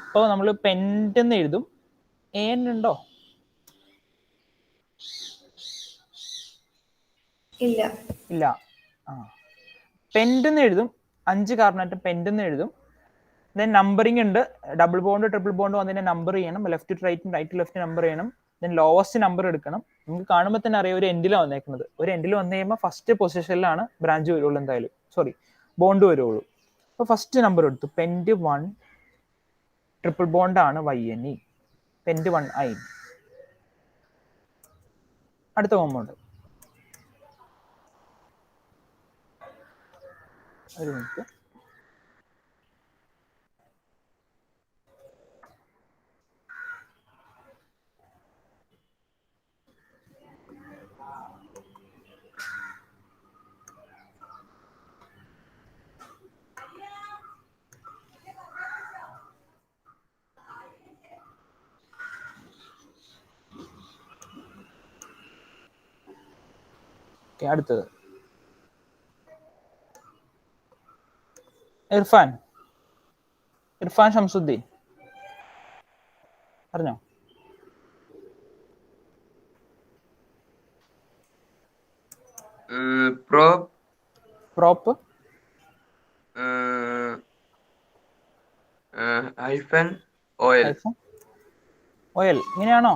[SPEAKER 1] അപ്പോൾ നമ്മൾ പെൻറ്റെന്ന് എഴുതും. AN ഉണ്ടോ? ഇല്ല. പെൻറ്റെന്ന് എഴുതും. 5 കാർബൺ ആറ്റം പെൻറ്റെന്ന് എഴുതും. ദെൻ നമ്പറിംഗ് ഉണ്ട്. ഡബിൾ ബോണ്ട് ട്രിപ്പിൾ ബോണ്ട് വന്നതിനെ നമ്പർ ചെയ്യണം. Left to right right to left number ചെയ്യണം. ദെൻ ലോവസ്റ്റ് നമ്പർ എടുക്കണം. നമുക്ക് കാണുമ്പോൾ തന്നെ അറിയാം ഒരു എൻഡിലാണ് വന്നേക്കുന്നത്. ഒരു എൻഡിൽ വന്നു കഴിയുമ്പോൾ ഫസ്റ്റ് പൊസിഷനിലാണ് ബ്രാഞ്ച് വരുള്ളൂ, എന്തായാലും സോറി ബോണ്ട് വരുള്ളൂ. അപ്പോൾ ഫസ്റ്റ് നമ്പർ എടുത്തു. പെൻറ്റ് 1 ട്രിപ്പിൾ ബോണ്ട് ആണ് YNE. പെൻറ്റ് 1-ഐൻ. അടുത്ത കോമ്പൗണ്ട് ഒരു മിനിറ്റ്. അടുത്തത് ഇർഫാൻ ഷംസുദ്ദീൻ പറഞ്ഞോ. പ്രോപ്പ് ഓയിൽ ഇങ്ങനെയാണോ?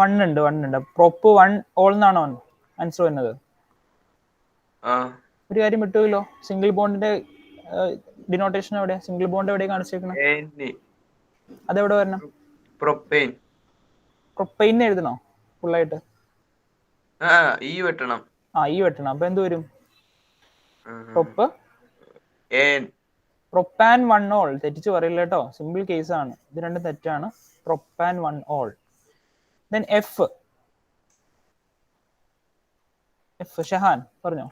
[SPEAKER 1] 1 ഉണ്ട്. പ്രോപ്പ് 1 ഓൾ എന്നാണോ ആൻസർ വരുന്നത്? ഒരു കാര്യം വിട്ടുപോയല്ലോ. സിംഗിൾ ബോണ്ടിന്റെ ഡിനോട്ടേഷൻ എവിടെ? സിംഗിൾ ബോണ്ട് എവിടെ കാണിച്ചേക്കണം? അതെവിടെ വരണം? പ്രൊപ്പൈൻ എഴുതണോ ഫുള്ളായിട്ട്? ഈ വെട്ടണം. അപ്പൊ എന്ത് വരും? Propane 1 ol. തെറ്റിച്ച് പറയില്ല കേട്ടോ, സിമ്പിൾ കേസ് ആണ്. ഇത് രണ്ടും തെറ്റാണ്. Propane 1 ol. Then F Shahan പറഞ്ഞോ.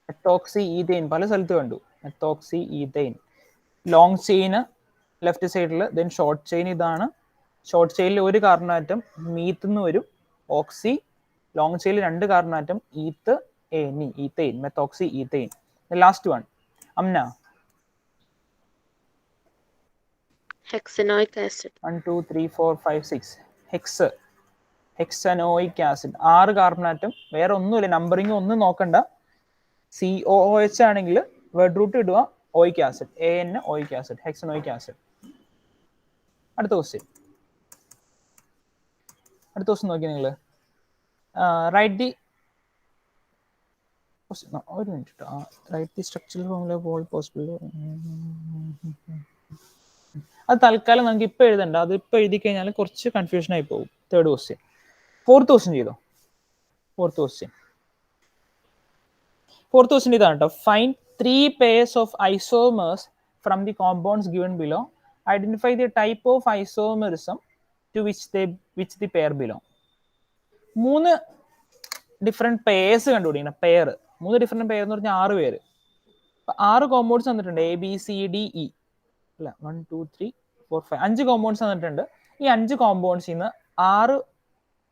[SPEAKER 3] മെത്തോക്സി
[SPEAKER 1] ഈഥെയ്ൻ പല സ്ഥലത്ത് കണ്ടു. മെത്തോക്സി ഈഥെയ്ൻ ലോങ് ചെയിന് ലെഫ്റ്റ് സൈഡിൽ. ദെൻ ഷോർട്ട് ചെയിൻ ഇതാണ്. ഷോർട്ട് ചെയിനിൽ 1 കാർബൺ ആറ്റം മീത്ത് എന്ന് വരും. ഓക്സി. ലോങ് ചെയിനിൽ 2 carbon atom ethane methoxy ethane. Last one Amna.
[SPEAKER 5] Hexanoic acid
[SPEAKER 1] 1 2 3 4 5 6 hexanoic acid 6 carbon atom. വേറെ ഒന്നുമില്ല, നമ്പറിങ് ഒന്നും നോക്കണ്ട. COOH ആണെങ്കിൽ വേർഡ് റൂട്ട് ഇടുക oic acid. AN oic acid hexanoic acid. അടുത്ത ക്വസ്റ്റ്യൻ നോക്കി നിങ്ങൾ. റൈറ്റ് ദി ഒരു minute. Write the structural formula of all possible. അത് തൽക്കാലം നമുക്ക് ഇപ്പൊ എഴുതണ്ട. അത് ഇപ്പൊ എഴുതി കഴിഞ്ഞാൽ കുറച്ച് കൺഫ്യൂഷൻ ആയി പോകും. Third question. ഫോർത്ത് ക്വസ്റ്റ്യൻ ചെയ്തോ. ഫോർത്ത് ക്വസ്റ്റ്യൻ ഇതാണ് കേട്ടോ. Find 3 pairs of isomers from the compounds given below. Identify the type of isomerism to which the pair belong. 3 different pairs കണ്ടുപിടിക്കണം. 3 ഡിഫറെന്റ് പെയർ എന്ന് പറഞ്ഞാൽ 6 പേര്. 6 കോമ്പൗണ്ട്സ് തന്നിട്ടുണ്ട്. ABCDE അല്ല 1 2 3 4 5 5 compounds തന്നിട്ടുണ്ട്. ഈ 5 കോമ്പൗണ്ട്സിൽ നിന്ന് 6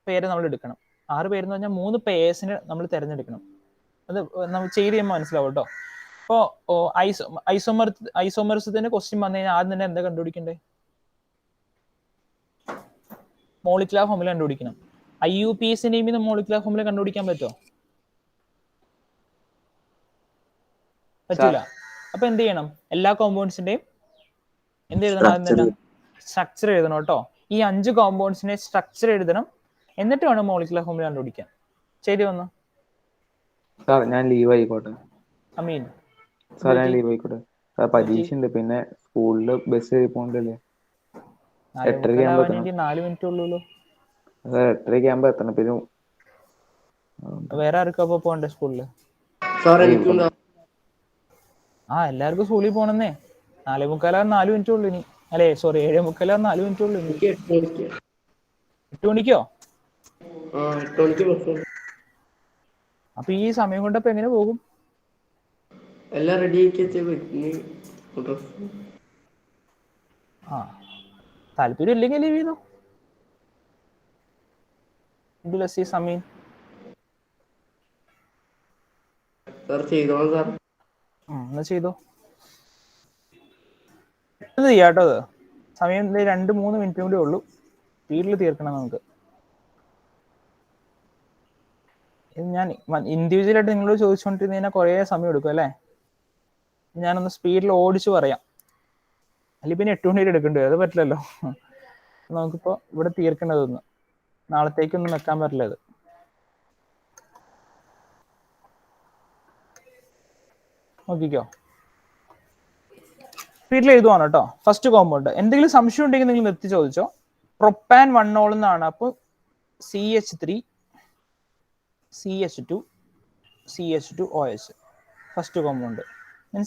[SPEAKER 1] പേര് നമ്മൾ എടുക്കണം. 6 പേരെന്ന് പറഞ്ഞാൽ 3 പെയർസിന് നമ്മൾ തിരഞ്ഞെടുക്കണം. അത് നമ്മൾ ചെയ്ത് ചെയ്യുമ്പോൾ മനസ്സിലാവും കേട്ടോ. അപ്പോൾ ഐസോമറിസത്തിന്റെ ക്വസ്റ്റ്യൻ വന്നു കഴിഞ്ഞാൽ ആദ്യം തന്നെ എന്താ കണ്ടുപിടിക്കണ്ടേ? മോളിക്കുലർ ഫോർമുല കണ്ടുപിടിക്കണം. IUPACന്റെയും ഇത് മോളിക്കുലർ ഫോർമുല കണ്ടുപിടിക്കാൻ പറ്റുമോ? പറ്റില്ല. അപ്പൊ എന്ത് ചെയ്യണം? എല്ലാ കോമ്പൗണ്ട്സിന്റെയും എന്ത് എഴുതണം? ആദ്യം തന്നെ സ്ട്രക്ചർ എഴുതണം കേട്ടോ. ഈ 5 കോമ്പൗണ്ട്സിനെ സ്ട്രക്ചർ എഴുതണം, എന്നിട്ട് വേണം മോളിക്കുലർ ഫോർമുല കണ്ടുപിടിക്കാൻ. ശരി വന്നു
[SPEAKER 10] സാർ ഞാൻ ലീവ് ആയിക്കോട്ടെ.
[SPEAKER 1] അമീൻ.
[SPEAKER 10] സാർ ഞാൻ ലീവ് ആയിക്കോട്ടെ. സാർ പരീക്ഷ ഉണ്ട്, പിന്നെ സ്കൂളില് ബസ് കയറി പോകണ്ടല്ലേ.
[SPEAKER 1] 4 മിനിറ്റ് ഉള്ളൂല്ലോ.
[SPEAKER 10] സാർ 8:30 ആകുമ്പോ എത്തണം. പിന്നെ
[SPEAKER 1] വേറെ ആർക്കും അപ്പൊ പോകണ്ടേ സ്കൂളില്? എല്ലാവർക്കും സ്കൂളിൽ പോണെന്നേ. 4:45 4 മിനിറ്റ് ഉള്ളു ഇനി. അല്ലേ സോറി 7:45 4 മിനിറ്റ് ഉള്ളു ഇനി. 8 മണിക്കോ? അപ്പൊ ഈ സമയം കൊണ്ടപ്പോ എങ്ങനെ പോകും?
[SPEAKER 9] എല്ലാം റെഡി ആക്കി.
[SPEAKER 1] താല്പര്യം ഇല്ലെങ്കിൽ ലീവ് ചെയ്തോ. സമീൻ എന്നാ ചെയ്തോ. ഇത് ചെയ്യാട്ടോ. അത് സമയം 2-3 മിനിറ്റ് കൂടെ ഉള്ളൂ. സ്പീഡിൽ തീർക്കണം നമുക്ക്. ഞാൻ ഇൻഡിവിജ്വലായിട്ട് നിങ്ങളോട് ചോദിച്ചുകൊണ്ടിരുന്നതിനെ കുറേ സമയം എടുക്കും അല്ലേ. ഞാനൊന്ന് സ്പീഡിൽ ഓടിച്ചു പറയാം. അല്ലെങ്കിൽ പിന്നെ 8 മണി എടുക്കേണ്ടി വരും. അത് പറ്റില്ലല്ലോ. നമുക്കിപ്പോൾ ഇവിടെ തീർക്കേണ്ടതൊന്ന് നാളത്തേക്കൊന്നും വെക്കാൻ പറ്റില്ല. ഇത് നോക്കിക്കോ. സ്പീഡിൽ എഴുതുവാണ് കേട്ടോ. First compound. എന്തെങ്കിലും സംശയം ഉണ്ടെങ്കിൽ നിങ്ങൾ നിർത്തി ചോദിച്ചോ. പ്രൊപ്പാൻ 1 എന്നാണ്. അപ്പോൾ CH3 CH2 CH2OH first compound.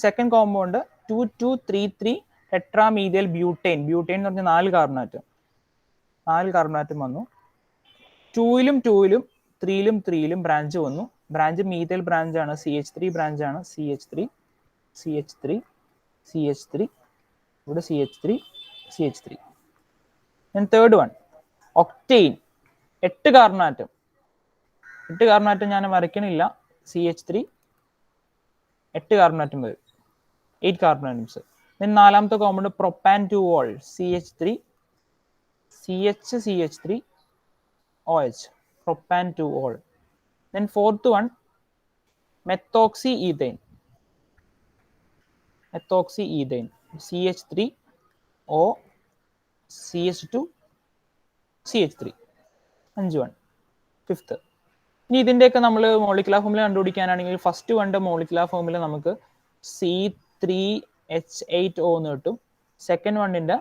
[SPEAKER 1] Second compound 2233 tetramethyl butane. Butane എന്ന് പറഞ്ഞാൽ 4 കാർബൺ ആറ്റം. 4 കാർബൺ ആറ്റം വന്നു. 2ലും 3ലും 3ലും ബ്രാഞ്ച് വന്നു. ബ്രാഞ്ച് മീഥൈൽ ബ്രാഞ്ച് ആണ്. CH3 ബ്രാഞ്ച് ആണ്. CH3 ഇവിടെ CH3. Third one octane. 8 carbon atom. 8 carbon atom ഞാൻ വരയ്ക്കണില്ല. CH3 8 കാർബൺ ആറ്റം വരും. 8 കാർബൺ ആറ്റംസ്. നാലാമത്തെ compound propane 2 CH3 CH3OH propane 2 fourth one methoxy ethane. CH3O CH2 CH3. 5 one. Fifth. ഇനി ഇതിൻ്റെയൊക്കെ നമ്മൾ മോളിക്കുലർ ഫോർമുല കണ്ടുപിടിക്കാനാണെങ്കിൽ ഫസ്റ്റ് വണ്ടെ മോളിക്കുലർ ഫോർമുല നമുക്ക് C3H8O എന്ന് കിട്ടും. സെക്കൻഡ് വണ്ണിൻ്റെ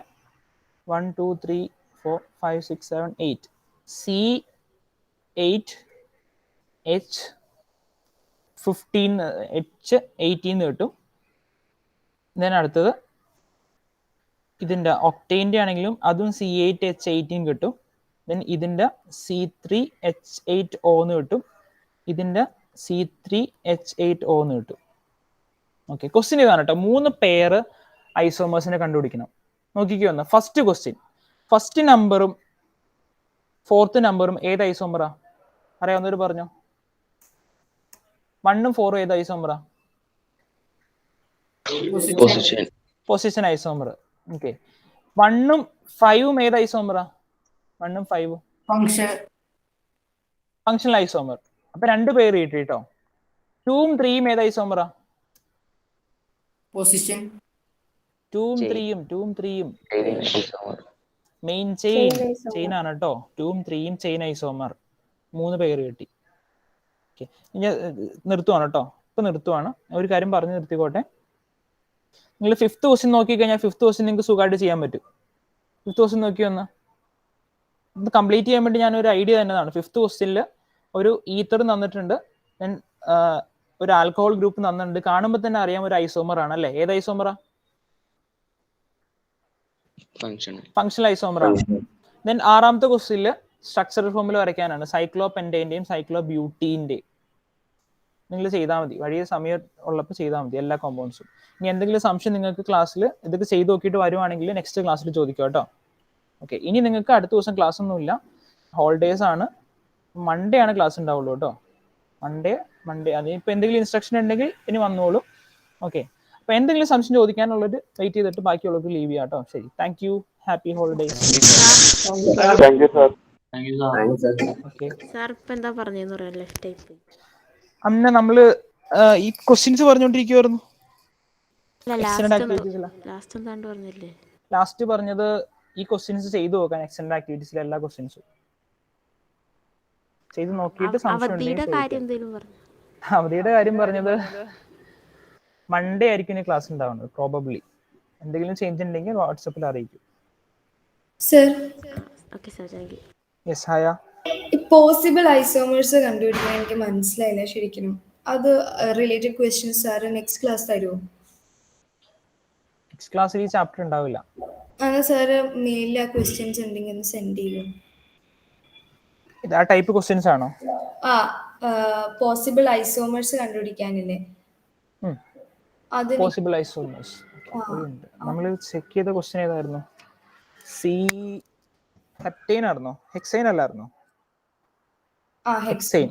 [SPEAKER 1] 1 2 3 4 5 6 7 8 C8H18 കിട്ടും. അടുത്തത് ഇതിൻ്റെ ഒക്ടെയിൻ്റെ ആണെങ്കിലും അതും C8H18 കിട്ടും. ഇതിൻ്റെ C3H8O എന്ന് കിട്ടും. ഇതിൻ്റെ C3H8O എന്ന് കിട്ടും. ഓക്കെ, ക്വസ്റ്റ്യൻ ഇതാണ് കേട്ടോ. 3 പെയർ ഐസോമേഴ്സിനെ കണ്ടുപിടിക്കണം. നോക്കിക്കോ. ഒന്ന് ഫസ്റ്റ് ക്വസ്റ്റ്യൻ. ഫസ്റ്റ് നമ്പറും ഫോർത്ത് നമ്പറും ഏത് ഐസോമറാ? അറിയാവുന്നവർ പറഞ്ഞോ. 1ഉം 4ഉം ഏത് ഐസോമറാ? Position isomer. ഓക്കെ. 1ഉം 5ഉം ഏത് ഐസോമറാ? 1ഉം 5ഉം ഫങ്ഷണൽ ഐസോമർ. അപ്പൊ 2 പേര് കിട്ടി കേട്ടോ. 2ഉം 3ഉം ഏത് ഐസോമറാ?
[SPEAKER 8] പൊസിഷൻ.
[SPEAKER 1] 2ഉം 3ഉം മെയിൻ ചെയിൻ ആണ് കേട്ടോ. 2ഉം 3ഉം ചെയിൻ ഐസോമർ. 3 പേര് കിട്ടി. ഓക്കെ, ഇനി നിർത്തുവാണ് കേട്ടോ. ഇപ്പൊ നിർത്തുവാണ്. ഒരു കാര്യം പറഞ്ഞു നിർത്തിക്കോട്ടെ. നിങ്ങൾ 5th ക്വസ്റ്റ്യൻ നോക്കിക്കഴിഞ്ഞാൽ 5th ക്വസ്റ്റ്യൻ നിങ്ങൾക്ക് സുഖമായിട്ട് ചെയ്യാൻ പറ്റും. 5th ക്വസ്റ്റ്യൻ നോക്കി വന്ന് ഇത് കംപ്ലീറ്റ് ചെയ്യാൻ വേണ്ടി ഞാൻ ഒരു ഐഡിയ തന്നെയാണ്. 5th ക്വസ്റ്റ്യനിൽ ഒരു ഈത്തർ തന്നിട്ടുണ്ട്, ഒരു ആൽക്കഹോൾ ഗ്രൂപ്പ് തന്നിട്ടുണ്ട്. കാണുമ്പോൾ തന്നെ അറിയാം ഒരു ഐസോമർ ആണ് അല്ലേ. ഏത് ഐസോമറാ? ഫങ്ഷണൽ ഐസോമർ ആണ്. ആറാമത്തെ ക്വസ്റ്റ്യനിൽ സ്ട്രക്ചറൽ ഫോർമുല വരയ്ക്കാനാണ്. സൈക്ലോപെന്റൈന്റെയും സൈക്ലോബ്യൂട്ടീന്റെയും. നിങ്ങൾ ചെയ്താൽ മതി. വഴിയ സമയം ഉള്ളപ്പോൾ ചെയ്താൽ മതി എല്ലാ കോമ്പൗണ്ട്സും. ഇനി എന്തെങ്കിലും സംശയം നിങ്ങൾക്ക് ക്ലാസ്സിൽ ഇതൊക്കെ ചെയ്ത് നോക്കിയിട്ട് വരുവാണെങ്കിൽ നെക്സ്റ്റ് ക്ലാസ്സിൽ ചോദിക്കുക കേട്ടോ. ഓക്കെ, ഇനി നിങ്ങൾക്ക് അടുത്ത ദിവസം ക്ലാസ് ഒന്നുമില്ല, ഹോളിഡേയ്സ് ആണ്. മൺഡേ ആണ് ക്ലാസ് ഉണ്ടാവുള്ളൂ കേട്ടോ. മൺഡേ അതിനിപ്പോൾ എന്തെങ്കിലും ഇൻസ്ട്രക്ഷൻ ഉണ്ടെങ്കിൽ ഇനി വന്നോളൂ. ഓക്കെ, അപ്പോൾ എന്തെങ്കിലും സംശയം ചോദിക്കാനുള്ളത് വെയിറ്റ് ചെയ്തിട്ട് ബാക്കിയുള്ളവർക്ക് ലീവ് ചെയ്യാം കേട്ടോ. ശരി, താങ്ക് യു. Happy holidays. അന്ന് നമ്മള് ഈ ക്വസ്റ്റ്യൻസ് പറഞ്ഞോണ്ടിരിക്കുവായിരുന്നു. ലാസ്റ്റ് പറഞ്ഞത് ഈ ക്വസ്റ്റ്യൻസ് ചെയ്തു നോക്കാൻ എക്സ്റ്റൻഡ് ആക്ടിവിറ്റീസിലെ എല്ലാ ക്വസ്റ്റ്യൻസും ചെയ്ത് നോക്കിയിട്ട് സംശയം അവധിയുടെ കാര്യം പറഞ്ഞത് മൺഡേ ആയിരിക്കും ഇനി ക്ലാസ് ഉണ്ടാവുന്നത് പ്രോബബ്ലി. എന്തെങ്കിലും ചേഞ്ച് ഉണ്ടെങ്കിൽ വാട്സപ്പിൽ അറിയിക്കും.
[SPEAKER 6] Sir
[SPEAKER 1] yes Haya.
[SPEAKER 6] Possible isomers കണ്ടുപിടിക്കാൻ എനിക്ക് മനസ്സിലായില്ല ശരിക്കും. അത് related questions sir next class തരുമോ?
[SPEAKER 1] നെക്സ്റ്റ് ക്ലാസ്സിൽ ഈ ചാപ്റ്റർ ഉണ്ടാവില്ല.
[SPEAKER 6] അങ്ങനെ സാറ് മെയിലിൽ ആ ക്വസ്റ്റ്യൻസ് ഉണ്ടെങ്കിൽ ഒന്ന് സെൻഡ് ചെയ്യും.
[SPEAKER 1] ഇത് ആ ടൈപ്പ് ക്വസ്റ്റ്യൻസ് ആണോ?
[SPEAKER 6] പോസിബിൾ ഐസോമേഴ്സ് കണ്ടുപിടിക്കാനില്ലേ?
[SPEAKER 1] പോസിബിൾ ഐസോമേഴ്സ് നമ്മൾ ചെക്ക് ചെയ്ത ക്വസ്റ്റ്യൻ ഏതായിരുന്നു? ഹെപ്റ്റൈൻ ആയിരുന്നോ? ഹെക്സൈൻ അല്ലായിരുന്നോ? Hexane.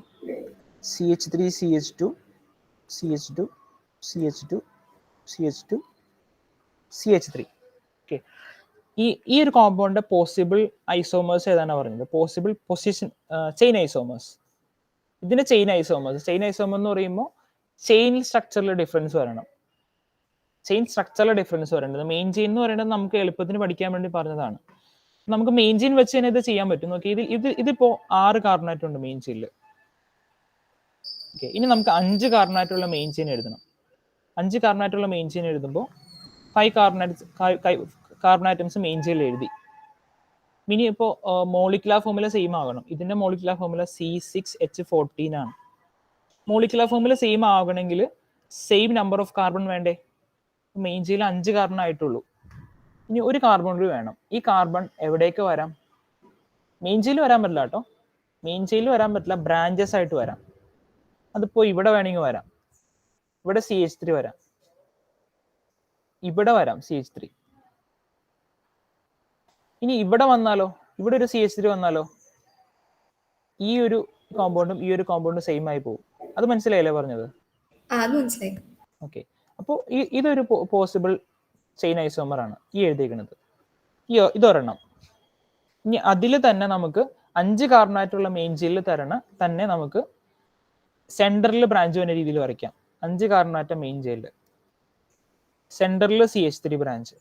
[SPEAKER 1] CH3 CH2 CH2 CH2 CH2 CH3. Okay, ഈ ഒരു കോമ്പൗണ്ട് പോസിബിൾ ഐസോമേഴ്സ് ഏതാണ് പറഞ്ഞത്? Possible position chain isomers. ഇതിന്റെ ചെയിൻ ഐസോമേഴ്സ് എന്ന് പറയുമ്പോൾ ചെയിൻ സ്ട്രക്ചറിൽ ഡിഫറൻസ് വരണം. ചെയിൻ സ്ട്രക്ചറിലെ ഡിഫറൻസ് വരേണ്ടത്. മെയിൻ ചെയിൻ എന്ന് പറയുന്നത് നമുക്ക് എളുപ്പത്തിന് പഠിക്കാൻ വേണ്ടി പറഞ്ഞതാണ്. നമുക്ക് മെയിൻ ചെയിൻ വെച്ച് തന്നെ ഇത് ചെയ്യാൻ പറ്റും. നോക്കി, ഇതിപ്പോ 6 കാർബണാറ്റം മെയിൻ ചെയിനിൽ. ഓക്കെ, ഇനി നമുക്ക് 5 കാർബണാറ്റുള്ള മെയിൻ ചെയിൻ എഴുതണം. 5 കാർബണാറ്റുള്ള മെയിൻ ചെയിൻ എഴുതുമ്പോൾ 5 കാർബണാറ്റംസ് മെയിൻ ചെയിനിൽ എഴുതി. ഇനി ഇപ്പോൾ മോളിക്കുലാർ ഫോർമുല സെയിം ആകണം. ഇതിന്റെ മോളിക്കുലാർ ഫോർമുല C6H14 ആണ്. മോളിക്കുലാർ ഫോർമുല സെയിം ആകണമെങ്കിൽ സെയിം നമ്പർ ഓഫ് കാർബൺ വേണ്ടേ? മെയിൻ ചെയിനിൽ 5 കാർബൺ ആയിട്ടുള്ളൂ. ഇനി ഒരു കാർബൺ കൂടി വേണം. ഈ കാർബൺ എവിടേക്ക് വരാം? മെയിൻ ചെയിനിൽ വരാൻ പറ്റില്ല കേട്ടോ. മെയിൻ ചെയിനിൽ വരാൻ പറ്റില്ല, ബ്രാഞ്ചസ് ആയിട്ട് വരാം. അതിപ്പോ ഇവിടെ വേണമെങ്കിൽ വരാം. ഇവിടെ CH3 വരാം, ഇവിടെ വരാം CH3. ഇനി ഇവിടെ വന്നാലോ? ഇവിടെ ഒരു CH3 വന്നാലോ? ഈ ഒരു കോമ്പൗണ്ടും ഈ ഒരു കോമ്പൗണ്ടും സെയിം ആയി പോകും. അത് മനസ്സിലായില്ലേ പറഞ്ഞത്? ഓക്കെ, അപ്പോൾ ഇതൊരു പോസിബിൾ ചെയിൻ ഐസോമർ ആണ് ഈ എഴുതിയിരിക്കുന്നത്. ഇതൊരെണ്ണം. ഇനി അതിൽ തന്നെ നമുക്ക് 5 കാർബണാറ്റുള്ള മെയിൻ ചെയിനിൽ തന്നെ നമുക്ക് സെന്ററിൽ ബ്രാഞ്ച് വരുന്ന രീതിയിൽ വരയ്ക്കാം. 5 കാർബണാറ്റം മെയിൻ ചെയിനിൽ സെന്ററിൽ CH3 ബ്രാഞ്ച്.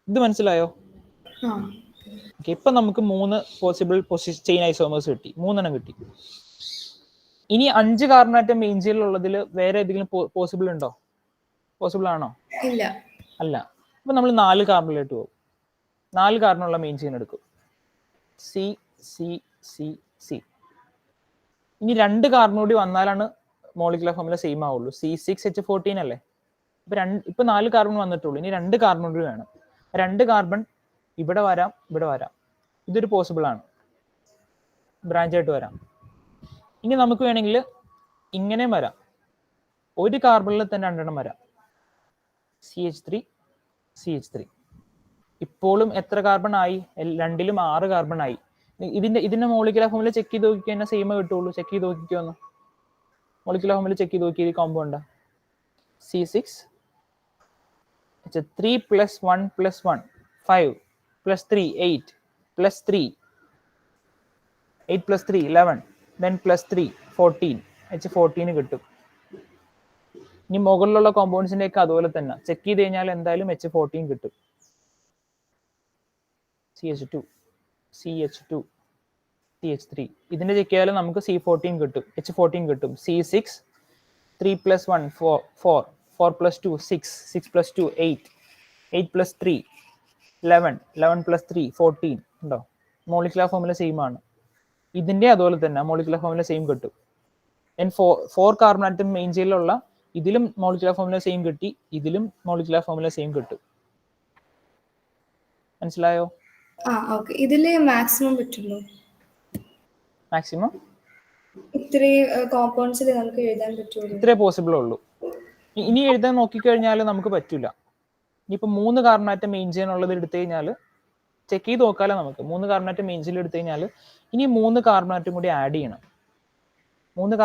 [SPEAKER 1] ഇത് മനസ്സിലായോ? ഓക്കെ, ഇപ്പൊ നമുക്ക് 3 പോസിബിൾ ചെയിൻ ഐസോമേഴ്സ് കിട്ടി. 3 എണ്ണം കിട്ടി. ഇനി 5 കാർബണാറ്റം മെയിൻ ചെയിനിലുള്ളതിൽ വേറെ ഏതെങ്കിലും പോസിബിൾ ഉണ്ടോ? പോസിബിൾ ആണോ?
[SPEAKER 6] ഇല്ല.
[SPEAKER 1] അല്ല. അപ്പൊ നമ്മൾ 4 കാർബണിലോട്ട് പോകും. 4 കാർബണുള്ള മെയിൻ ചെയിൻ എടുക്കും. C C C C. ഇനി 2 കാർബൺ കൂടി വന്നാലാണ് മോളിക്കുലർ ഫോർമുല സെയിം ആവുള്ളൂ. C6H14 അല്ലേ? ഇപ്പൊ 4 കാർബൺ വന്നിട്ടുള്ളൂ. ഇനി 2 കാർബൺ കൂടി വേണം. 2 കാർബൺ ഇവിടെ വരാം, ഇവിടെ വരാം. ഇതൊരു പോസിബിൾ ആണ്, ബ്രാഞ്ച് ആയിട്ട് വരാം. ഇനി നമുക്ക് വേണമെങ്കിൽ ഇങ്ങനെ വരാം. ഒരു കാർബണിൽ തന്നെ 2 എണ്ണം വരാം. CH3 CH3. ഇപ്പോഴും എത്ര കാർബൺ ആയി? രണ്ടിലും 6 കാർബൺ ആയി. ഇതിന്റെ മോളിക്കുലർ ഫോർമുല ചെക്ക് ചെയ്ത് നോക്കി കഴിഞ്ഞാൽ സെയിം കിട്ടുള്ളൂ. ചെക്ക് ചെയ്ത് നോക്കിക്കോന്ന്. മോളിക്കുലർ ഫോർമുല ചെക്ക് ചെയ്ത് നോക്കി. കോമ്പൗണ്ട് C6H3 + 1 + 1 5 + 3 8 + 3 8 + 3 11 then +3 14 H14 കിട്ടും. ഇനി മുകളിലുള്ള കോമ്പൗണ്ട്സിന്റെ ഒക്കെ അതുപോലെ തന്നെ ചെക്ക് ചെയ്ത് കഴിഞ്ഞാൽ എന്തായാലും H14 കിട്ടും. CH2 CH2 CH3. ഇതിന്റെ ചെക്ക് ചെയ്താലും നമുക്ക് C14 കിട്ടും, H14 കിട്ടും. C6 3 + 1 4 4 4 + 2 6 6 + 2 8 8 + 3 11 11 + 3 14 ഉണ്ടോ? മോളിക്കുലർ ഫോർമുല സെയിം ആണ്. ഇതിന്റെ അതുപോലെ തന്നെ മോളിക്കുലർ ഫോർമുല സെയിം കിട്ടും. 4 കാർബണാറ്റം മെയിൻ ചെയിലുള്ള ഇതിലും മോളിക്കുലർ ഫോർമുല സെയിം കിട്ടി, ഇതിലും മോളിക്കുലർ ഫോർമുല സെയിം കിട്ടും. മനസ്സിലായോ?
[SPEAKER 6] ഇതില് മാക്സിമം പറ്റുള്ളൂ.
[SPEAKER 1] മാക്സിമം
[SPEAKER 6] ഇത്രയും കോമ്പൗണ്ട്സിൽ നമുക്ക് എഴുതാൻ പറ്റുള്ളൂ.
[SPEAKER 1] ഇത്രേ പോസിബിൾ ഉള്ളൂ. ഇനി എഴുതാൻ നോക്കിക്കഴിഞ്ഞാൽ നമുക്ക് പറ്റില്ല. ഇനിയിപ്പോൾ 3 കാർബണാറ്റം മെയിൻ ചെയിൻ ഉള്ളത് എടുത്തു കഴിഞ്ഞാൽ ചെക്ക് ചെയ്ത് നോക്കാലോ നമുക്ക്. 3 കാർബണാറ്റം മെയിൻ ചെയിൻ എടുത്തു കഴിഞ്ഞാൽ ഇനി 3 കാർബണാറ്റം കൂടി ആഡ് ചെയ്യണം. 3